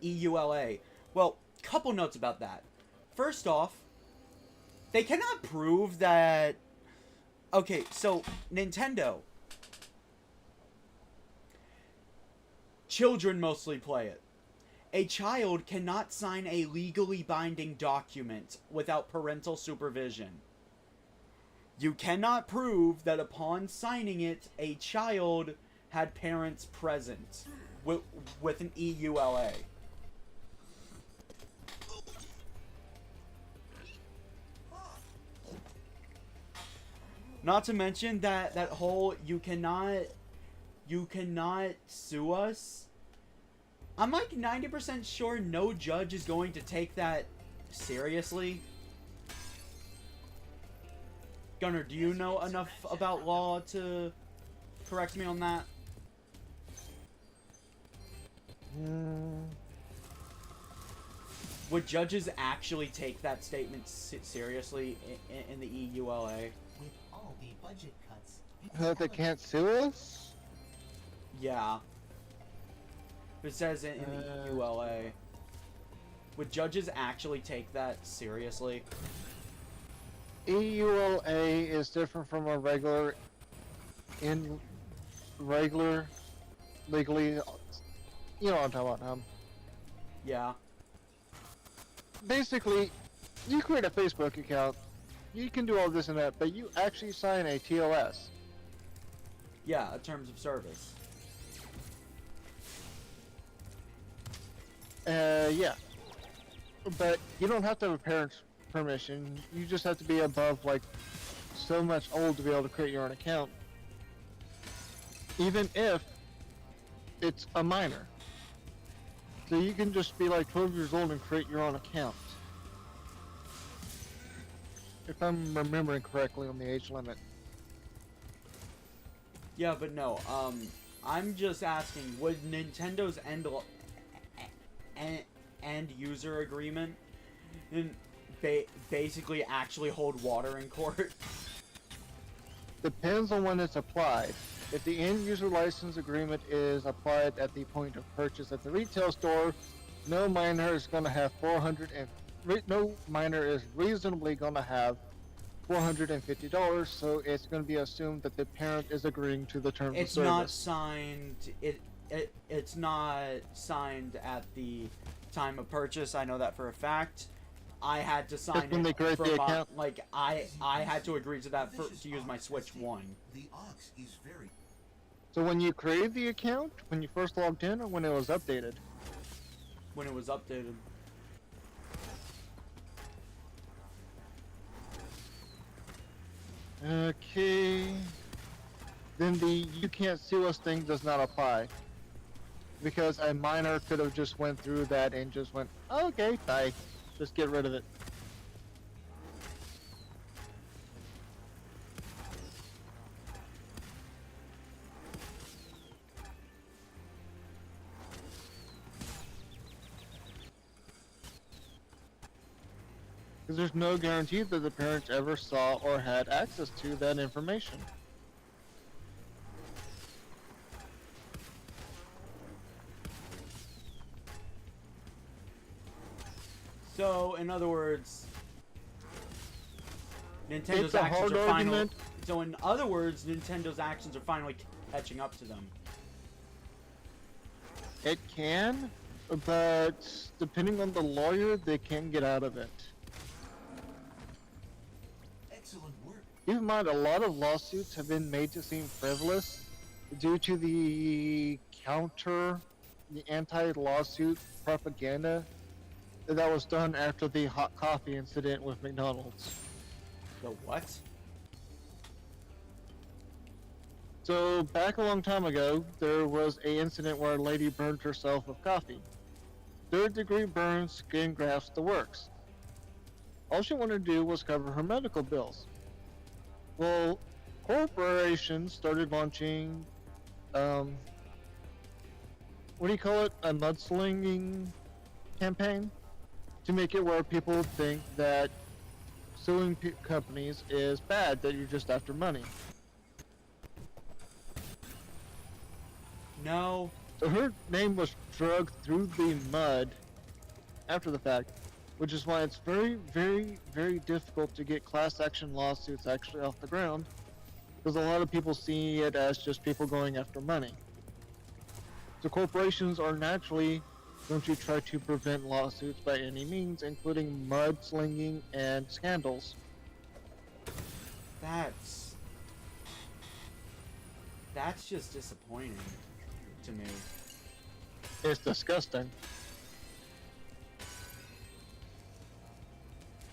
EULA. Well, couple notes about that. First off, they cannot prove that... Okay, so, Nintendo. Children mostly play it. A child cannot sign a legally binding document without parental supervision. You cannot prove that upon signing it, a child had parents present with an EULA. Not to mention that whole you cannot sue us. I'm like 90% sure no judge is going to take that seriously. Gunnar, do you know enough about law to correct me on that? Would judges actually take that statement seriously in the EULA? With all the budget cuts. That they can't sue us? Yeah. It says in the EULA. Would judges actually take that seriously? EULA is different from a regular, legally, you know what I'm talking about, Yeah. Basically, you create a Facebook account, you can do all this and that, but you actually sign a TOS. Yeah, a terms of service. Yeah. But you don't have to have a parent's permission, you just have to be above, like, so much old to be able to create your own account. Even if it's a minor. So you can just be like 12 years old and create your own account. If I'm remembering correctly on the age limit. Yeah, but no, I'm just asking, would Nintendo's end user agreement basically actually hold water in court? Depends on when it's applied. If the end user license agreement is applied at the point of purchase at the retail store, no minor is going to have no minor is reasonably going to have $450, so it's going to be assumed that the parent is agreeing to the terms of service. It's not signed. It's not signed at the time of purchase. I know that for a fact. I had to sign when it they create for the my, account. like I had to agree to that to use my Switch 1. The ox is very So when you created the account, when you first logged in, or when it was updated? When it was updated. Okay. Then the "you can't sue us" thing does not apply. Because a miner could have just went through that and just went, oh, okay, bye. Just get rid of it. Because there's no guarantee that the parents ever saw or had access to that information. So, in other words, Nintendo's It's a actions hard are final. argument. So, in other words, Nintendo's actions are finally catching up to them. It can, but depending on the lawyer, they can get out of it. excellent work. Keep in mind, a lot of lawsuits have been made to seem frivolous due to the anti-lawsuit propaganda that was done after the hot coffee incident with McDonald's. The what? So back a long time ago, there was an incident where a lady burned herself with coffee. Third-degree burns, skin grafts, the works. All she wanted to do was cover her medical bills. Well, corporations started launching, what do you call it? A mudslinging campaign to make it where people think that suing companies is bad, that you're just after money. No. So her name was dragged through the mud after the fact, which is why it's very, very, very difficult to get class action lawsuits actually off the ground, because a lot of people see it as just people going after money. So corporations are naturally going to try to prevent lawsuits by any means, including mudslinging and scandals. That's just disappointing to me. It's disgusting.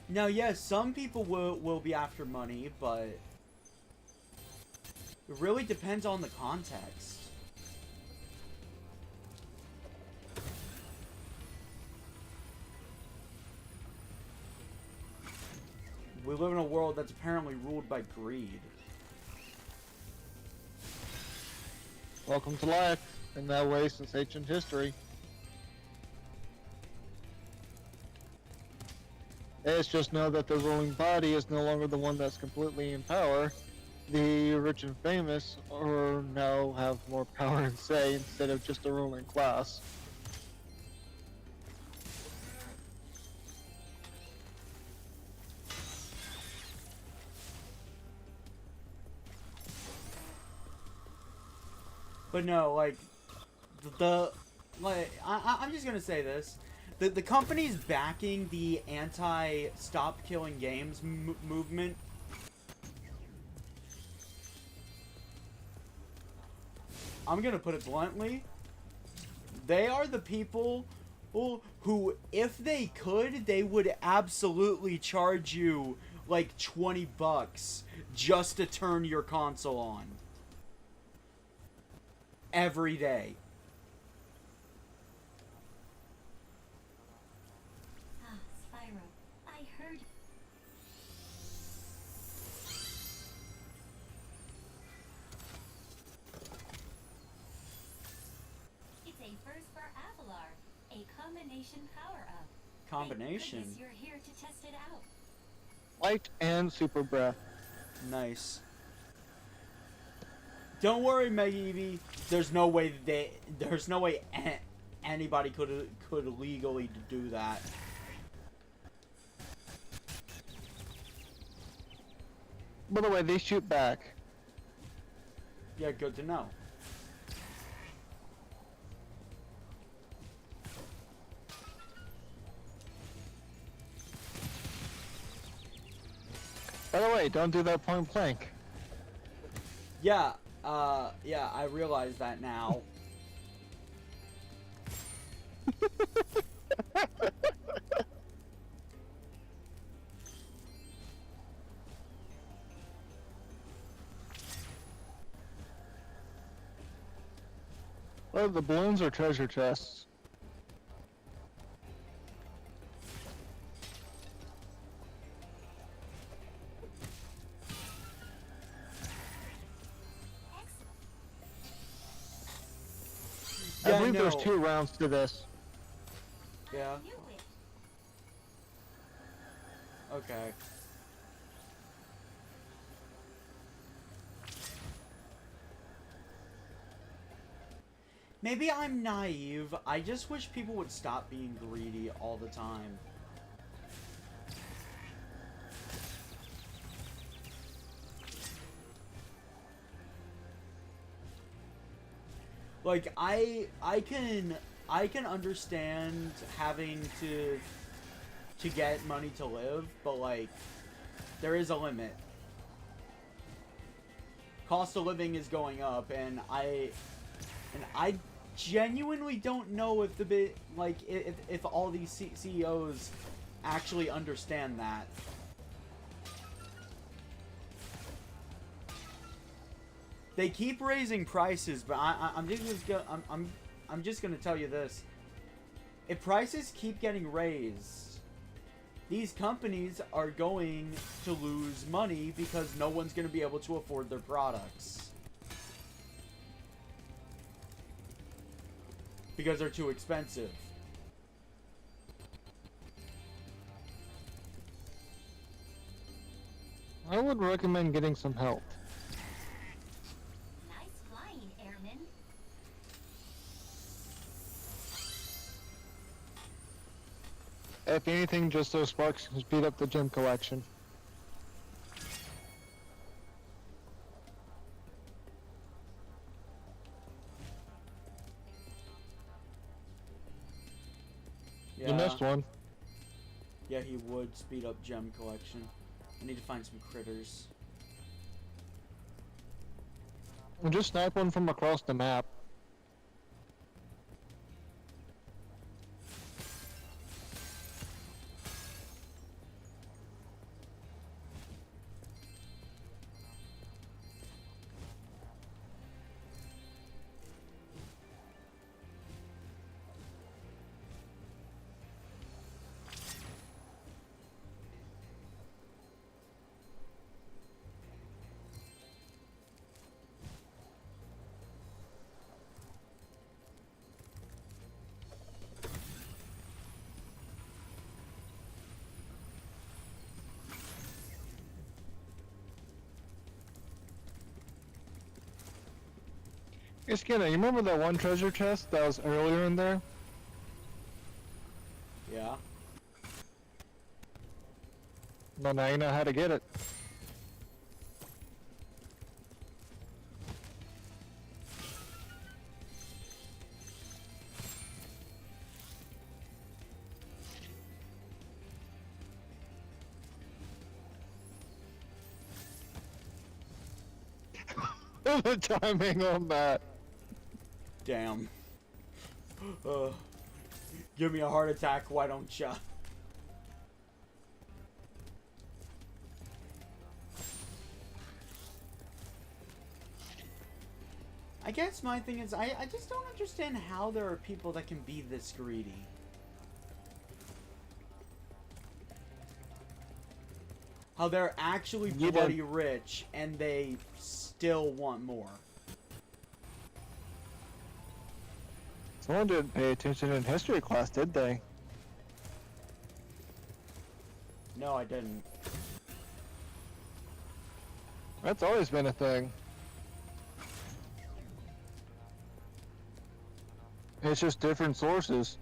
Now, yes, some people will be after money, but it really depends on the context. We live in a world that's apparently ruled by greed. Welcome to life, in that way since ancient history. It's just know that the ruling body is no longer the one that's completely in power. The rich and famous are now have more power and say instead of just a ruling class. But no, like, I'm just gonna say this. The companies backing the anti-stop killing games movement, I'm gonna put it bluntly, they are the people who, if they could, they would absolutely charge you like $20 just to turn your console on. Every day. Ah, Spyro, I heard. It's a first for Avalar, a combination power-up. Combination? Thank goodness you're here to test it out. Light and super breath. Nice. Don't worry, Megivy. There's no way anybody could legally do that. By the way, they shoot back. Yeah, good to know. By the way, don't do that point blank. Yeah, yeah, I realize that now. Well, the balloons are treasure chests. I Yeah, believe there's no. 2 rounds to this. Yeah. Knew it. Okay. Maybe I'm naive. I just wish people would stop being greedy all the time. Like I can understand having to get money to live, but like there is a limit. Cost of living is going up, and I genuinely don't know if if all these CEOs actually understand that. They keep raising prices, but I'm just gonna tell you this: if prices keep getting raised, these companies are going to lose money because no one's gonna be able to afford their products because they're too expensive. I would recommend getting some help. Nice flying, Airman. If anything, just so Sparks can speed up the gem collection. Yeah. You missed one. Yeah, he would speed up gem collection. I need to find some critters. Well, just snipe one from across the map. Hey Skinner, you remember that one treasure chest that was earlier in there? Yeah. Well, now you know how to get it. The timing on that. Damn. Give me a heart attack, why don't ya? I guess my thing is, I just don't understand how there are people that can be this greedy. How they're actually You bloody don't- rich and they still want more. Someone didn't pay attention in history class, did they? No, I didn't. That's always been a thing. It's just different sources.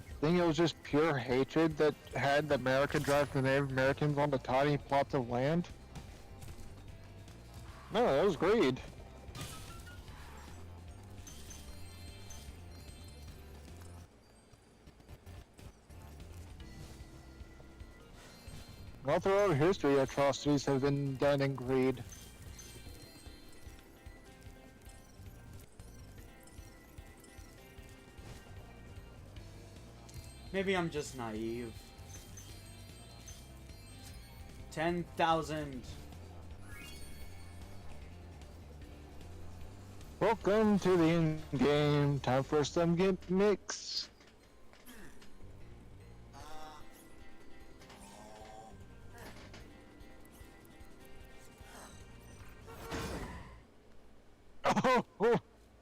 I think it was just pure hatred that had America drive the Native Americans onto tiny plots of land. No, that was great. All throughout history, atrocities have been done in greed. Maybe I'm just naive. 10,000. Welcome to the end game. Time for some gimmicks.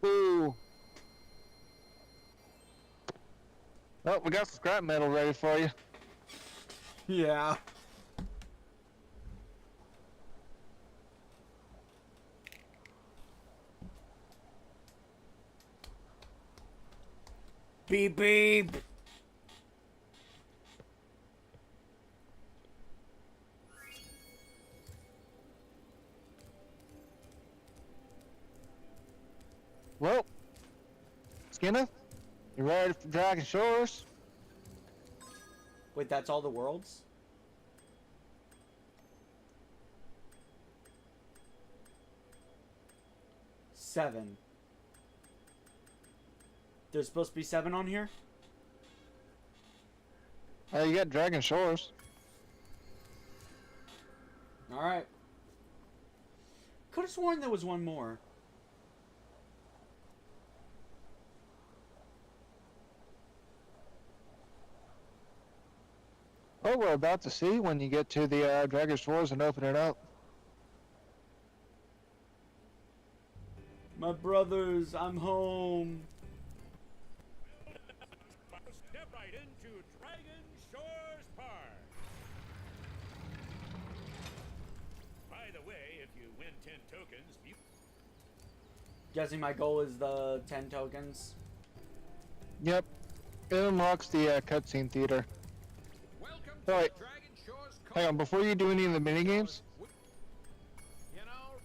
Oh. Well, we got some scrap metal ready for you. Yeah. Beep beep. Well, Skinner, you ready for Dragon Shores? Wait, that's all the worlds? Seven. There's supposed to be 7 on here? You got Dragon Shores. Alright. Could have sworn there was one more. Oh, we're about to see when you get to the Dragon Shores and open it up. My brothers, I'm home. Step right into Dragon Shores Park. By the way, if you win 10 tokens, you... Guessing my goal is the 10 tokens. Yep. It unlocks the cutscene theater. Welcome All right. to Dragon Shores. Hang on, before you do any of the minigames, You know,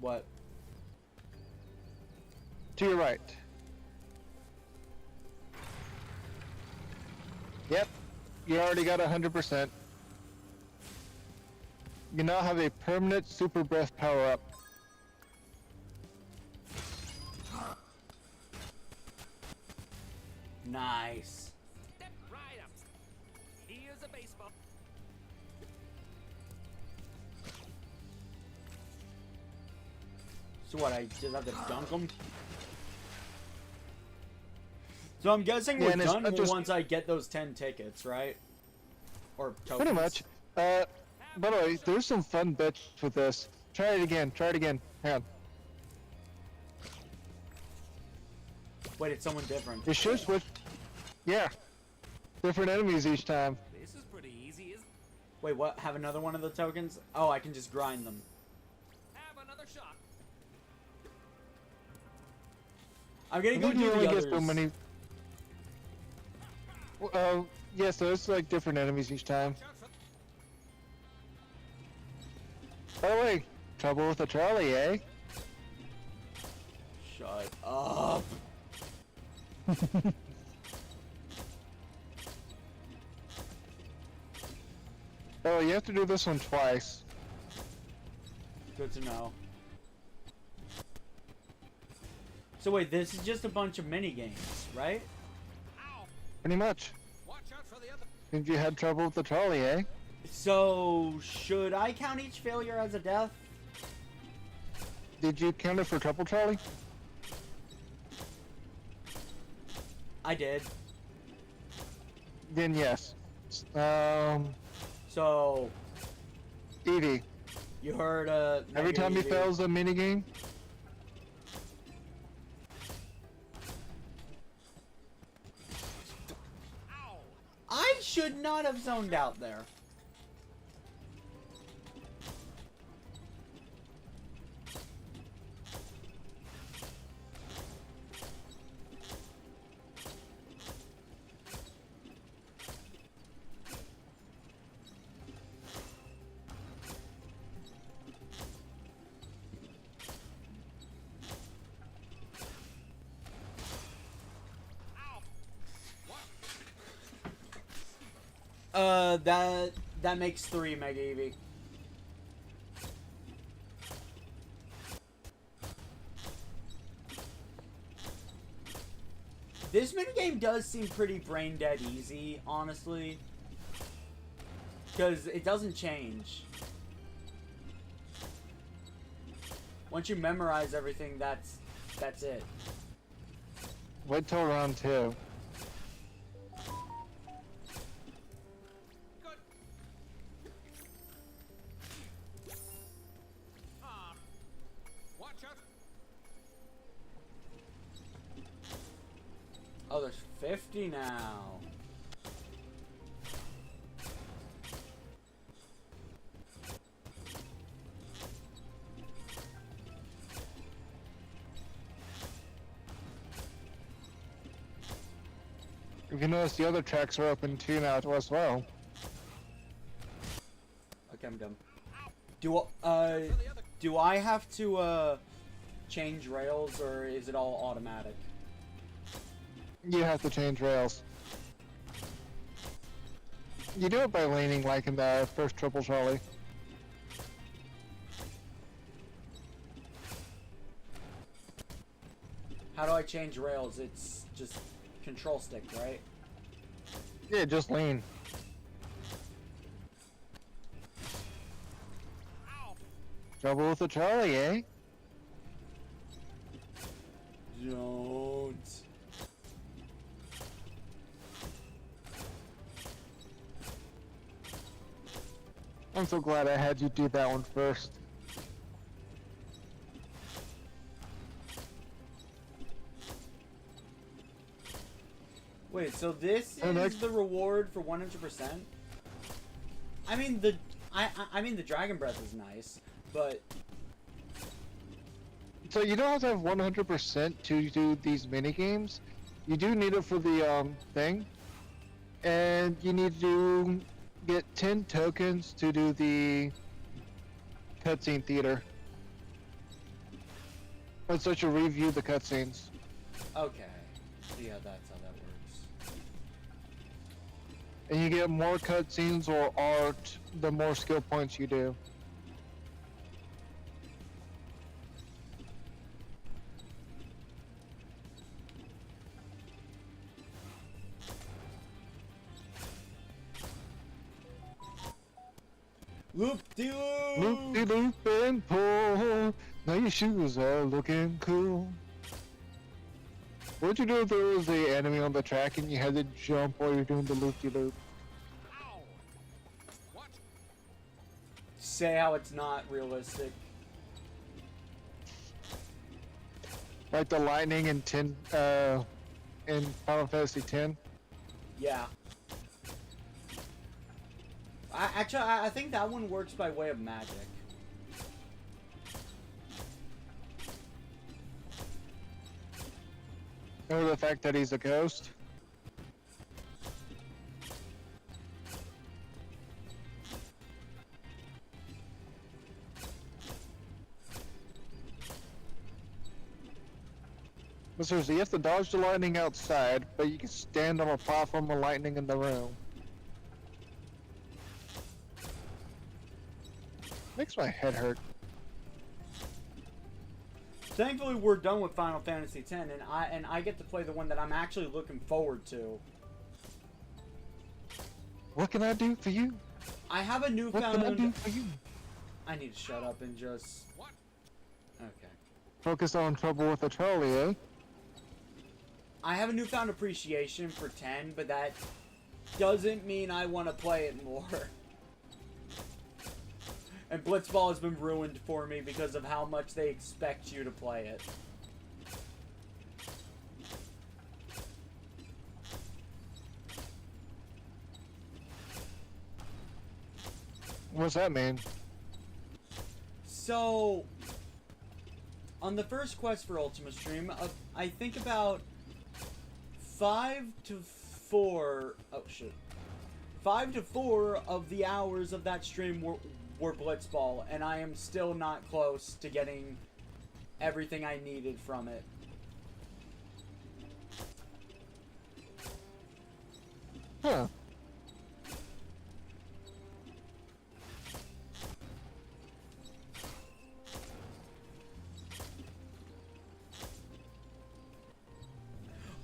What? to your right. Yep. You already got 100%. You now have a permanent super breath power up. Nice. Step right up. Here's a baseball. So what, I just have to dunk them? So I'm guessing Yeah, we're and it's done not just- once I get those 10 tickets, right? Or tokens. Pretty much. By the way, there's some fun bits with this. Try it again. Try it again. Hang on. Wait, it's someone different. It should switch. Yeah. Different enemies each time. This is pretty easy, isn't it? Wait, what? Have another one of the tokens? Oh, I can just grind them. Have another shot. I'm gonna I go think do you the only others. get so many. Yeah, so it's like different enemies each time. By the way, trouble with the trolley, eh? Shut up. Oh, you have to do this one twice. Good to know. So wait, this is just a bunch of mini games, right? Pretty much. watch out for the other... Think you had trouble with the trolley, eh? So should I count each failure as a death? Did you count it for trouble trolley? I did. Then yes. So Evie. you heard Every time he Evie. fails a minigame, I should not have zoned out there. That makes 3 Mega Eevee. This minigame does seem pretty brain dead easy, honestly. Because it doesn't change. Once you memorize everything, that's it. Wait till round 2. Good. Watch out. Oh, there's 50 now. If you notice, the other tracks are open too now as well. Okay, I'm done. Do I have to change rails, or is it all automatic? You have to change rails. You do it by leaning like in the first Triple Trolley. How do I change rails? It's just control stick, right? Yeah, just lean. Trouble with the trolley, eh? Don't. I'm so glad I had you do that one first. Wait, so this Oh, is next- the reward for 100%? I mean the Dragon Breath is nice, but So you don't have to have 100% to do these mini games. You do need it for the thing, and you need to get 10 tokens to do the cutscene theater. Let's let you review the cutscenes. okay. Yeah, that's how that works. And you get more cutscenes or art the more skill points you do. Loop-de-loop! Loop-de-loop and pull. Now your shoes are looking cool. What'd you do if there was the enemy on the track and you had to jump while you're doing the loop-de-loop? Ow. What? Say how it's not realistic. Like the lightning in in Final Fantasy X? Yeah. I think that one works by way of magic. Or the fact that he's a ghost? But seriously, you have to dodge the lightning outside, but you can stand on a platform of lightning in the room. Makes my head hurt. Thankfully, we're done with Final Fantasy X, and I get to play the one that I'm actually looking forward to. What can I do for you? I have a What can I do newfound. for you? I need to shut up and just. What? Okay. Focus on trouble with the trolley, eh? I have a newfound appreciation for 10, but that doesn't mean I want to play it more. And Blitzball has been ruined for me because of how much they expect you to play it. What's that mean? So, on the first quest for Ultima Stream, I think about 5 to 4. Oh shit. 5 to 4 of the hours of that stream were Blitzball, and I am still not close to getting everything I needed from it. Huh.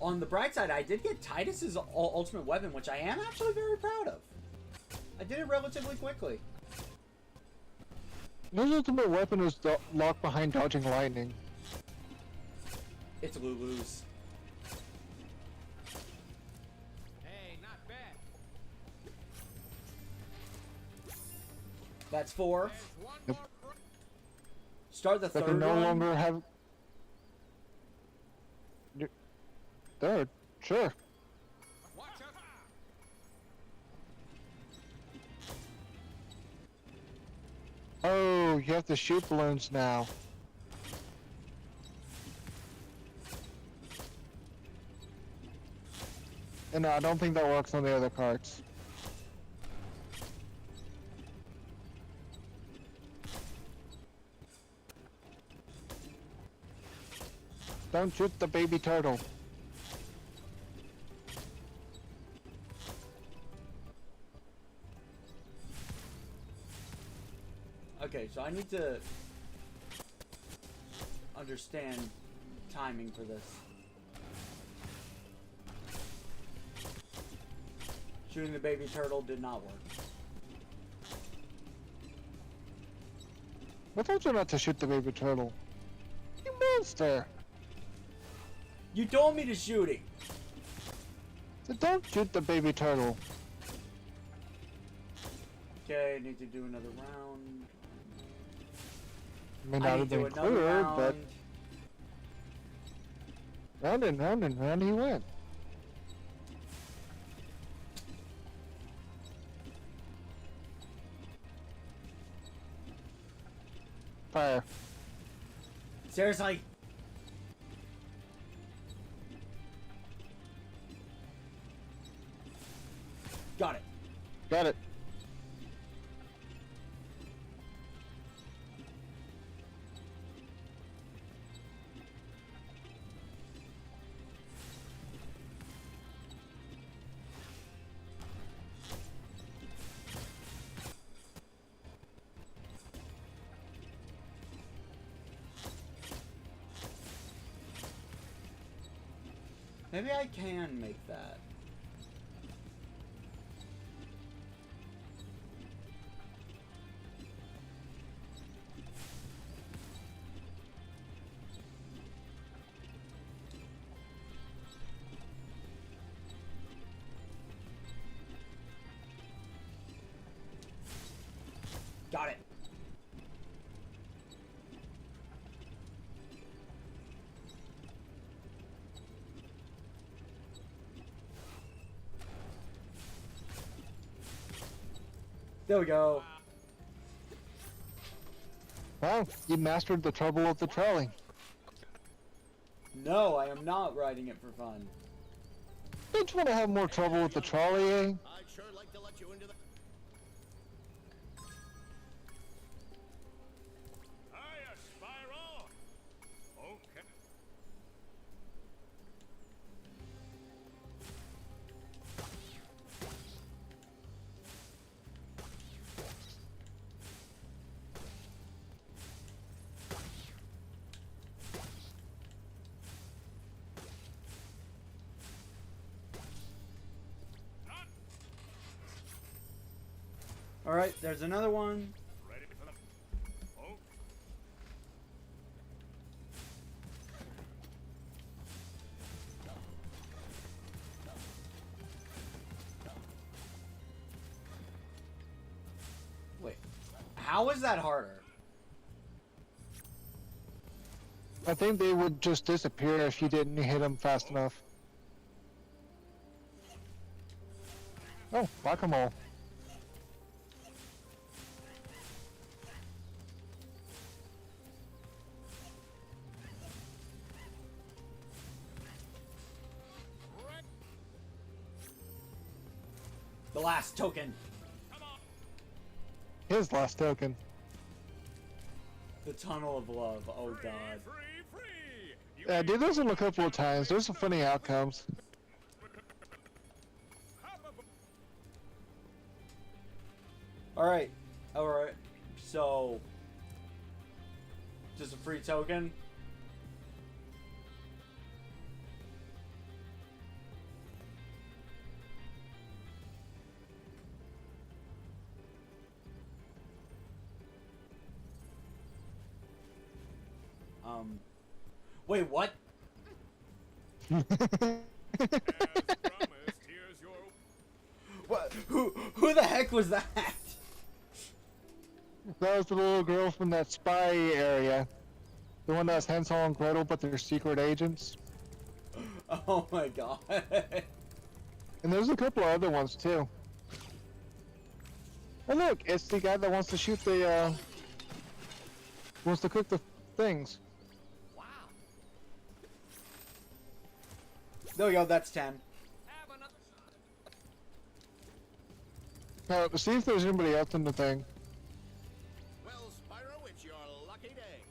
on the bright side, I did get Titus's ultimate weapon, which I am actually very proud of. I did it relatively quickly. His ultimate weapon is locked behind dodging lightning. It's Lulu's. Hey, not bad. That's 4. There's one Yep. more. Start the That third can no one. longer have. Third, sure. Watch out. Oh, you have to shoot balloons now. And no, I don't think that works on the other carts. Don't shoot the baby turtle. Okay, so I need to understand timing for this. Shooting the baby turtle did not work. I told you not to shoot the baby turtle. You monster! You told me to shoot it. So don't shoot the baby turtle. Okay, I need to do another round. May I not need have to do been another clear, round. but round and round and round he went. Fire. Seriously? Got it. Got it. Maybe I can make that. Got it. There we go. Well, you mastered the trouble of the trolley. No, I am not riding it for fun. Don't you want to have more trouble with the trolley, eh? I'd sure like to let you into the. Hiya, Spyro. Okay. Alright, there's another one. Ready for the. Oh. Wait, how is that harder? I think they would just disappear if you didn't hit them fast enough. Oh, whack-a-mole. The last token. His last token. The Tunnel of Love. Oh god. Free, free. You Yeah, do those a couple of times. There's some funny outcomes. Alright. Alright. So. Just a free token? Wait, what? As promised, here's your... What? Who the heck was that? That was the little girl from that spy area. The one that's Hansel and Gretel, but they're secret agents. Oh my god. And there's a couple of other ones too. And look, it's the guy that wants to shoot the, wants to cook the things. Wow. There we go, that's 10. Have another... Now, see if there's anybody else in the thing. Well, Spyro, it's your lucky day.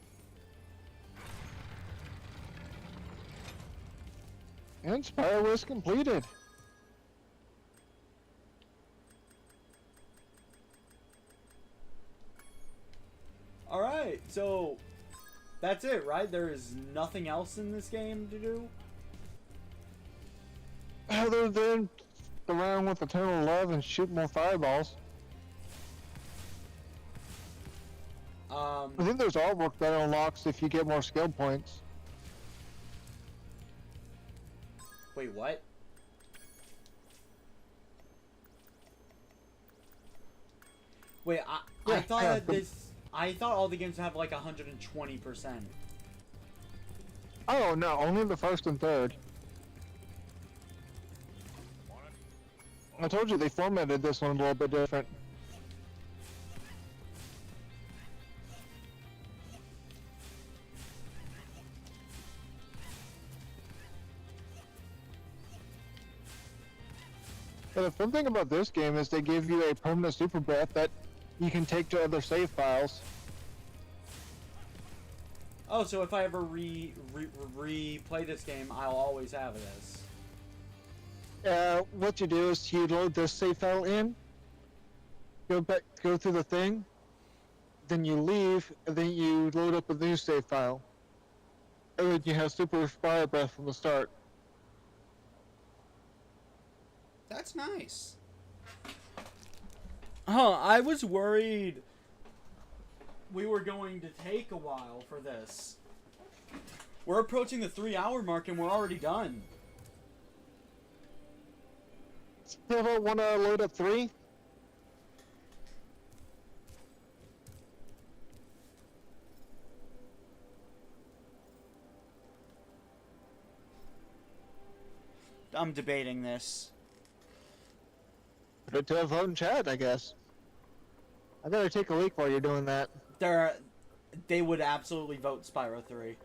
And Spyro is completed. Alright, so that's it, right? There is nothing else in this game to do? Other than around with eternal love and shoot more fireballs. I think there's artwork that unlocks if you get more skill points. Wait, what? Wait, I Yeah, thought yeah, that I thought all the games have like 120%. Oh no, only the first and third. I told you they formatted this one a little bit different. But the fun thing about this game is they give you a permanent super breath that you can take to other save files. Oh, so if I ever replay this game, I'll always have this. What you do is you load this save file in, go through the thing, then you leave, and then you load up a new save file. And then you have super fire breath from the start. That's nice. Huh, I was worried we were going to take a while for this. We're approaching the 3-hour mark and we're already done. Still want to load up 3? I'm debating this. Put it to a vote in chat, I guess. I better take a leak while you're doing that. They would absolutely vote Spyro 3.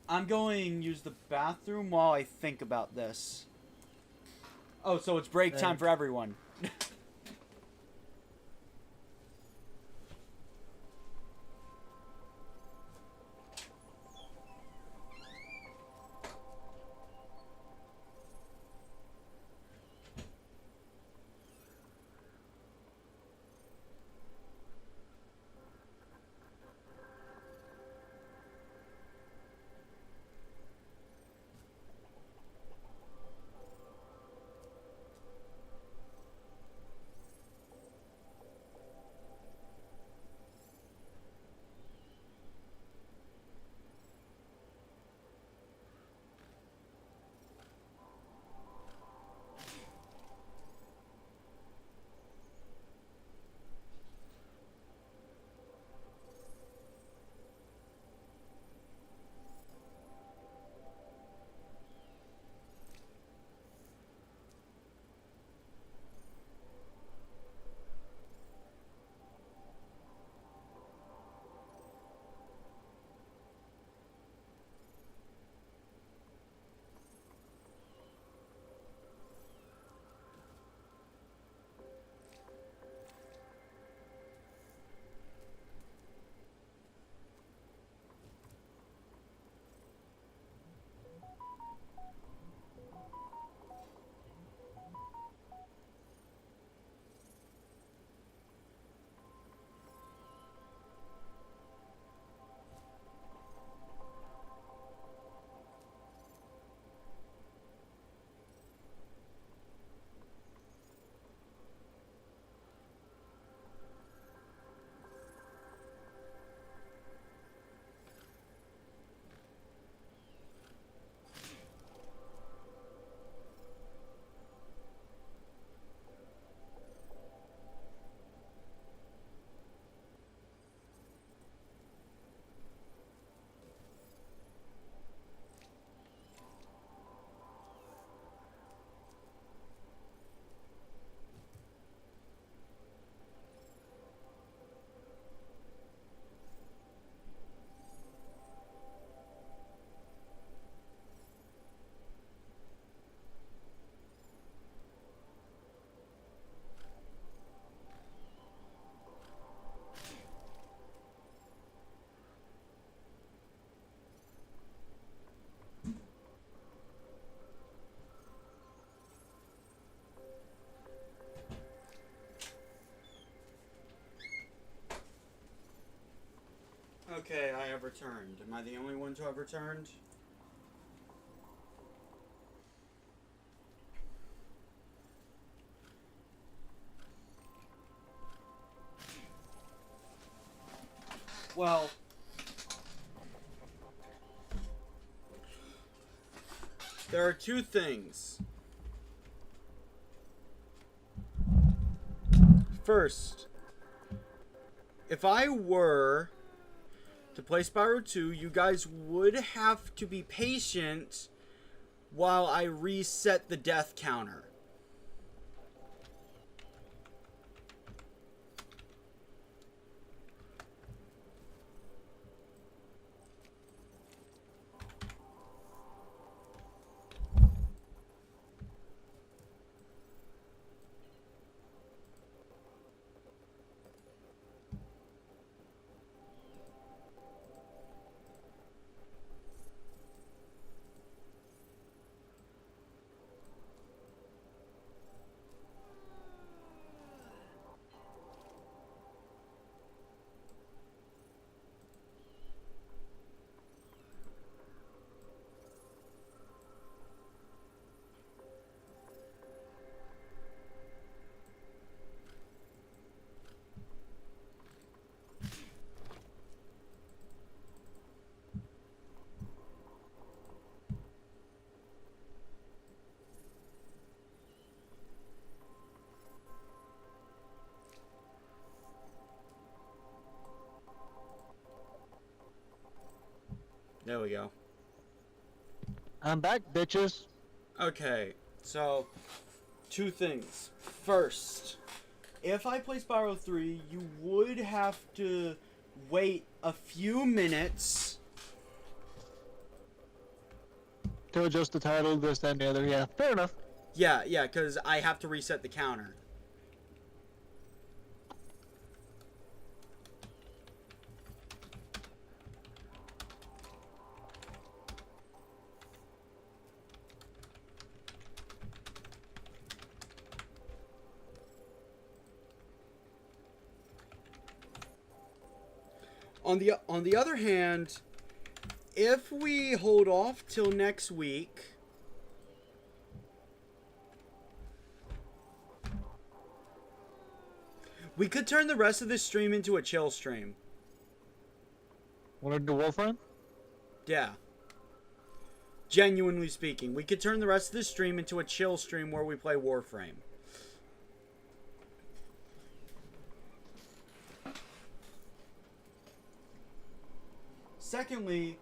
I'm going to use the bathroom while I think about this. Oh, so it's break time for everyone. Okay, I have returned. Am I the only one to have returned? Well, there are two things. First, if I were to play Spyro 2, you guys would have to be patient while I reset the death counter. There we go. I'm back, bitches. Okay, so two things. First, if I play Spyro 3, you would have to wait a few minutes. To adjust the title, this, that, and the other. Yeah, fair enough. Yeah, because I have to reset the counter. On the other hand, if we hold off till next week, we could turn the rest of this stream into a chill stream. Want to do Warframe? Yeah. Genuinely speaking, we could turn the rest of this stream into a chill stream where we play Warframe. Secondly,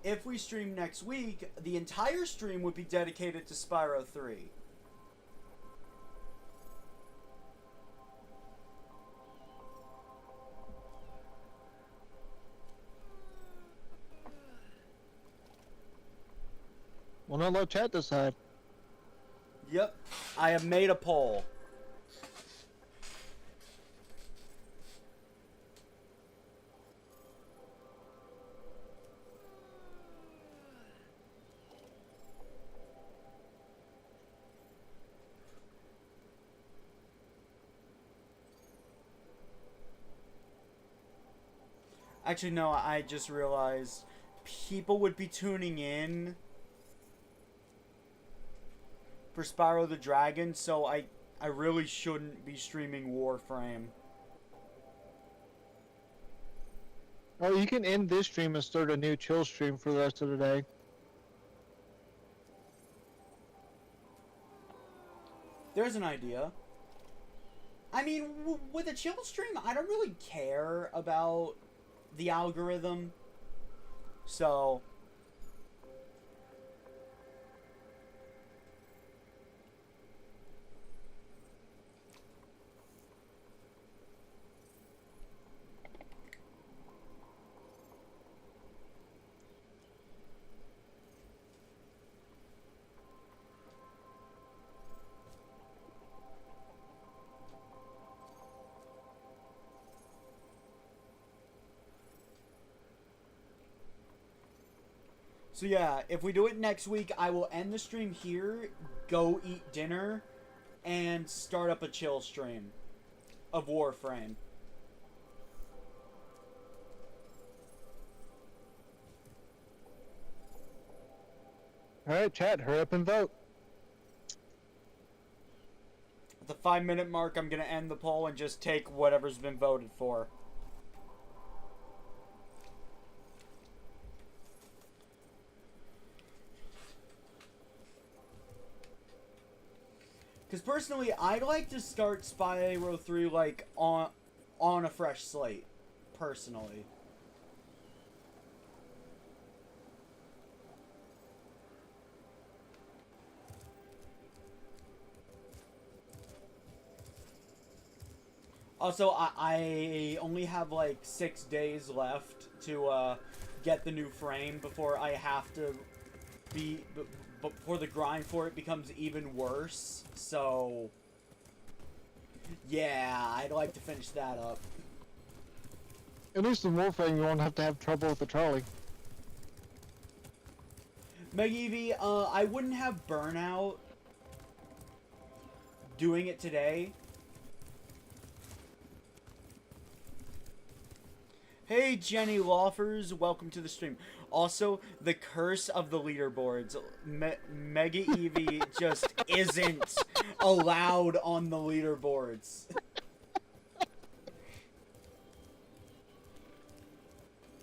if we stream next week, the entire stream would be dedicated to Spyro 3. Well, not let chat decide. Yep, I have made a poll. Actually, no, I just realized people would be tuning in for Spyro the Dragon, so I really shouldn't be streaming Warframe. Oh, you can end this stream and start a new chill stream for the rest of the day. There's an idea. I mean, with a chill stream, I don't really care about the algorithm. So So yeah, if we do it next week, I will end the stream here, go eat dinner, and start up a chill stream. of Warframe. Alright, chat, hurry up and vote. At the 5-minute mark, I'm gonna end the poll and just take whatever's been voted for. Because personally, I like to start Spyro 3 like on a fresh slate. Personally. Also, I only have like 6 days left to get the new frame before I have to before the grind for it becomes even worse. So, yeah, I'd like to finish that up. At least the Wolfang, you won't have to have trouble with the trolley. Meg I wouldn't have burnout doing it today. Hey, Jenny Loffers, welcome to the stream. Also, the curse of the leaderboards. Mega Eevee just isn't allowed on the leaderboards.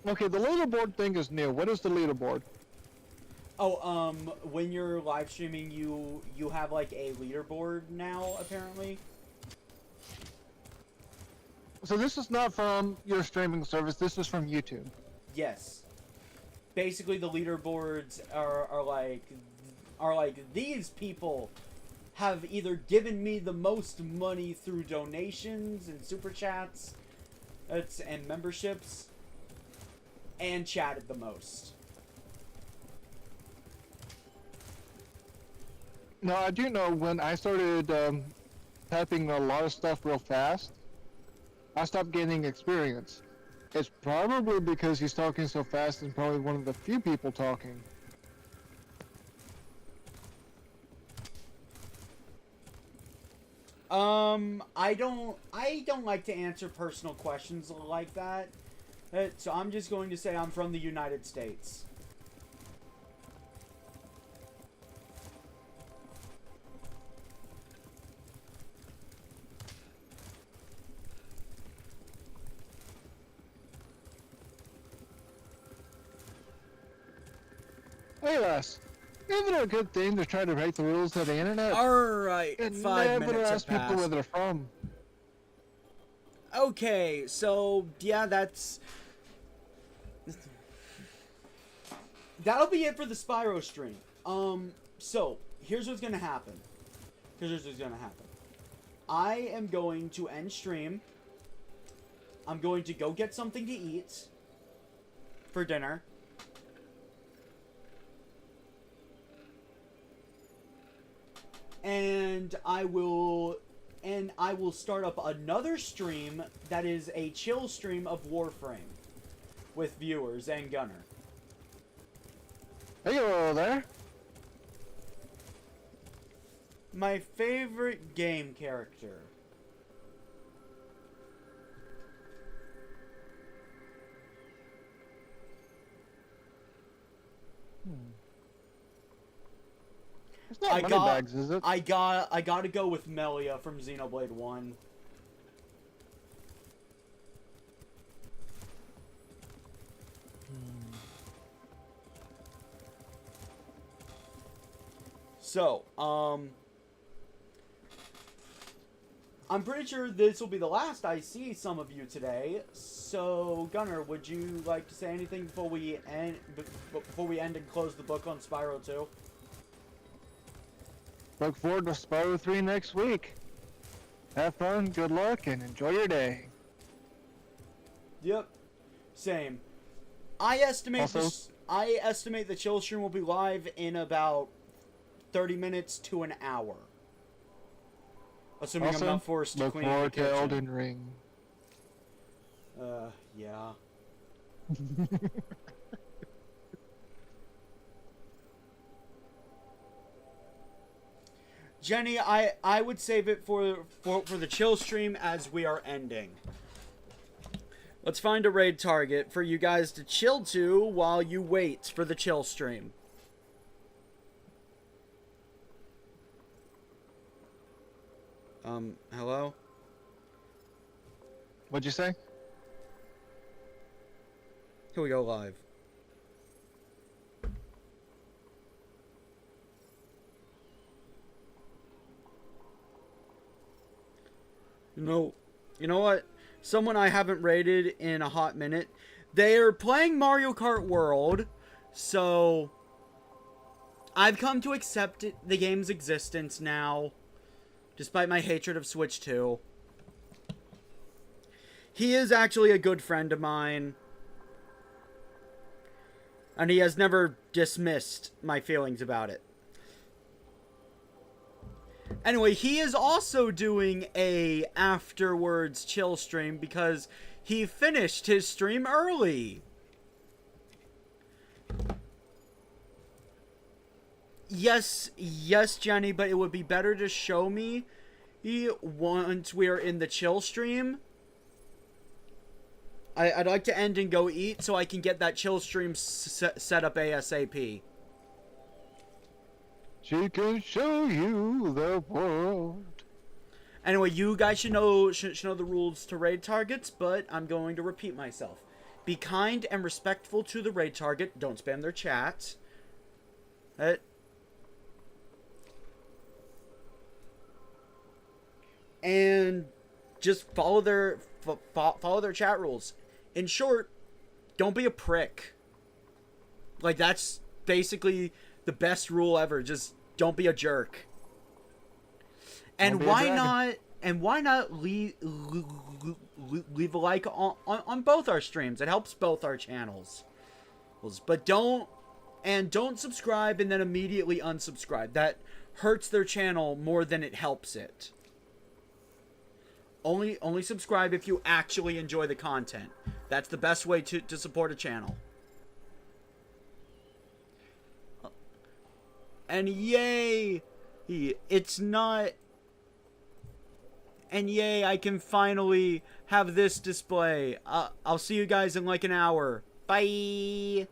Okay, the leaderboard thing is new. What is the leaderboard? Oh, when you're live streaming, you have like a leaderboard now, apparently. So this is not from your streaming service, this is from YouTube. Yes. Basically, the leaderboards are like these people have either given me the most money through donations and super chats, and memberships, and chatted the most. Now, I do know when I started typing a lot of stuff real fast, I stopped gaining experience. It's probably because he's talking so fast and probably one of the few people talking. I don't like to answer personal questions like that. So I'm just going to say I'm from the United States. Hey, Les. Isn't it a good thing to try to break the rules of the internet? Alright, And 5 never minutes have ask people passed. where they're from. Okay, so, yeah, that'll be it for the Spyro stream. So, here's what's gonna happen. I am going to end stream. I'm going to go get something to eat for dinner. And I will start up another stream that is a chill stream of Warframe with viewers and Gunner. Hello there. My favorite game character. It's not Moneybags, is it? I gotta go with Melia from Xenoblade 1. So, I'm pretty sure this will be the last I see some of you today. So, Gunnar, would you like to say anything before we end and close the book on Spyro 2? Look forward to Spyro 3 next week. Have fun, good luck, and enjoy your day. Yep. Same. I estimate the chill stream will be live in about 30 minutes to an hour. Assuming I'm not forced to look clean the forward to kitchen. Elden Ring. Yeah. Jenny, I would save it for the chill stream as we are ending. Let's find a raid target for you guys to chill to while you wait for the chill stream. Hello? What'd you say? Here we go live. You know what? Someone I haven't rated in a hot minute. They are playing Mario Kart World, so I've come to accept the game's existence now, despite my hatred of Switch 2. He is actually a good friend of mine, and he has never dismissed my feelings about it. Anyway, he is also doing a afterwards chill stream because he finished his stream early. Yes, Jenny, but it would be better to show me once we're in the chill stream. I'd like to end and go eat so I can get that chill stream set up ASAP. She can show you the world. Anyway, you guys should know the rules to raid targets, but I'm going to repeat myself. Be kind and respectful to the raid target. Don't spam their chat. And just follow their chat rules. In short, don't be a prick. Like, that's basically the best rule ever. Just don't be a jerk. And why not leave a like on both our streams? It helps both our channels. But don't subscribe and then immediately unsubscribe. That hurts their channel more than it helps it. Only subscribe if you actually enjoy the content. That's the best way to support a channel. And yay! It's not... And yay, I can finally have this display. I'll see you guys in like an hour. Bye!